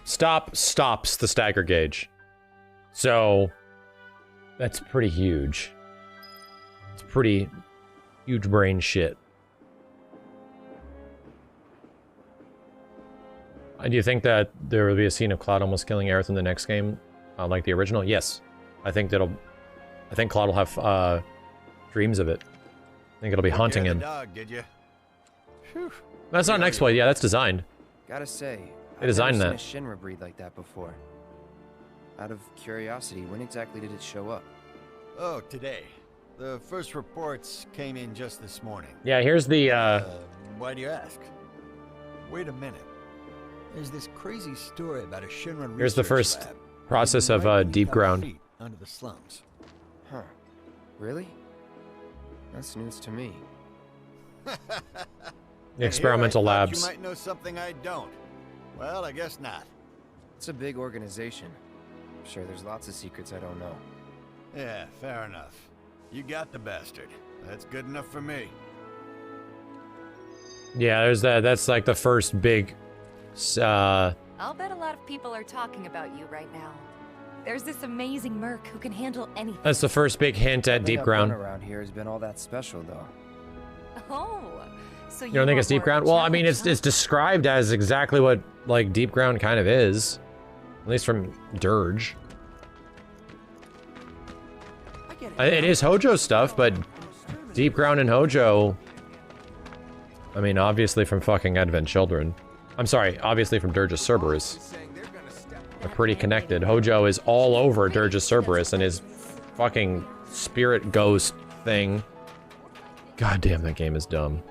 Stops the stagger gauge. So that's pretty huge. It's pretty huge brain shit. Do you think that there will be a scene of Cloud almost killing Aerith in the next game, like the original? Yes. I think Cloud will have dreams of it. I think it'll be haunting him. Dog, did you? That's not an exploit. Yeah, that's designed. Gotta say, They designed I've that. never seen a Shinra breed like that before. Out of curiosity, when exactly did it show up? Oh, today. The first reports came in just this morning. Yeah, here's the Why do you ask? Wait a minute. There's this crazy story about a Shinra Here's the research first lab process of beneath our Deepground. feet under the slums. Huh. Really? That's news to me. The experimental Here I thought labs. You might know something I don't. Well, I guess not. It's a big organization. I'm sure there's lots of secrets I don't know. Yeah, fair enough. You got the bastard. That's good enough for me. Yeah, there's that. That's like the first big. I'll bet a lot of people are talking about you right now. There's this amazing merc who can handle anything. That's the first big hint at Nothing I've Deepground. done around here has been all that special, though. Oh, so You don't think it's Deepground? Well, I mean, it's described as exactly what like Deepground kind of is, at least from Dirge. It is Hojo stuff, but Deepground and Hojo. I mean, obviously from fucking Advent Children. I'm sorry, obviously from Dirge's Cerberus. They're pretty connected. Hojo is all over Dirge's Cerberus and his fucking spirit ghost thing. God damn, that game is dumb.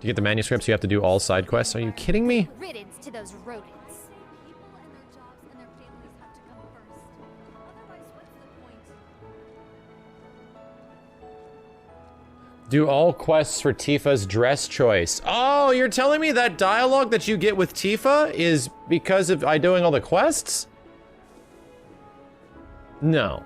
To get the manuscripts, you have to do all side quests. Are you kidding me? Riddance to those rodents. Do all quests for Tifa's dress choice. Oh, you're telling me that dialogue that you get with Tifa is because of I doing all the quests? No.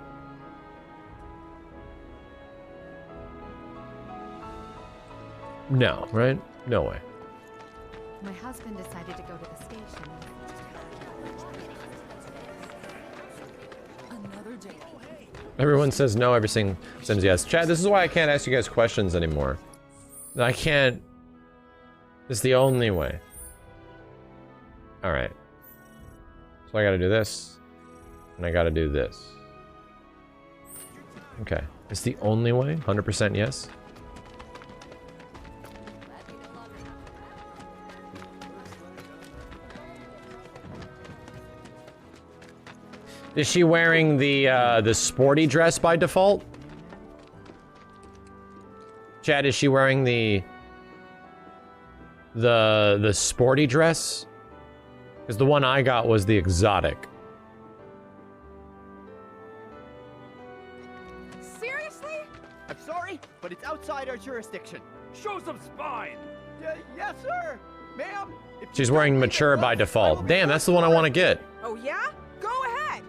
No, right? No way. My husband decided to go to the station. Another day. Everyone says no, everything says yes. Chad, this is why I can't ask you guys questions anymore. I can't. It's the only way. Alright. So I gotta do this. And I gotta do this. Okay. It's the only way? 100% yes? Is she wearing the sporty dress by default? Chad, is she wearing the sporty dress? Because the one I got was the exotic. Seriously? I'm sorry, but it's outside our jurisdiction. Show some spine! Yes, sir! Ma'am! She's wearing mature by default. Damn, that's the one I want to get. Oh yeah? Go ahead!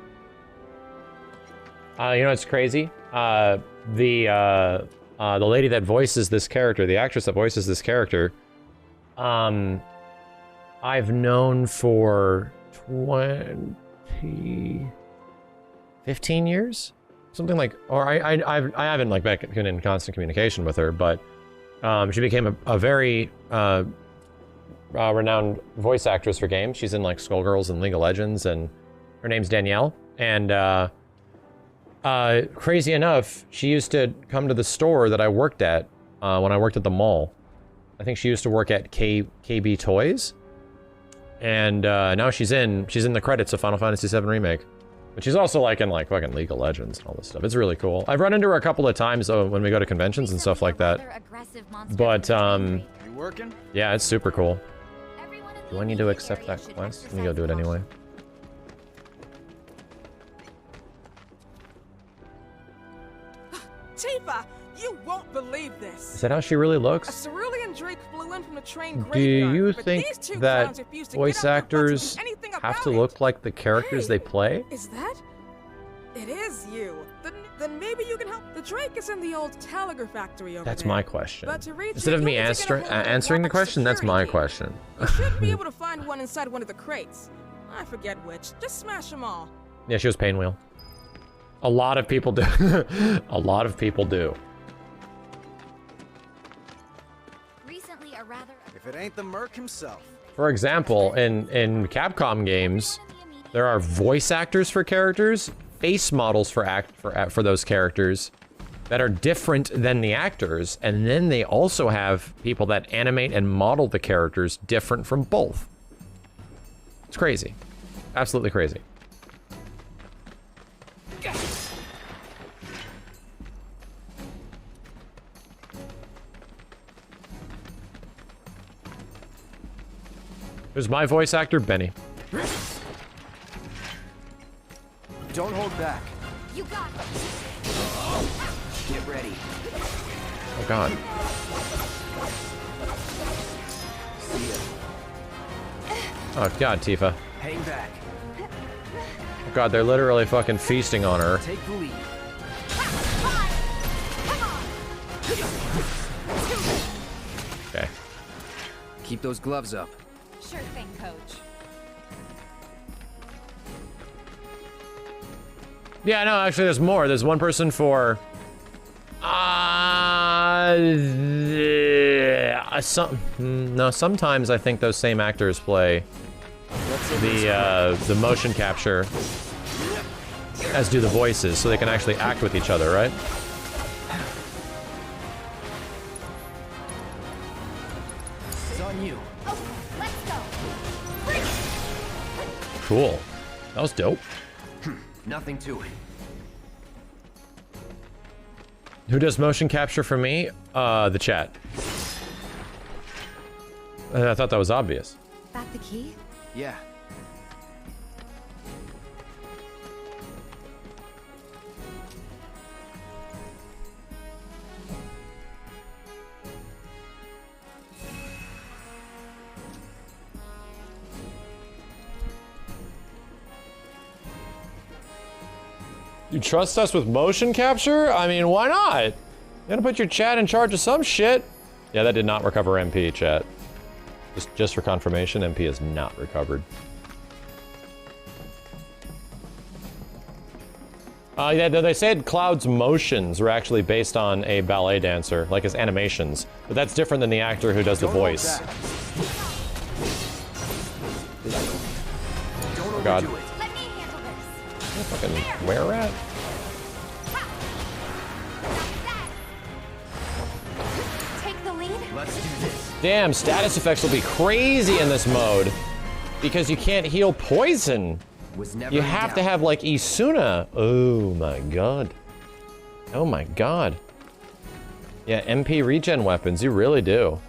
You know what's crazy? The lady that voices this character, the actress that voices this character, I've known for 15 years? Something like, or I haven't like been in constant communication with her, but she became a very renowned voice actress for games. She's in like Skullgirls and League of Legends, and her name's Danielle. And crazy enough, she used to come to the store that I worked at when I worked at the mall. I think she used to work at KB Toys, and now she's in the credits of Final Fantasy VII Remake. But she's also like in like fucking League of Legends and all this stuff. It's really cool. I've run into her a couple of times when we go to conventions and stuff like that. But You working? yeah, it's super cool. Do I need to accept that quest? Let me go do it anyway. Tifa, you won't believe this. Is that how she really A looks? cerulean Drake flew in from the train Do graveyard, you but think these two that clowns refused to voice get up their butts actors and do anything have about to it. look like the characters they play? Is that? It is you. then maybe you can help. The Drake is in the old telegraph factory over That's there. my question. But to reach Instead it, of me you'll need to get a hold of answering the question, that's my question. You should be able to find one inside one of the crates. I forget which. Just smash them all. Yeah, she was pain wheel. A lot of people do. A lot of people do. Recently, a rather... If it ain't the Merc himself. For example, in Capcom games, there are voice actors for characters, face models for those characters that are different than the actors, and then they also have people that animate and model the characters different from both. It's crazy. Absolutely crazy. Who's my voice actor? Benny. Don't hold back. You got it. Get ready. Oh god. See ya. Oh god, Tifa. Hang back. Oh god, they're literally fucking feasting on her. Take the lead. Okay. Keep those gloves up. Sure thing, Coach. Yeah, no, actually there's more. There's one person for... sometimes I think those same actors play the motion capture as do the voices, so they can actually act with each other, right? It's on you. Let's go. Cool. That was dope. Nothing to it. Who does motion capture for me? The chat. I thought that was obvious. That the key? Yeah. You trust us with motion capture? I mean, why not? You gotta put your chat in charge of some shit. Yeah, that did not recover MP, chat. Just for confirmation, MP is not recovered. Yeah, they said Cloud's motions were actually based on a ballet dancer, like his animations. But that's different than the actor who does the voice. Oh god. Let me handle this. Fucking where at? Take the lead. Let's do this. Damn, status effects will be crazy in this mode. Because you can't heal poison. You have to have, like, Isuna. Oh my god. Oh my god. Yeah, MP regen weapons, you really do.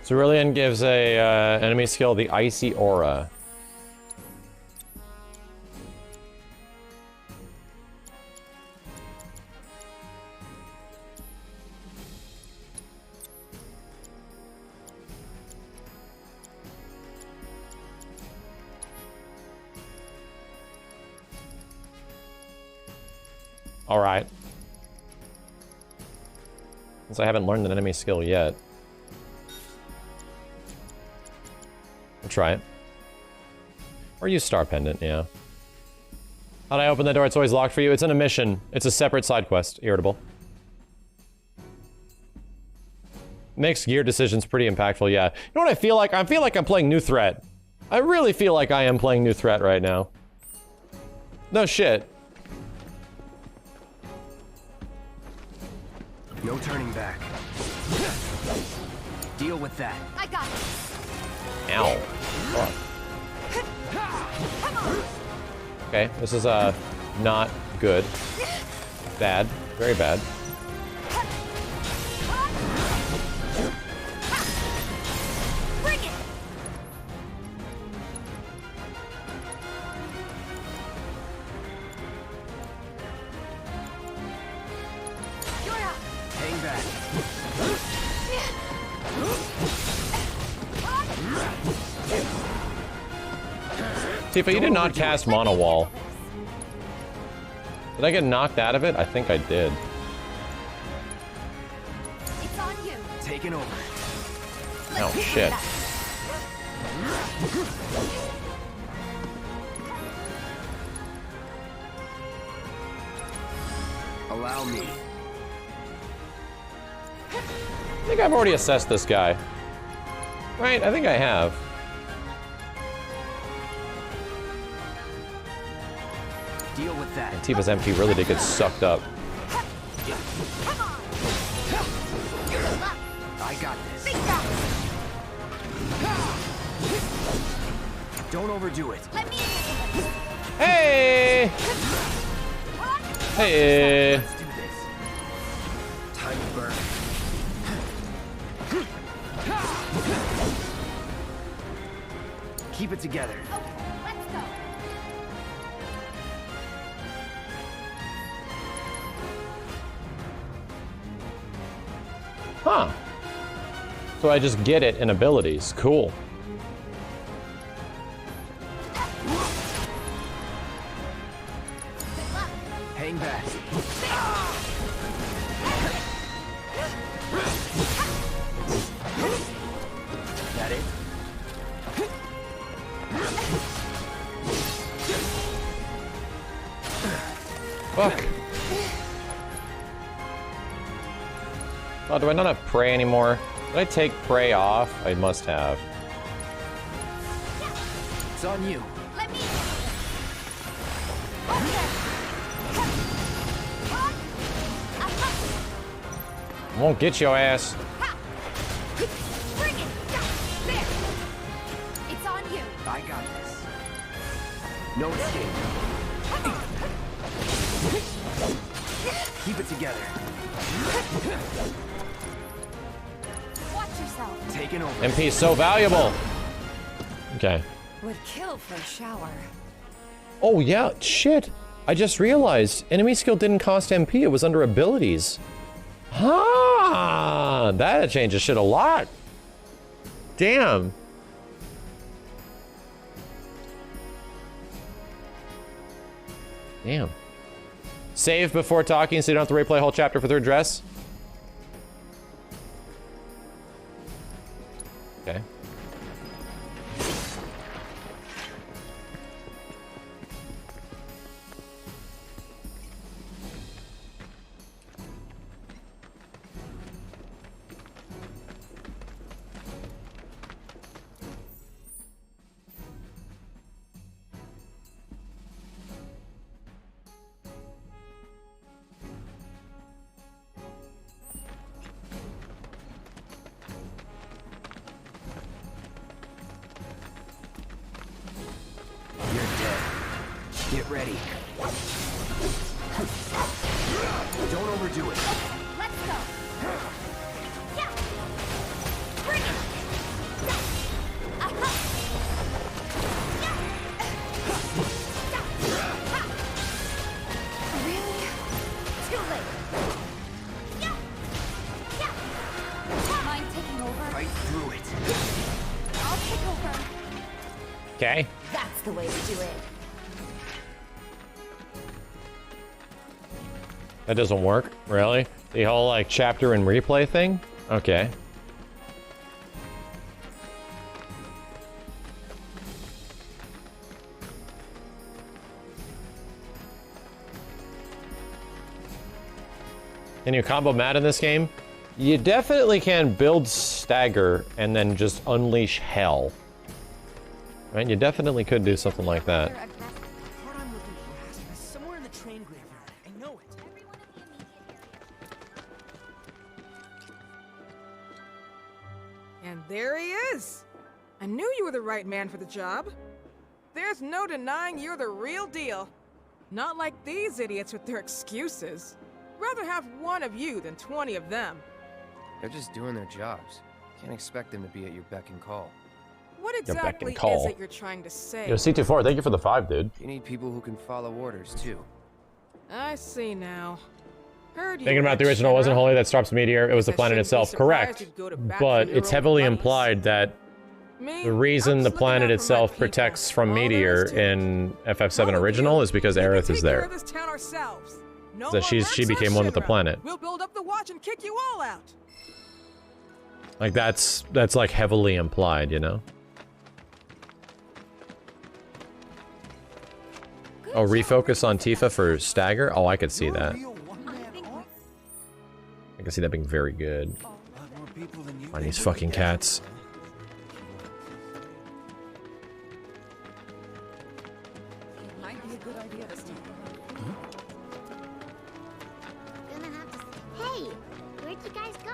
Cerulean gives a enemy skill the Icy Aura. All right. Since I haven't learned an enemy skill yet. I'll try it. Or use Star Pendant, yeah. How'd I open the door? It's always locked for you. It's in a mission. It's a separate side quest. Irritable. Makes gear decisions pretty impactful, yeah. You know what I feel like? I feel like I'm playing New Threat. I really feel like I am playing New Threat right now. No shit. No turning back. Deal with that. I got it. Ow. Oh. Okay, this is not good. Bad. Very bad. Bring it. You're up. Hang back. Tifa, you did not cast Mono Wall. Did I get knocked out of it? I think I did. It's on you. Taking over. Oh, shit. Allow me. I think I've already assessed this guy. Right? I think I have. Deal with that. And Tifa's MP really did get sucked up. I got this. Don't overdo it. Hey! Hey! Let's do this. Time to burn. Keep it together. Let's go. Huh. So I just get it in abilities. Cool. Hang back. That it? Fuck. Oh, do I not have prey anymore? Did I take prey off? I must have. It's on you. Let me. Won't get your ass. Bring it. There. It's on you. I got this. No escape. Keep it together. Watch yourself. Taking over. MP is so valuable. Okay. Would kill for a shower. Oh yeah, shit. I just realized enemy skill didn't cost MP, it was under abilities. Ah, that changes shit a lot. Damn. Damn. Save before talking so you don't have to replay a whole chapter for third dress. Okay. Get ready. Don't overdo it. Let's go. Yeah. Bring it. Really? Too late. Yeah. Yeah. Mind taking over? Fight through it. I'll take over. Okay. That's the way to do it. That doesn't work, really? The whole like chapter and replay thing? Okay. Can you combo mat in this game? You definitely can build stagger and then just unleash hell. Right? You definitely could do something like that. Somewhere in the train graveyard. I know it. And there he is! I knew you were the right man for the job. There's no denying you're the real deal. Not like these idiots with their excuses. Rather have one of you than 20 of them. They're just doing their jobs. Can't expect them to be at your beck and call. What Your beck and exactly call. is it you're trying to say? Yo, C24, thank you for the 5, dude. You need people who can follow orders, too. I see now. Heard you Thinking about the at original wasn't Shinra. holy that stops meteor, it was the I planet shouldn't be itself. surprised Correct. you'd go to bat But for your it's old heavily buddies. implied that Me? The reason the planet itself protects from meteor in FF7 original is because Aerith is there. This town ourselves. No So she became one with the planet. We'll build up the watch and kick you all out. Like that's like heavily implied, you know? Oh, refocus on Tifa for stagger? Oh, I could see that. I can see that being very good. Find these fucking cats. Hey, where'd you guys go?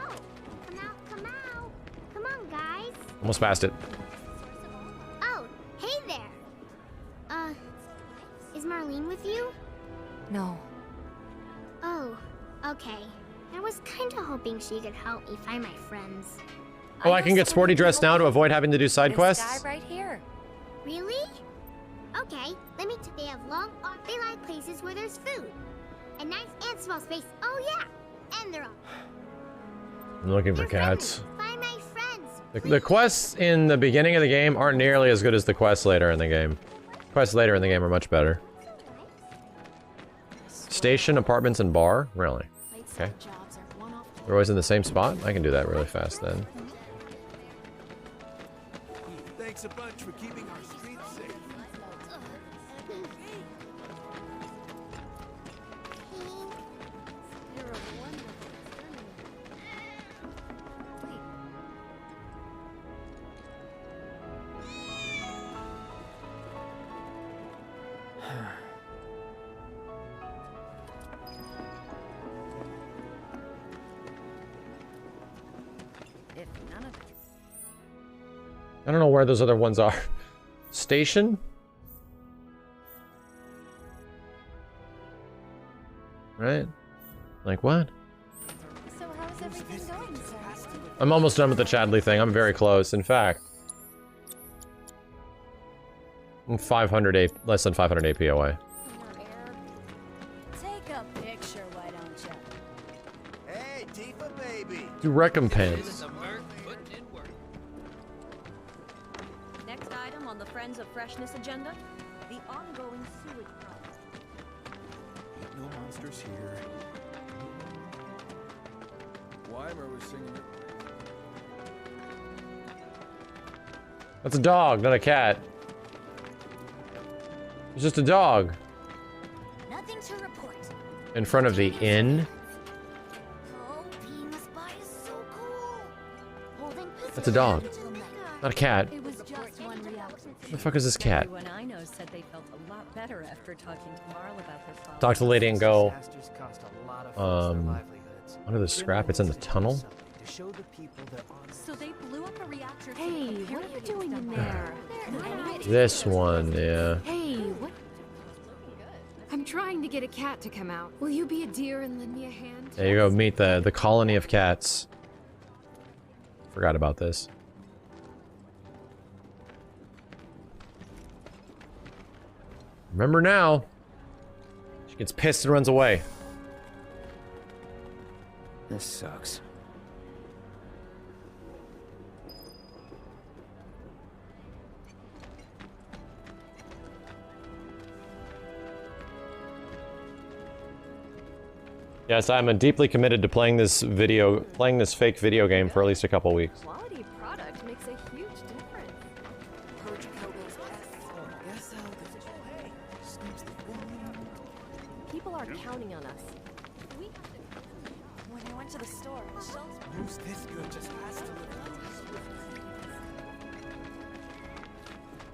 Come out, come out. Come on, guys. Almost passed it. Oh, hey there. Is Marlene with you? No. Oh, okay. I was kinda hoping she could help me find my friends. Oh, I can get sporty dressed now to avoid having to do side quests? This guy right here. Really? Okay, let me they have long arms. They like places where there's food. A nice and small space. Oh yeah. And they're all I'm looking for cats. find my friends. The quests in the beginning of the game aren't nearly as good as the quests later in the game. Quests later in the game are much better. Station, apartments, and bar? Really? Okay. They're always in the same spot? I can do that really fast then. Thanks a bunch for keeping our streets safe. I don't know where those other ones are. Station? Right? Like what? So how's everything going, sir? I'm almost done with the Chadley thing. I'm very close. In fact, I'm 500 AP, less than 500 AP away. Take a picture, why don't you? Hey, Tifa, baby. Do recompense. Next item on the Friends of Freshness agenda, the ongoing sewage problem. Ain't no monsters here. Weimer was singing it. That's a dog, not a cat. It's just a dog. Nothing to report. In front of the inn. Oh, being a spy is so cool. Holding That's a dog. Not a cat. It was just one reaction. What the fuck is this cat? Everyone I know said they felt a lot better after talking to Marl about their problems. Talk to the lady and go. Under the scrap, it's in the tunnel. So they blew up a reactor. Hey, what are you doing in there? This one, yeah. Hey, what? I'm trying to get a cat to come out. Will you be a dear and lend me a hand? There you go, meet the colony of cats. Forgot about this. Remember now. She gets pissed and runs away. This sucks. Yes, I'm deeply committed to playing this fake video game for at least a couple weeks. Quality product makes a huge difference. Purge Kogo's pests. People are counting on us. When I went to the store, the shelves were Who's this good just has to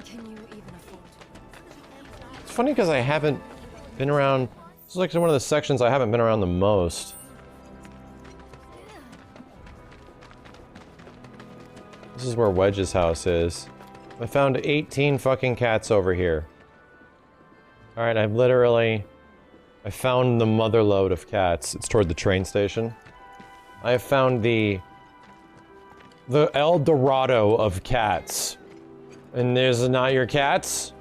Can you even afford to? It's funny because I haven't been around. This is like one of the sections I haven't been around the most. This is where Wedge's house is. I found 18 fucking cats over here. Alright, I found the mother lode of cats. It's toward the train station. I have found the El Dorado of cats. And there's not your cats?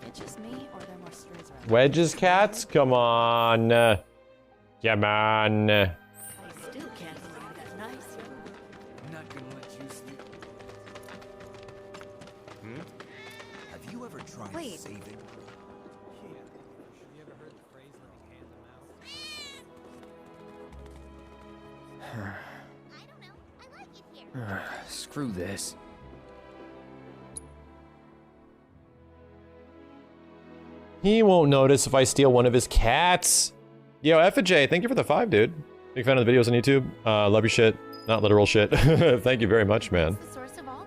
It's just me, or there are more strays around? Wedge's cats? Come on. Come on. I still can't believe that nice. I'm not gonna let you sleep. Screw this. He won't notice if I steal one of his cats. Yo, F&J, thank you for the 5, dude. Big fan of the videos on YouTube. Love your shit. Not literal shit. Thank you very much, man.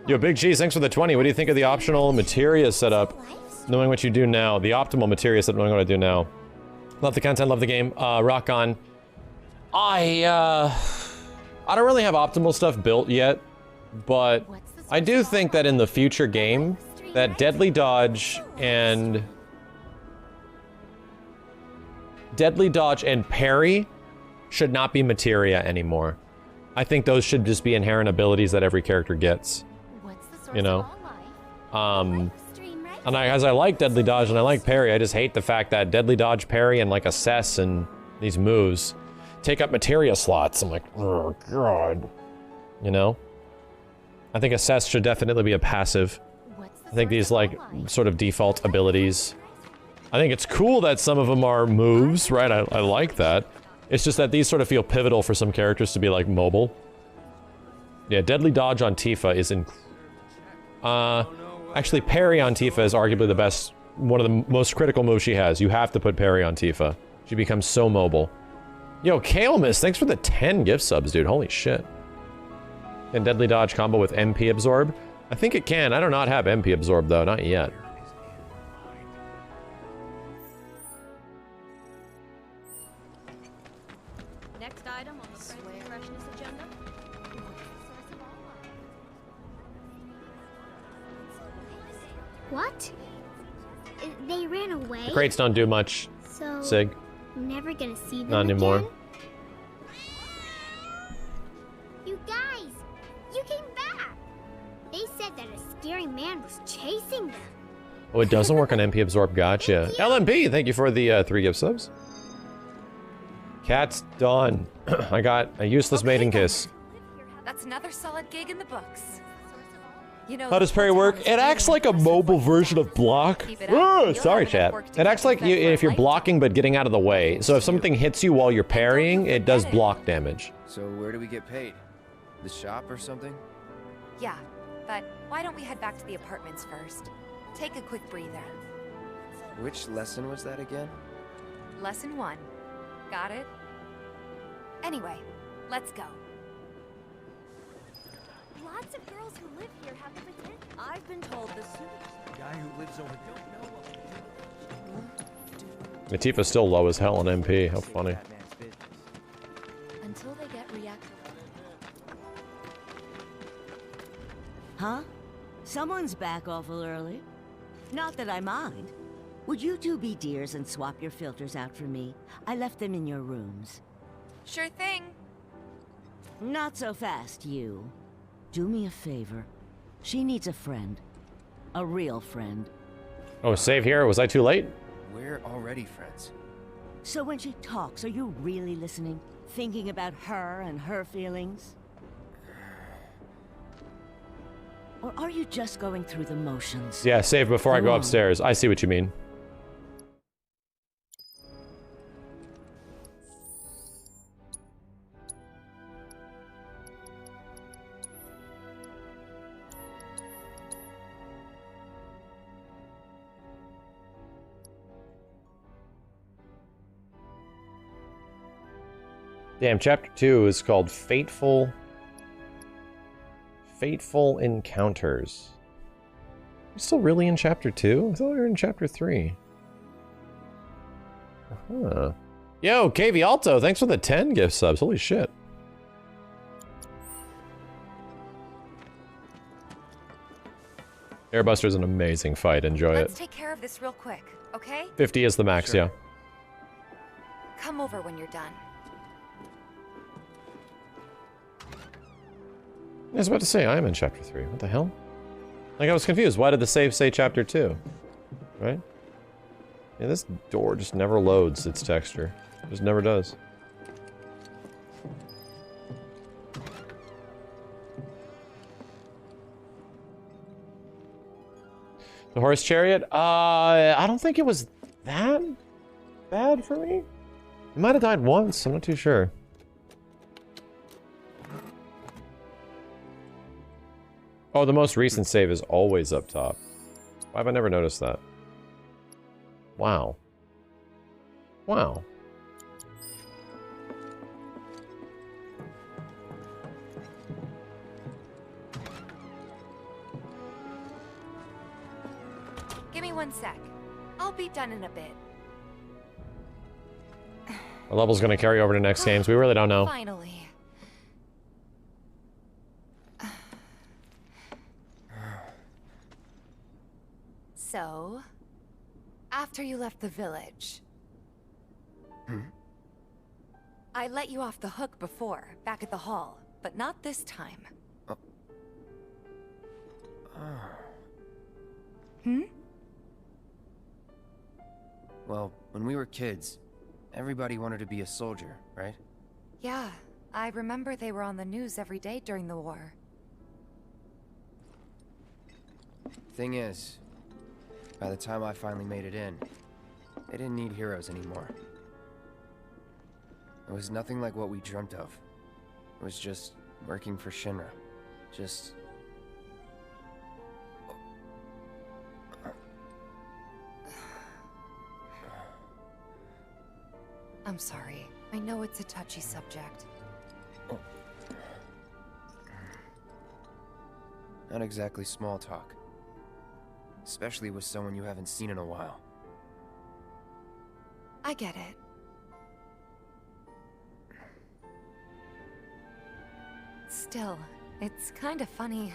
Yo, Big Cheese, thanks for the 20. What do you think of the optional materia setup? Knowing what you do now. The optimal materia setup, knowing what I do now. Love the content, love the game. Rock on. I don't really have optimal stuff built yet, but I do think that in the future game, that Deadly Dodge and Parry should not be materia anymore. I think those should just be inherent abilities that every character gets. You know? And as I like Deadly Dodge and I like Parry, I just hate the fact that Deadly Dodge, Parry, and like Assess and these moves take up materia slots. I'm like, oh god. You know? I think Assess should definitely be a passive. I think these like sort of default abilities. I think it's cool that some of them are moves, right? I like that. It's just that these sort of feel pivotal for some characters to be like mobile. Yeah, Deadly Dodge on Tifa is actually Parry on Tifa is arguably the best, one of the most critical moves she has. You have to put Parry on Tifa. She becomes so mobile. Yo, Kalemus, thanks for the 10 gift subs, dude. Holy shit. Can Deadly Dodge combo with MP Absorb? I think it can. I do not have MP Absorb though, not yet. Next item on the Friends Freshness agenda. What? They ran away? The crates don't do much. So, Sig. I'm never gonna see them Not anymore. again? You guys! You came back! They said that a scary man was chasing them. Oh, it doesn't work on MP Absorb. Gotcha. LMP, thank you for the 3 gift subs. Cat's done. I got a useless mating kiss. That's another solid gig in the books. You know, How does Parry work? It acts like a mobile version of block. Oh, sorry, chat. It acts like you, if you're blocking but getting out of the way. So if something hits you while you're parrying, it does block damage. So where do we get paid? The shop or something? Yeah, but why don't we head back to the apartments first? Take a quick breather. Which lesson was that again? Lesson 1. Got it? Anyway, let's go. Lots of girls who live here have the potential. I've been told the The guy who lives over don't know what to do. Tifa's still low as hell on MP. How funny. Until they get reactive. Huh? Someone's back awful early. Not that I mind. Would you two be dears and swap your filters out for me? I left them in your rooms. Sure thing. Not so fast, you. Do me a favor. She needs a friend. A real friend. Oh, save here? Was I too late? We're already friends. So when she talks, are you really listening? Thinking about her and her feelings? Or are you just going through the motions? Yeah, save before I go upstairs. I see what you mean. Damn, chapter 2 is called Fateful Encounters. We're still really in chapter 2? I thought we were in chapter 3. Huh. Yo, KV Alto, thanks for the 10 gift subs. Holy shit. Airbuster's an amazing fight. Enjoy Let's it. take care of this real quick, okay? 50 is the max, Sure. yeah. Come over when you're done. I was about to say, I am in chapter 3. What the hell? Like, I was confused. Why did the save say chapter 2? Right? Yeah, this door just never loads its texture. Just never does. The horse chariot? I don't think it was that bad for me. It might have died once. I'm not too sure. Oh, the most recent save is always up top. Why have I never noticed that? Wow. Wow. Give me 1 sec. I'll be done in a bit. The level's gonna carry over to next games. We really don't know. Finally. So, after you left the village, I let you off the hook before, back at the hall, but not this time. Well, when we were kids, everybody wanted to be a soldier, right? Yeah, I remember they were on the news every day during the war. Thing is, by the time I finally made it in, they didn't need heroes anymore. It was nothing like what we dreamt of. It was just working for Shinra. Just... I'm sorry. I know it's a touchy subject. Not exactly small talk. Especially with someone you haven't seen in a while. I get it. Still, it's kind of funny.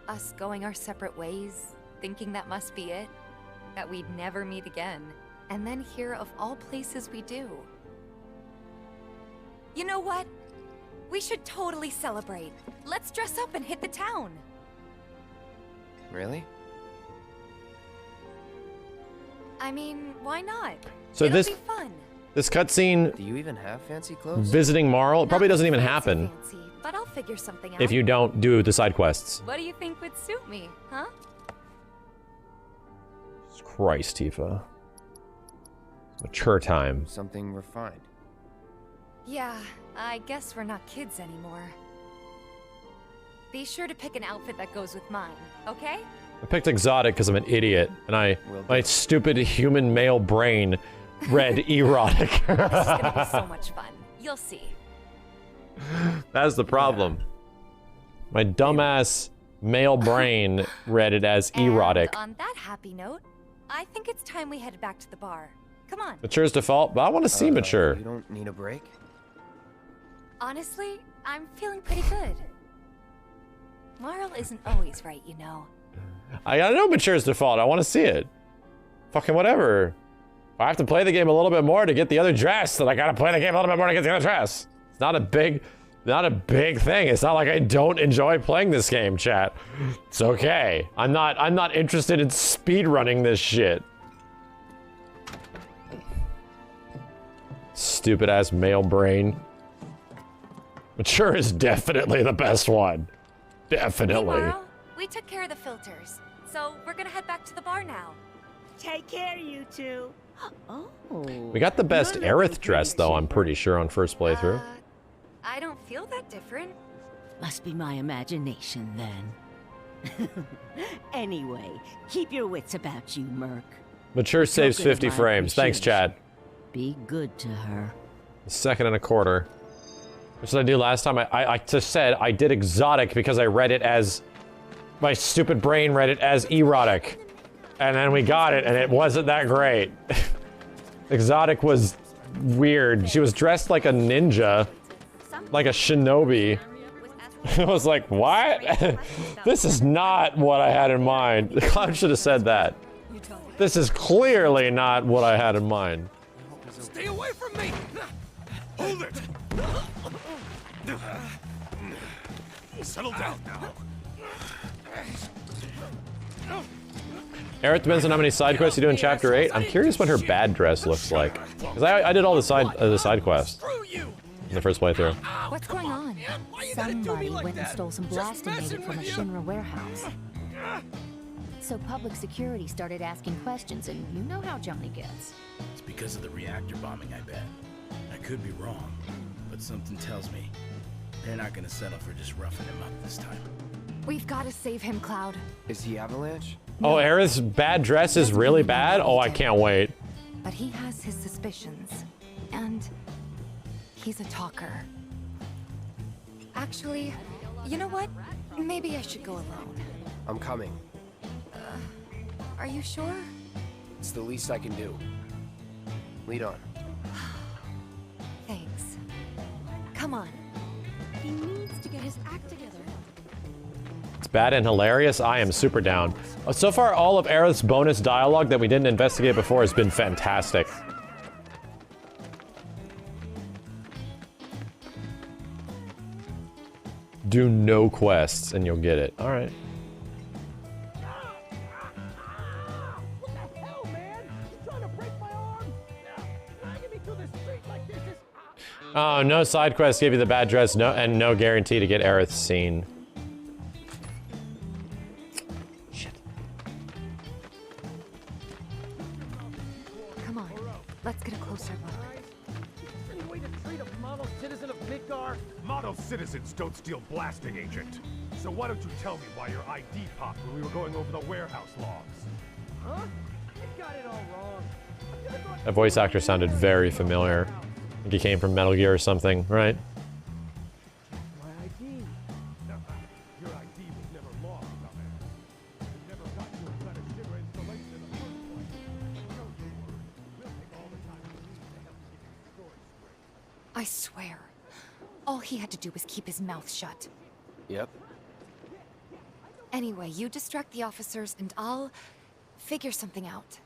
Us going our separate ways, thinking that must be it. That we'd never meet again. And then here, of all places, we do. You know what? We should totally celebrate. Let's dress up and hit the town. Really? I mean, why not? So It'll this be fun. this cutscene Do you even have fancy clothes? visiting Marl, it probably doesn't even happen Fancy, but I'll figure something out. if you don't do the side quests. What do you think would suit me, huh? Christ, Tifa. Mature time. Something refined. Yeah, I guess we're not kids anymore. Be sure to pick an outfit that goes with mine, okay? I picked exotic because I'm an idiot, and my stupid human male brain read erotic. This is gonna be so much fun. You'll see. That's the problem. My dumbass male brain read it as erotic. And on that happy note, I think it's time we headed back to the bar. Come on. Mature's default, but I want to see mature. You don't need a break? Honestly, I'm feeling pretty good. Marl isn't always right, you know. I know Mature's default. I want to see it. Fucking whatever. I have to play the game a little bit more to get the other dress, then I gotta play the game a little bit more to get the other dress. It's not a big thing. It's not like I don't enjoy playing this game, chat. It's okay. I'm not interested in speedrunning this shit. Stupid ass male brain. Mature is definitely the best one. Definitely. Hey, Marl, we took care of the filters, so we're gonna head back to the bar now. Take care, you two. Oh. We got the best Aerith dress, though, I'm pretty sure, on first playthrough. I don't feel that different. Must be my imagination, then. Anyway, keep your wits about you, Merc. Mature saves 50 frames. Thanks, Chad. Be good to her. A second and a quarter. What did I do last time? I just said I did exotic because I read it as... My stupid brain read it as erotic. And then we got it, and it wasn't that great. Exotic was weird. She was dressed like a ninja. Like a shinobi. I was like, what? This is not what I had in mind. Cloud should have said that. This is clearly not what I had in mind. Stay away from me! Hold it! Settle down now. Aerith depends on how many side quests you do in Chapter 8. I'm curious what her bad dress looks like. Because I did all the side quests in the first playthrough. What's going on? Somebody went and stole some blasting music from a Shinra warehouse. So public security started asking questions, and you know how Johnny gets. It's because of the reactor bombing, I bet. I could be wrong, but something tells me they're not gonna settle for just roughing him up this time. We've got to save him, Cloud. Is he Avalanche? Oh, Aerith's bad dress is really bad? Oh, I can't wait. But he has his suspicions. And he's a talker. Actually, you know what? Maybe I should go alone. I'm coming. Are you sure? It's the least I can do. Lead on. Thanks. Come on. He needs to get his act together. It's bad and hilarious. I am super down. So far, all of Aerith's bonus dialogue that we didn't investigate before has been fantastic. Do no quests and you'll get it. All right. Oh, no side quests gave you the bad dress, and no guarantee to get Aerith's scene. Shit. Come on, let's get a closer look. Any way to treat a model citizen of Midgar? Model citizens don't steal blasting agent. So why don't you tell me why your ID popped when we were going over the warehouse logs? Huh? You got it all wrong. That voice actor sounded very familiar. I think he came from Metal Gear or something, right? My ID. Your ID was never lost, dumbass. It never got you inside a Shinra installation in the first place. Don't you worry. We'll take all the time we need to help keep your story straight. I swear. All he had to do was keep his mouth shut. Yep. Anyway, you distract the officers and I'll figure something out.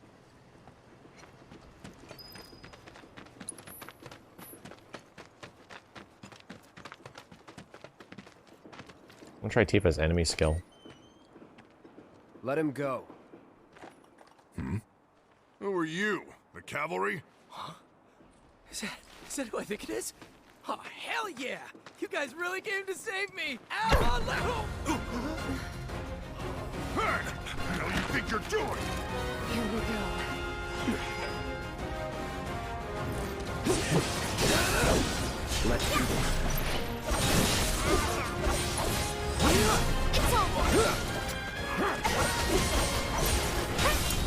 I'll try Tifa's enemy skill. Let him go. Who are you? The cavalry? Huh? Is that who I think it is? Oh, hell yeah! You guys really came to save me! Ow! Oh, Hey! What the hell you think you're doing? Here we go. Let's do this.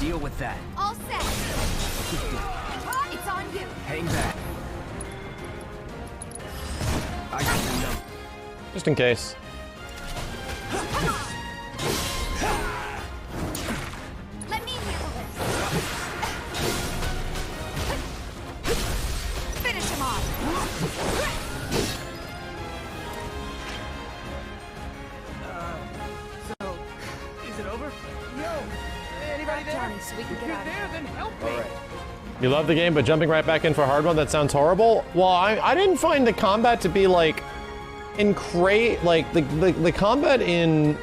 Deal with that. All set. It's on you. Hang back. I got the number. Just in case. Let me handle this. Finish him off. So, is it over? No. Anybody there? Johnny, so we can get out of there, then help me. All right. You love the game, but jumping right back in for a hard one, that sounds horrible. Well, I didn't find the combat to be like the combat in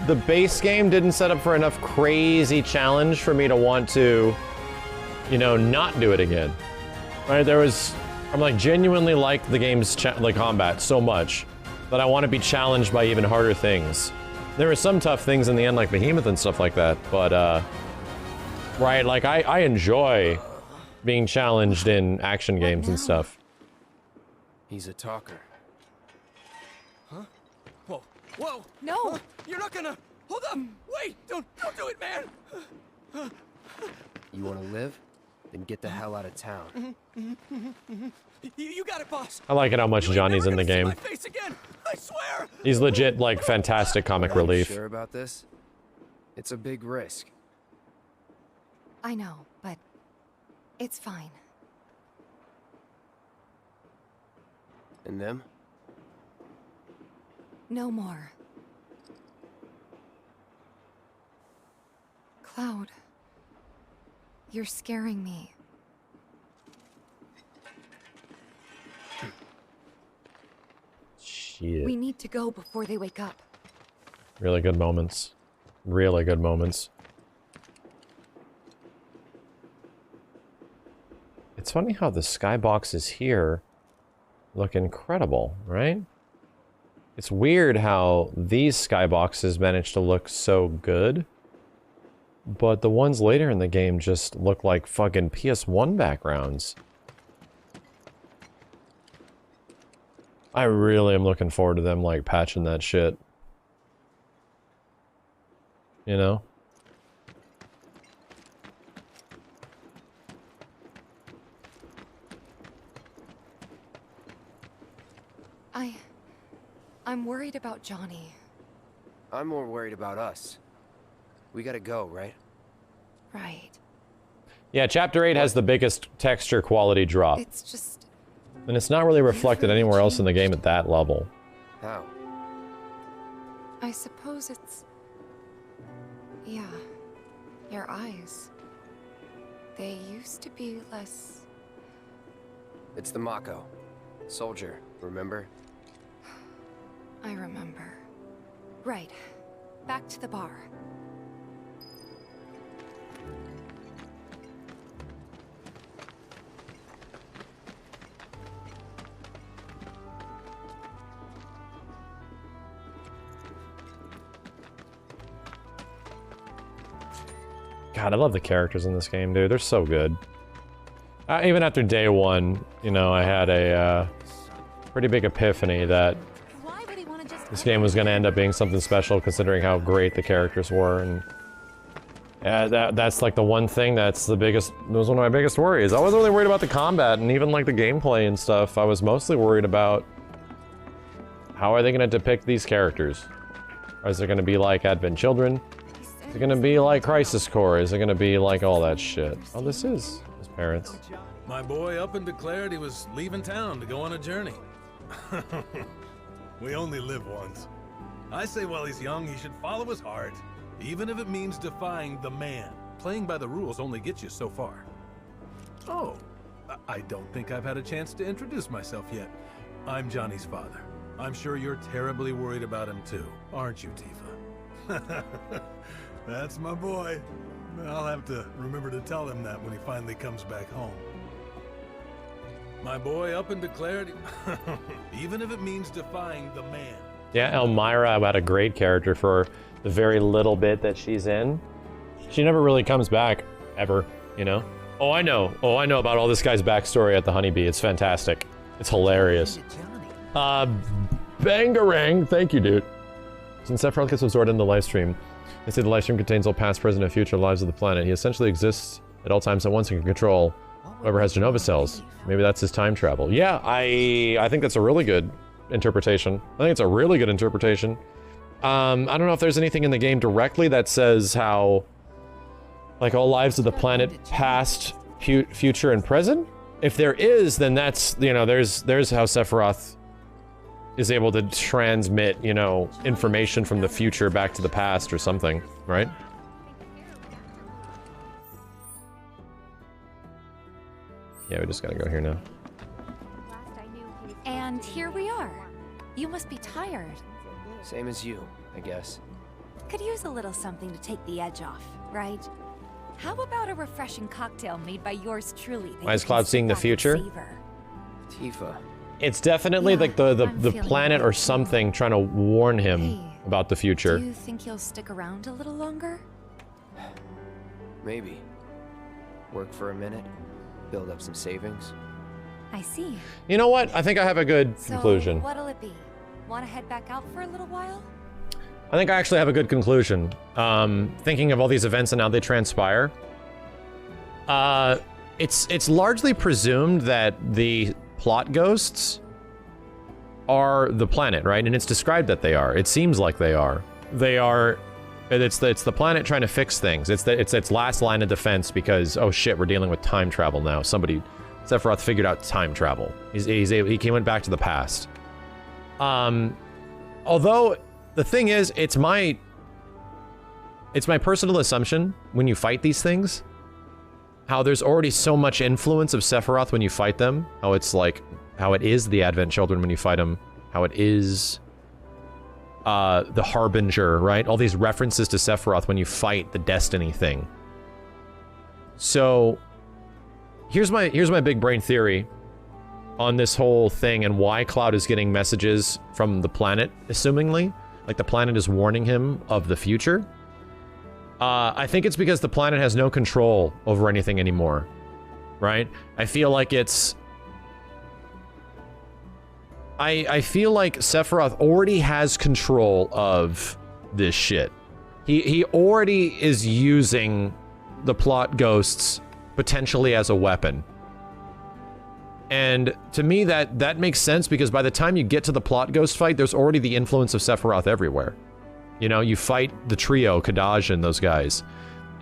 the base game didn't set up for enough crazy challenge for me to want to, you know, not do it again. Right? I'm like genuinely like the game's combat so much that I want to be challenged by even harder things. There were some tough things in the end, like Behemoth and stuff like that, but right, like I enjoy being challenged in action games and stuff. He's a talker. Huh? Whoa. Whoa. No. Huh? You're not gonna. Hold up. Wait. Don't do it, man. You want to live? Then get the hell out of town. You got it, boss. I like it how much Johnny's in the game. My face again. I swear. He's legit like fantastic comic relief. Sure about this? It's a big risk. I know, but it's fine. And them? No more. Cloud, you're scaring me. Shit. We need to go before they wake up. Really good moments. Really good moments. It's funny how the skyboxes here look incredible, right? It's weird how these skyboxes manage to look so good, but the ones later in the game just look like fucking PS1 backgrounds. I really am looking forward to them, like, patching that shit. you know? I'm worried about Johnny. I'm more worried about us. We gotta go, right? Right. Yeah, Chapter 8 has the biggest texture quality drop. It's just... And it's not really reflected anywhere else in the game at that level. How? I suppose it's... Yeah. Your eyes. They used to be less... It's the Mako. Soldier, remember? I remember. Right. Back to the bar. God, I love the characters in this game, dude. They're so good. Even after day one, you know, I had a pretty big epiphany that this game was going to end up being something special, considering how great the characters were. And yeah, that's like the one thing that's the biggest. It was one of my biggest worries. I wasn't really worried about the combat and even like the gameplay and stuff. I was mostly worried about how are they going to depict these characters. Is it going to be like Advent Children? Is it going to be like Crisis Core? Is it going to be like all that shit? Oh, this is his parents. My boy up and declared he was leaving town to go on a journey. We only live once. I say while he's young, he should follow his heart, even if it means defying the man. Playing by the rules only gets you so far. Oh, I don't think I've had a chance to introduce myself yet. I'm Johnny's father. I'm sure you're terribly worried about him too, aren't you, Tifa? That's my boy. I'll have to remember to tell him that when he finally comes back home. My boy up and declared, even if it means defying the man. Yeah, Elmira had a great character for the very little bit that she's in. She never really comes back, ever, you know? Oh, I know about all this guy's backstory at the Honeybee. It's fantastic. It's hilarious. Bangarang, thank you, dude. Since Sephiroth gets absorbed in the live stream, they say the live stream contains all past, present, and future lives of the planet. He essentially exists at all times at once and can control whoever has Genova cells. Maybe that's his time travel. Yeah, I think that's a really good interpretation. I think it's a really good interpretation. I don't know if there's anything in the game directly that says how, like, all lives of the planet, past, future, and present. If there is, then that's, you know, there's how Sephiroth is able to transmit, you know, information from the future back to the past or something, right? Yeah, we just gotta go here now. And here we are. You must be tired. Same as you, I guess. Could use a little something to take the edge off, right? How about a refreshing cocktail made by yours truly? Why is Cloud seeing the future? Tifa. It's definitely like the planet or something trying to warn him about the future. Do you think he'll stick around a little longer? Maybe. Work for a minute, build up some savings. I see. You know what? I think I have a good conclusion. So, what'll it be? Want to head back out for a little while? I think I actually have a good conclusion. Thinking of all these events and how they transpire. It's largely presumed that the plot ghosts are the planet, right? And it's described that they are. It seems like they are. They are. It's the planet trying to fix things. It's its last line of defense because, oh shit, we're dealing with time travel now. Sephiroth figured out time travel. He went back to the past. Although the thing is, it's my personal assumption when you fight these things, how there's already so much influence of Sephiroth when you fight them. How it's like, how it is the Advent Children when you fight them. How it is the Harbinger, right? All these references to Sephiroth when you fight the Destiny thing. So here's my big brain theory on this whole thing and why Cloud is getting messages from the planet, assumingly. Like the planet is warning him of the future. I think it's because the planet has no control over anything anymore, right? I feel like it's... I feel like Sephiroth already has control of this shit. He already is using the plot ghosts potentially as a weapon. And to me, that makes sense, because by the time you get to the plot ghost fight, there's already the influence of Sephiroth everywhere. You know, you fight the trio, Kadaj and those guys,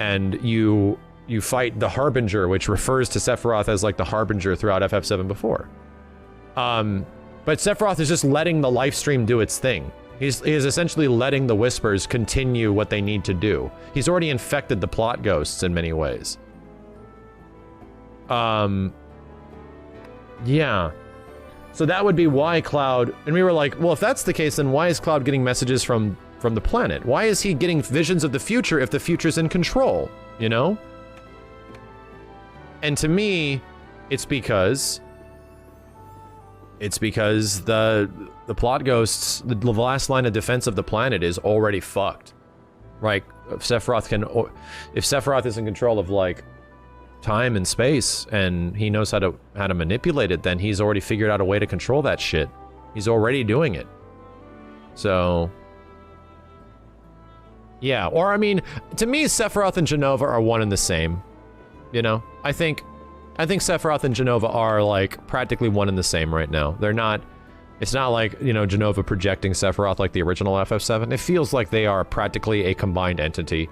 and you fight the Harbinger, which refers to Sephiroth as like the Harbinger throughout FF7 before. But Sephiroth is just letting the life stream do its thing. He is essentially letting the Whispers continue what they need to do. He's already infected the plot ghosts in many ways. Yeah. So that would be why Cloud, and we were like, well, if that's the case, then why is Cloud getting messages from the planet? Why is he getting visions of the future if the future's in control, you know? And to me, it's because the plot ghosts, the last line of defense of the planet is already fucked. Right? If Sephiroth is in control of like time and space, and he knows how to manipulate it, then he's already figured out a way to control that shit. He's already doing it. So yeah, or I mean, to me, Sephiroth and Jenova are one and the same. You know, I think Sephiroth and Jenova are like practically one and the same right now. They're not. It's not like, you know, Jenova projecting Sephiroth like the original FF7. It feels like they are practically a combined entity,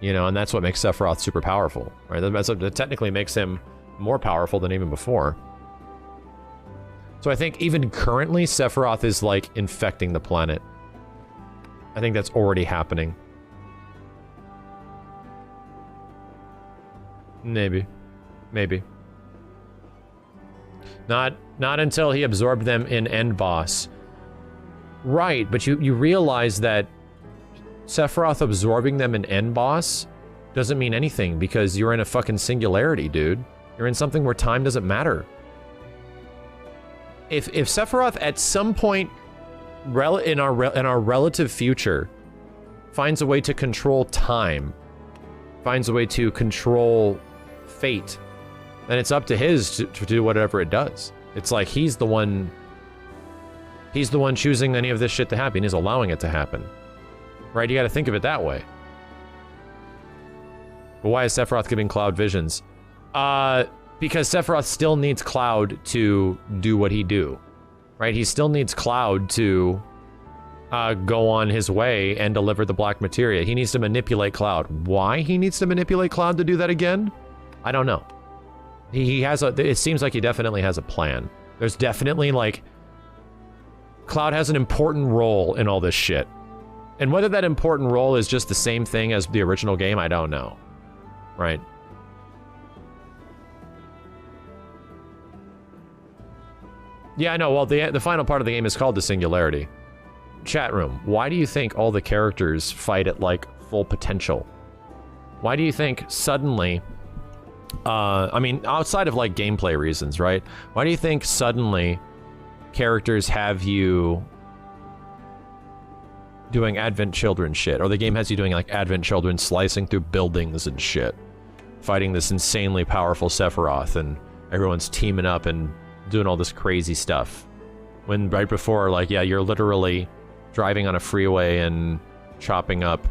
you know, and that's what makes Sephiroth super powerful, right? That technically makes him more powerful than even before. So I think even currently, Sephiroth is like infecting the planet. I think that's already happening. Maybe. Not until he absorbed them in End Boss. Right, but you realize that Sephiroth absorbing them in End Boss doesn't mean anything, because you're in a fucking singularity, dude. You're in something where time doesn't matter. If Sephiroth at some point in our relative future finds a way to control time, finds a way to control fate, then it's up to his to do whatever it does. It's like he's the one choosing any of this shit to happen. He's allowing it to happen. Right? You gotta think of it that way. But why is Sephiroth giving Cloud visions? Because Sephiroth still needs Cloud to do what he do. Right? He still needs Cloud to go on his way and deliver the black materia. He needs to manipulate Cloud. Why he needs to manipulate Cloud to do that again? I don't know. It seems like he definitely has a plan. There's definitely, like, Cloud has an important role in all this shit. And whether that important role is just the same thing as the original game, I don't know. Right? Yeah, I know. Well, the final part of the game is called the Singularity. Chat room, why do you think all the characters fight at, like, full potential? Why do you think suddenly... I mean, outside of, like, gameplay reasons, right? Why do you think suddenly characters have you doing Advent Children shit? Or the game has you doing, like, Advent Children slicing through buildings and shit. Fighting this insanely powerful Sephiroth, and everyone's teaming up and doing all this crazy stuff. When right before, like, yeah, you're literally driving on a freeway and chopping up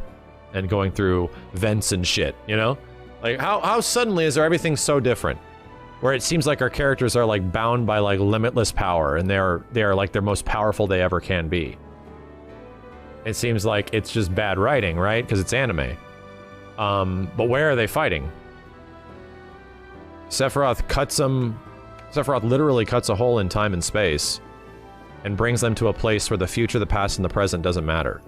and going through vents and shit, you know? Like, how suddenly is everything so different? Where it seems like our characters are, like, bound by, like, limitless power, and they are like, their most powerful they ever can be. It seems like it's just bad writing, right? Because it's anime. But where are they fighting? Sephiroth literally cuts a hole in time and space, and brings them to a place where the future, the past, and the present doesn't matter.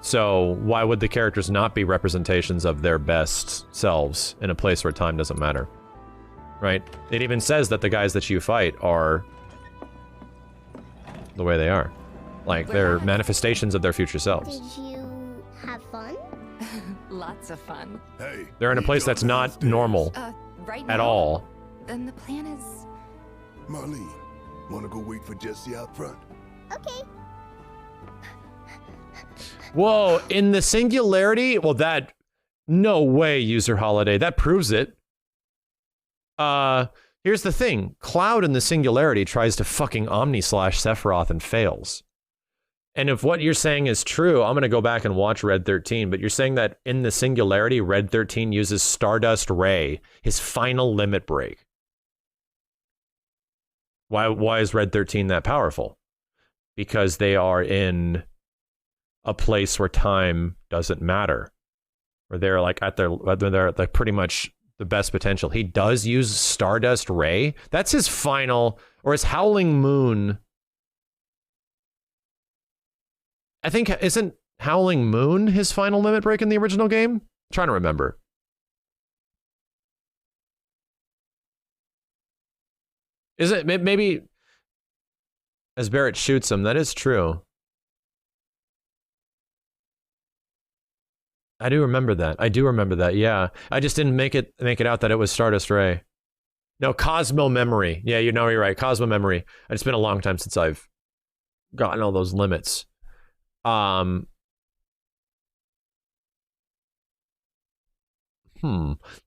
So, why would the characters not be representations of their best selves in a place where time doesn't matter? Right? It even says that the guys that you fight are the way they are. Like, they're manifestations of their future selves. Did you have fun? Lots of fun. Hey, they're in a place that's not normal right at now? all. Then the plan is... Marlene, wanna go wait for Jesse out front? Okay. Whoa, in the Singularity? Well, that... No way, User Holiday. That proves it. Here's the thing. Cloud in the Singularity tries to fucking Omni-slash Sephiroth and fails. And if what you're saying is true, I'm going to go back and watch Red 13, but you're saying that in the singularity, Red 13 uses Stardust Ray, his final limit break. Why is Red 13 that powerful? Because they are in a place where time doesn't matter. Where they're like at they're like pretty much the best potential. He does use Stardust Ray. That's his final, or his Howling Moon. I think, isn't Howling Moon his final limit break in the original game? I'm trying to remember. Is it maybe as Barrett shoots him? That is true. I do remember that. I do remember that. Yeah, I just didn't make it out that it was Stardust Ray. No, Cosmo Memory. Yeah, you know, you're right. Cosmo Memory. It's been a long time since I've gotten all those limits. Now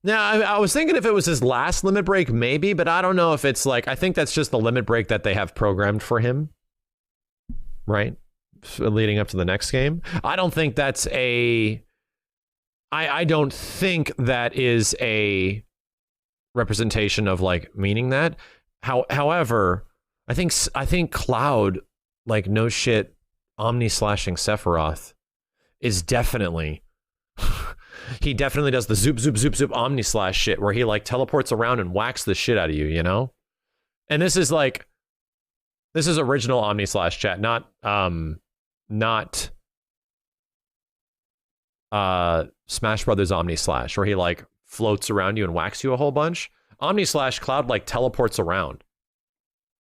I was thinking if it was his last limit break, maybe, but I don't know if it's like, I think that's just the limit break that they have programmed for him, right? Leading up to the next game. I don't think that's I don't think that is a representation of like meaning that. However, I think Cloud, like no shit, omni-slashing Sephiroth is definitely he definitely does the zoop zoop zoop zoop omni-slash shit where he like teleports around and whacks the shit out of you, you know? And this is original omni-slash, chat, not Smash Brothers omni-slash where he like floats around you and whacks you a whole bunch. Omni-slash, Cloud like teleports around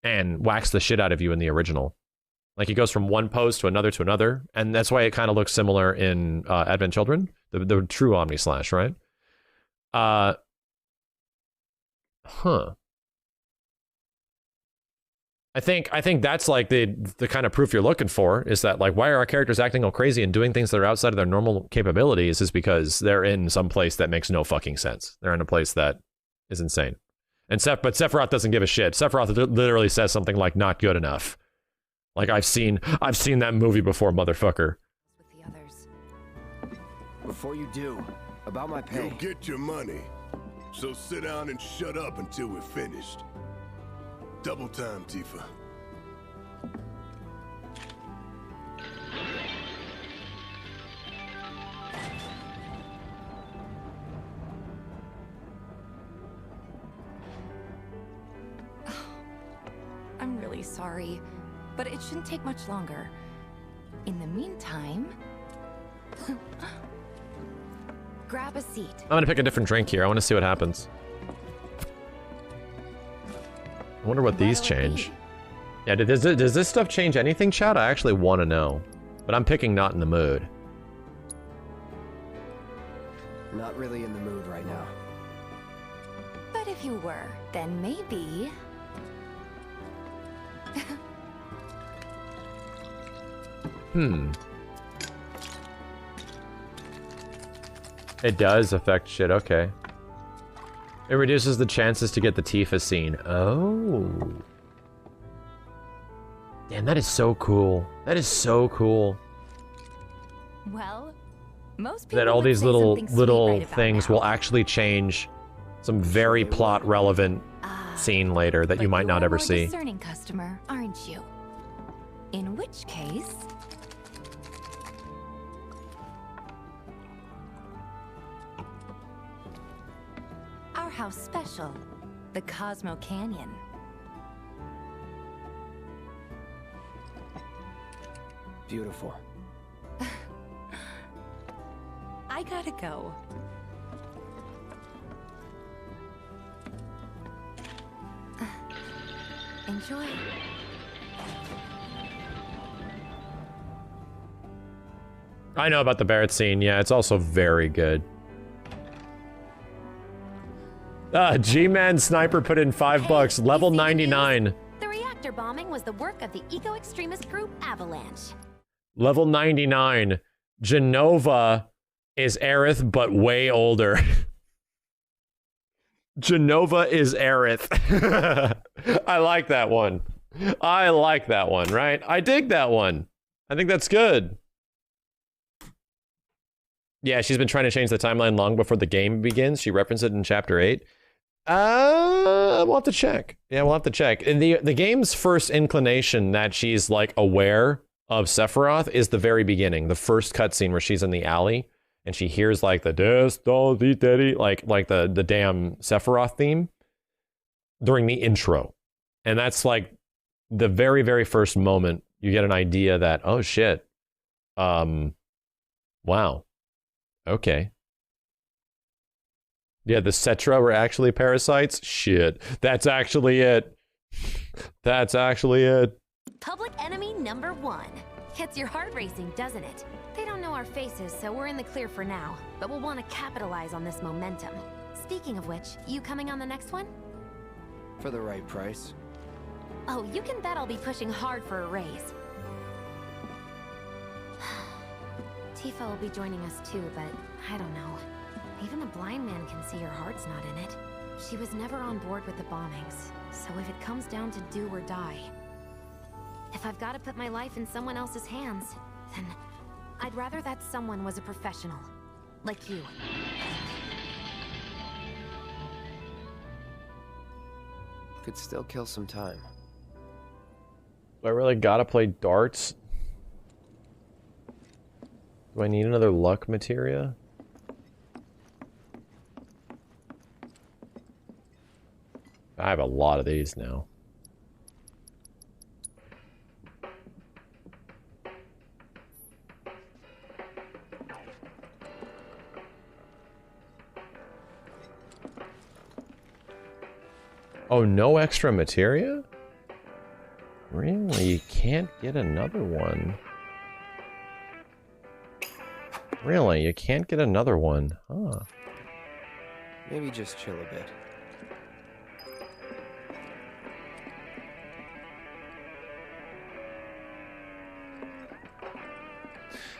and whacks the shit out of you in the original. Like he goes from one pose to another, and that's why it kind of looks similar in Advent Children, the true Omni-Slash, right? I think that's like the kind of proof you're looking for, is that like, why are our characters acting all crazy and doing things that are outside of their normal capabilities, is because they're in some place that makes no fucking sense. They're in a place that is insane. But Sephiroth doesn't give a shit. Sephiroth literally says something like, not good enough. Like, I've seen that movie before, motherfucker. Before you do, about my pay. You'll get your money. So sit down and shut up until we're finished. Double time, Tifa. I'm really sorry, but it shouldn't take much longer. In the meantime, grab a seat. I'm gonna pick a different drink here. I want to see what happens. I wonder what these change. Yeah, does this stuff change anything, chat? I actually want to know. But I'm picking not in the mood. Not really in the mood right now. But if you were, then maybe... It does affect shit, okay. It reduces the chances to get the Tifa scene. Oh. Damn, that is so cool. That is so cool. Well, most people that all these little things now will actually change some very plot relevant scene later that you might not ever see. Discerning customer, aren't you? In which case, our house special, the Cosmo Canyon. Beautiful. I gotta go. Enjoy. I know about the Barrett scene. Yeah, it's also very good. G-Man Sniper put in $5. Level 99. The reactor bombing was the work of the eco-extremist group Avalanche. Level 99. Genova is Aerith, but way older. Genova is Aerith. I like that one. I like that one, right? I dig that one. I think that's good. Yeah, she's been trying to change the timeline long before the game begins. She referenced it in Chapter 8. We'll have to check. Yeah, we'll have to check. And the game's first inclination that she's, like, aware of Sephiroth is the very beginning. The first cutscene where she's in the alley and she hears, like, the like the damn Sephiroth theme during the intro. And that's, like, the very, very first moment you get an idea that, oh, shit. Wow. Okay. Yeah, the Cetra were actually parasites? Shit. That's actually it. That's actually it. Public enemy number 1. Gets your heart racing, doesn't it? They don't know our faces, so we're in the clear for now. But we'll want to capitalize on this momentum. Speaking of which, you coming on the next one? For the right price. Oh, you can bet I'll be pushing hard for a raise. Tifa will be joining us too, but I don't know. Even a blind man can see her heart's not in it. She was never on board with the bombings, so if it comes down to do or die, if I've got to put my life in someone else's hands, then I'd rather that someone was a professional, like you. Could still kill some time. Do I really gotta play darts? Do I need another luck materia? I have a lot of these now. Oh, no extra materia? Really? You can't get another one? Really? You can't get another one? Huh. Maybe just chill a bit.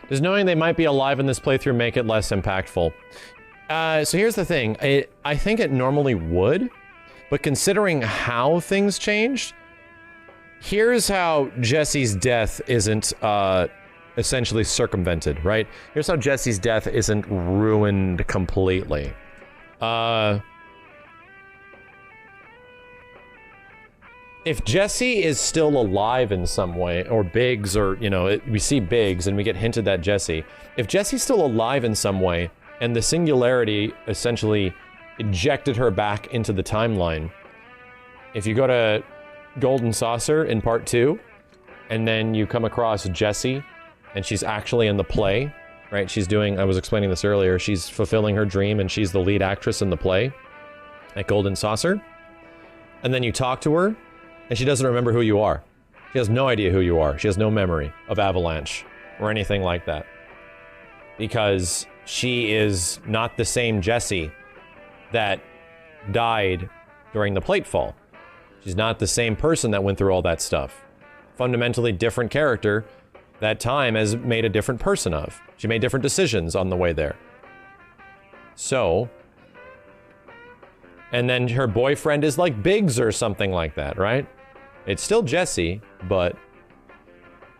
Does knowing they might be alive in this playthrough make it less impactful? So here's the thing. I think it normally would, but considering how things changed, here's how Jesse's death isn't essentially circumvented, right? Here's how Jesse's death isn't ruined completely. If Jesse is still alive in some way, or Biggs, or, you know, we see Biggs and we get hinted at Jesse. If Jesse's still alive in some way, and the singularity essentially ejected her back into the timeline, if you go to Golden Saucer in part 2, and then you come across Jessie, and she's actually in the play, right? She's doing, I was explaining this earlier, she's fulfilling her dream, and she's the lead actress in the play at Golden Saucer. And then you talk to her, and she doesn't remember who you are. She has no idea who you are. She has no memory of Avalanche or anything like that. Because she is not the same Jessie that died during the platefall. She's not the same person that went through all that stuff. Fundamentally different character that time has made a different person of. She made different decisions on the way there. So, and then her boyfriend is like Biggs or something like that, right? It's still Jessie, but,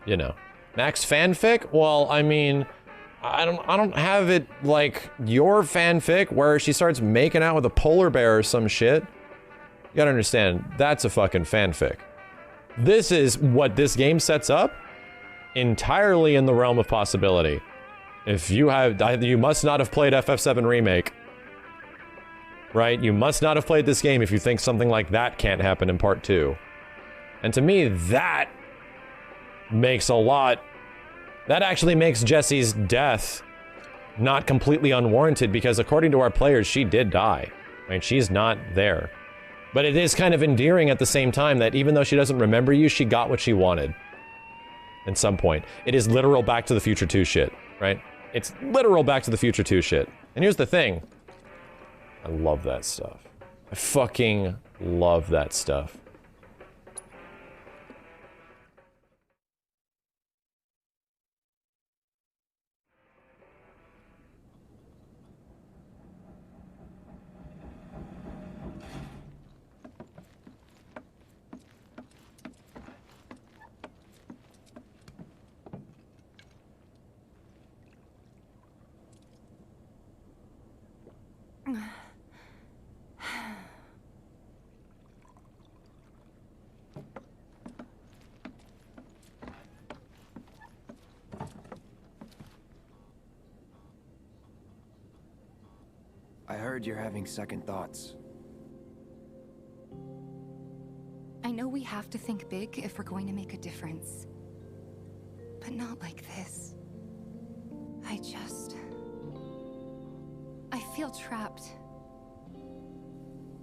you know. Max fanfic? Well, I mean, I don't have it like your fanfic where she starts making out with a polar bear or some shit. You gotta understand, that's a fucking fanfic. This is what this game sets up, entirely in the realm of possibility. If you have, you must not have played FF7 Remake. Right? You must not have played this game if you think something like that can't happen in part 2. And to me, that makes a lot... That actually makes Jesse's death not completely unwarranted, because according to our players, she did die. Right? She's not there. But it is kind of endearing at the same time that even though she doesn't remember you, she got what she wanted. At some point. It is literal Back to the Future 2 shit, right? It's literal Back to the Future 2 shit. And here's the thing. I love that stuff. I fucking love that stuff. heard you're having second thoughts. I know we have to think big if we're going to make a difference. But not like this. I feel trapped.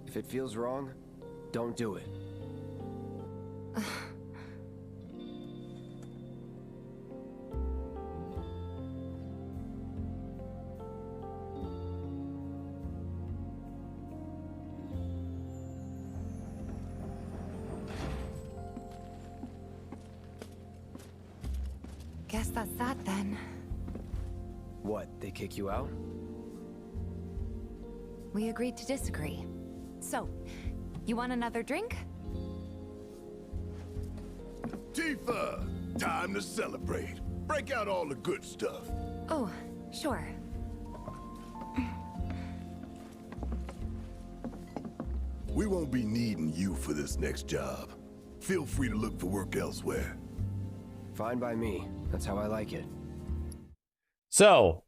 If it feels wrong, don't do it. Guess that's that then. What, they kick you out? We agreed to disagree. So, you want another drink? Tifa! Time to celebrate. Break out all the good stuff. Oh, sure. We won't be needing you for this next job. Feel free to look for work elsewhere. Fine by me. That's how I like it. So,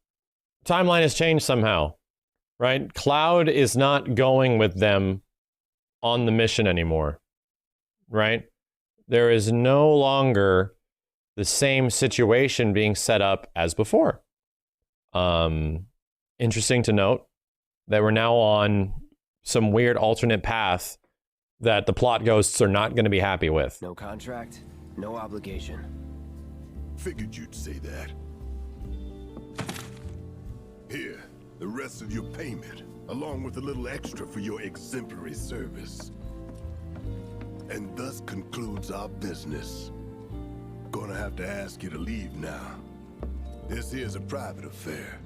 timeline has changed somehow, right? Cloud is not going with them on the mission anymore, right? There is no longer the same situation being set up as before. Interesting to note that we're now on some weird alternate path that the plot ghosts are not going to be happy with. No contract, no obligation. Figured you'd say that. Here, the rest of your payment, along with a little extra for your exemplary service. And thus concludes our business. Gonna have to ask you to leave now. This here's a private affair.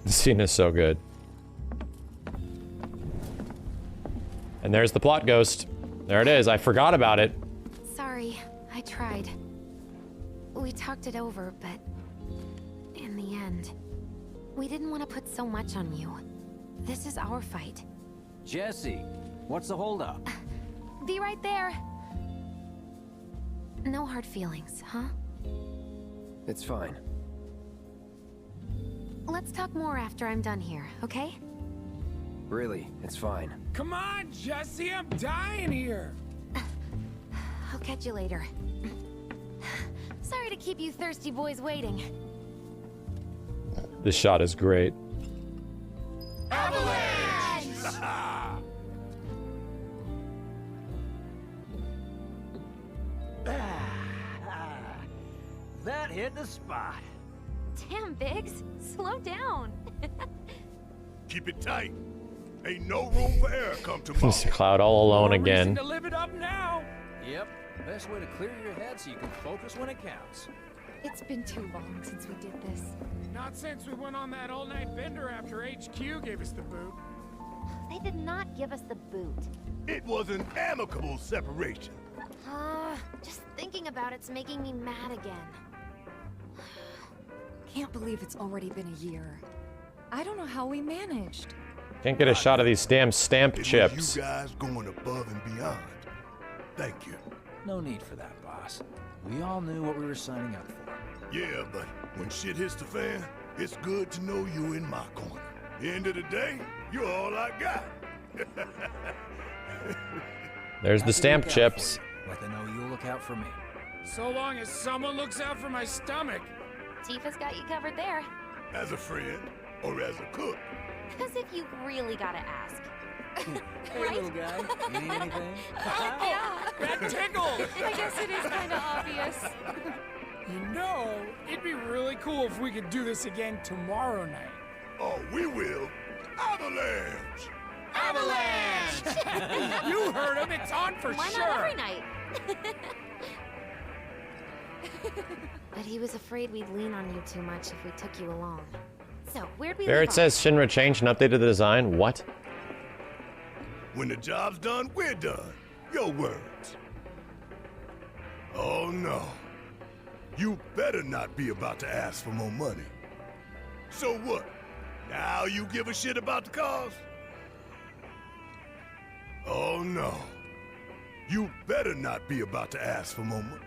The scene is so good. And there's the plot ghost. There it is. I forgot about it. Sorry, I tried. We talked it over, but in the end, we didn't want to put so much on you. This is our fight. Jesse, what's the holdup? Be right there. No hard feelings, huh? It's fine. Let's talk more after I'm done here, okay? Really, it's fine. Come on, Jesse, I'm dying here. I'll catch you later. Sorry to keep you thirsty boys waiting. This shot is great. Avalanche! That hit the spot. Damn, Biggs. Slow down. Keep it tight. Ain't no room for error come tomorrow. Cloud all alone No again. reason to live it up now. Yep, best way to clear your head so you can focus when it counts. It's been too long since we did this. Not since we went on that all-night bender after HQ gave us the boot. They did not give us the boot. It was an amicable separation. Just thinking about it's making me mad again. Can't believe it's already been a year. I don't know how we managed. Can't get a shot of these damn stamp It chips. was you guys going above and beyond. Thank you. No need for that, boss. We all knew what we were signing up for. Yeah, but when shit hits the fan, it's good to know you in my corner. End of the day, you're all I got. There's the stamp chips. But they know you'll look out for me. So long as someone looks out for my stomach. Tifa's got you covered there. As a friend or as a cook. Because if you really gotta ask. Hey, little guy, you need anything? Yeah. That tickles! I guess it is kind of obvious. You know, it'd be really cool if we could do this again tomorrow night. Oh, we will. Avalanche! Avalanche! You heard him, it's on for Why sure. not every night? But he was afraid we'd lean on you too much if we took you along. So, where'd we There leave it says Shinra changed and updated the design. What? When the job's done, we're done. Your words. Oh no. You better not be about to ask for more money. So what? Now you give a shit about the cause? Oh no. You better not be about to ask for more money.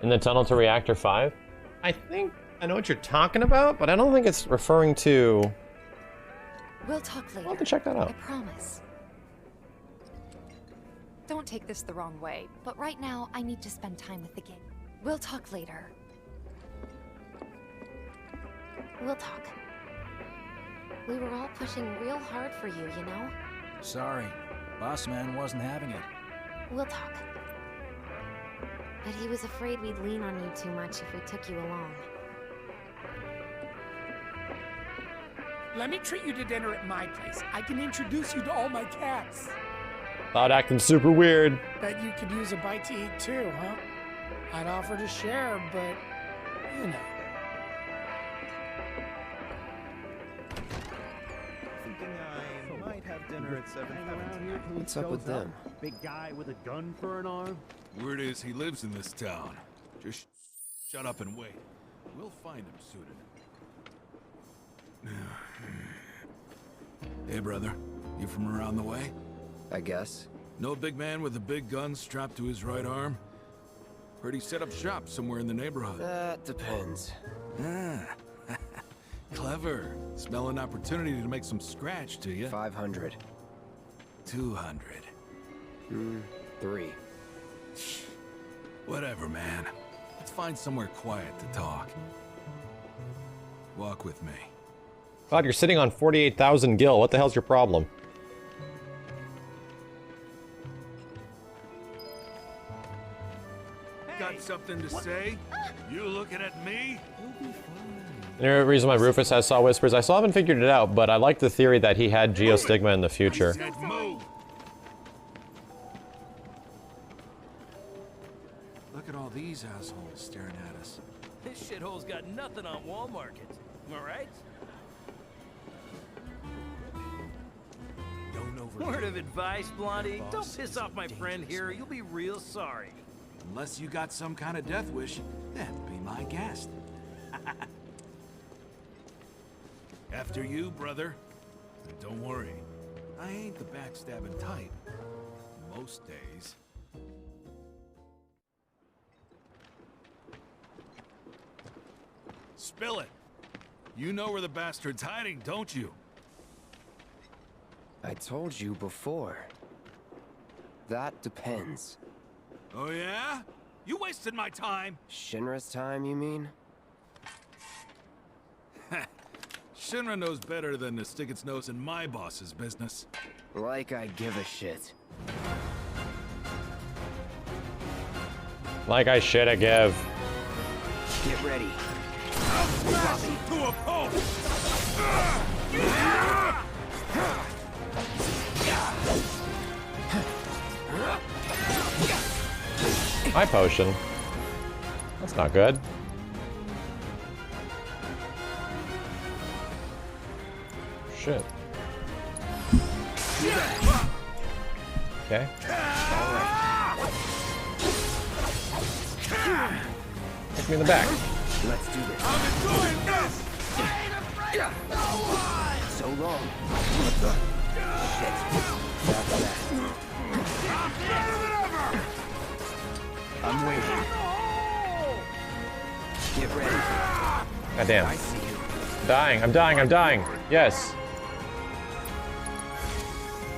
In the tunnel to reactor 5? I think I know what you're talking about, but I don't think it's referring to... We'll talk later. I'll have to check that out. I promise. Don't take this the wrong way, but right now I need to spend time with the game. We'll talk later. We'll talk. We were all pushing real hard for you, you know? Sorry, boss man wasn't having it. We'll talk. But he was afraid we'd lean on you too much if we took you along. Let me treat you to dinner at my place. I can introduce you to all my cats. Thought acting super weird. Bet you could use a bite to eat too, huh? I'd offer to share, but you know. Thinking I might have dinner at 7:15. What's up with them? Big guy with a gun for an arm? Word is he lives in this town. Just shut up and wait. We'll find him suited. Hey, brother. You from around the way? I guess. No big man with a big gun strapped to his right arm? Heard he set up shop somewhere in the neighborhood. That depends. Ah. Clever. Smell an opportunity to make some scratch to you. 500. 200. 3. Whatever, man. Let's find somewhere quiet to talk. Walk with me. God, you're sitting on 48,000 gil. What the hell's your problem? Got something to say? You looking at me? The reason why Rufus has Saw Whispers, I still haven't figured it out, but I like the theory that he had Geostigma in the future. Move. Look at all these assholes staring at us. This shithole's got nothing on Wall Market. Am I right? Word of advice, Blondie. Don't piss off my friend here. You'll be real sorry. Unless you got some kind of death wish, then be my guest. After you, brother. And don't worry, I ain't the backstabbing type. Most days. Spill it. You know where the bastard's hiding, don't you? I told you before. That depends. Oh yeah? You wasted my time. Shinra's time, you mean? Shinra knows better than to stick its nose in my boss's business. Like I give a shit. Like I shoulda give. Get ready. I'll smash you to a pulp! My potion. That's not good. Shit. Okay. Hit me in the back. Let's do this. I'm enjoying this! So long. What the? Shit. That's that. I'm waiting. Get ready. God damn. I see you. Dying, I'm dying, I'm dying. Yes.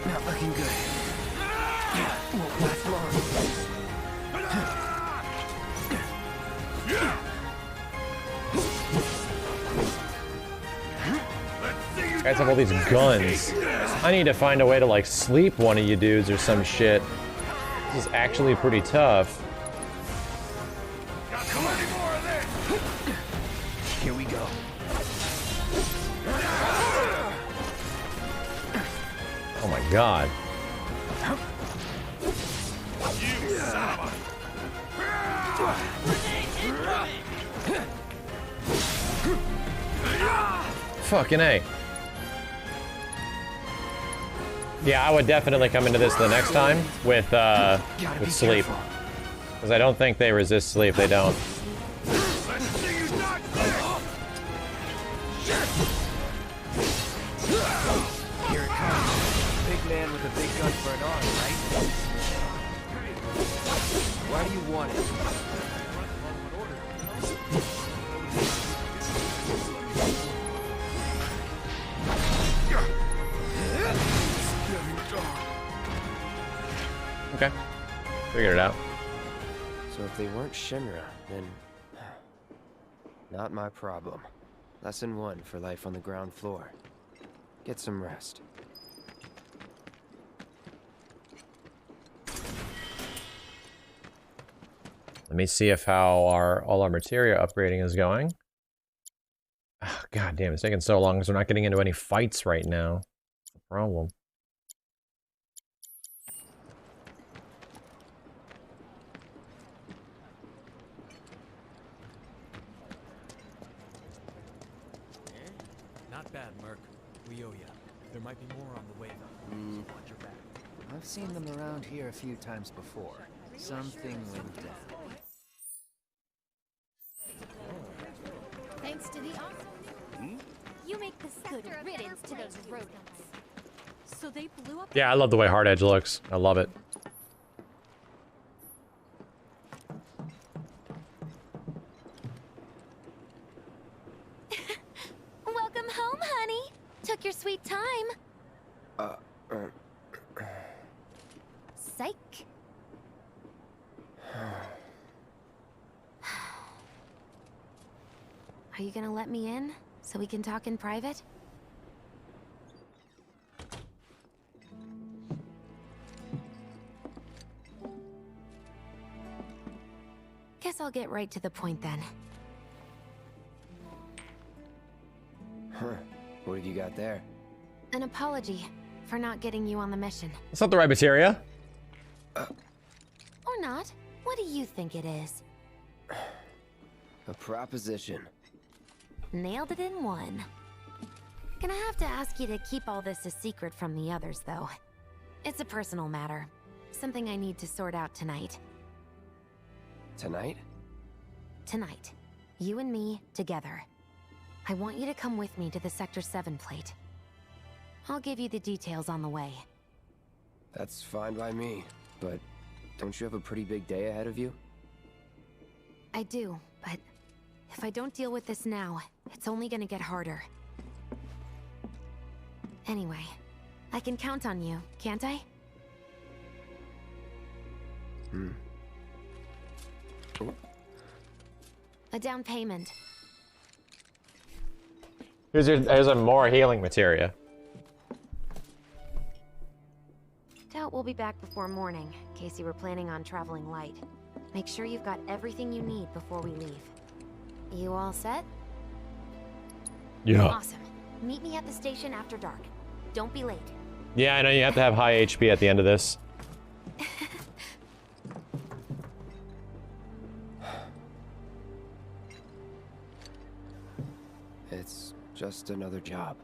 Not looking good. Won't last long. Guys have all these guns. I need to find a way to like sleep one of you dudes or some shit. This is actually pretty tough. Here we go. Oh my god. Fucking A. Yeah, I would definitely come into this the next time with sleep. Because I don't think they resist sleep, they don't. Here it comes. Big man with a big gun for an arm, right? Why do you want it? Okay. Figured it out. So if they weren't Shinra, then... not my problem. Lesson 1 for life on the ground floor. Get some rest. Let me see if how all our materia upgrading is going. Oh, God damn, it's taking so long because we're not getting into any fights right now. That's the problem. Not bad, Merc. We owe ya. There might be more on the way, though. So watch your back. I've seen them around here a few times before. Something went down. Thanks to the You make this good riddance to those rodents. So they blew up. Yeah, I love the way Hard Edge looks. I love it. Welcome home, honey. Took your sweet time. Psych. Are you gonna let me in so we can talk in private? Guess I'll get right to the point then. Huh. What have you got there? An apology for not getting you on the mission. That's not the right materia. Or not. What do you think it is? A proposition. Nailed it in one. Gonna have to ask you to keep all this a secret from the others, though. It's a personal matter. Something I need to sort out tonight. Tonight? Tonight. You and me, together. I want you to come with me to the Sector 7 plate. I'll give you the details on the way. That's fine by me, but don't you have a pretty big day ahead of you? I do, but if I don't deal with this now, it's only gonna get harder. Anyway, I can count on you, can't I? A down payment. Here's a more healing materia. Doubt we'll be back before morning, in case you were planning on traveling light. Make sure you've got everything you need before we leave. You all set? Yeah. Awesome. Meet me at the station after dark. Don't be late. Yeah, I know you have to have high HP at the end of this. It's just another job.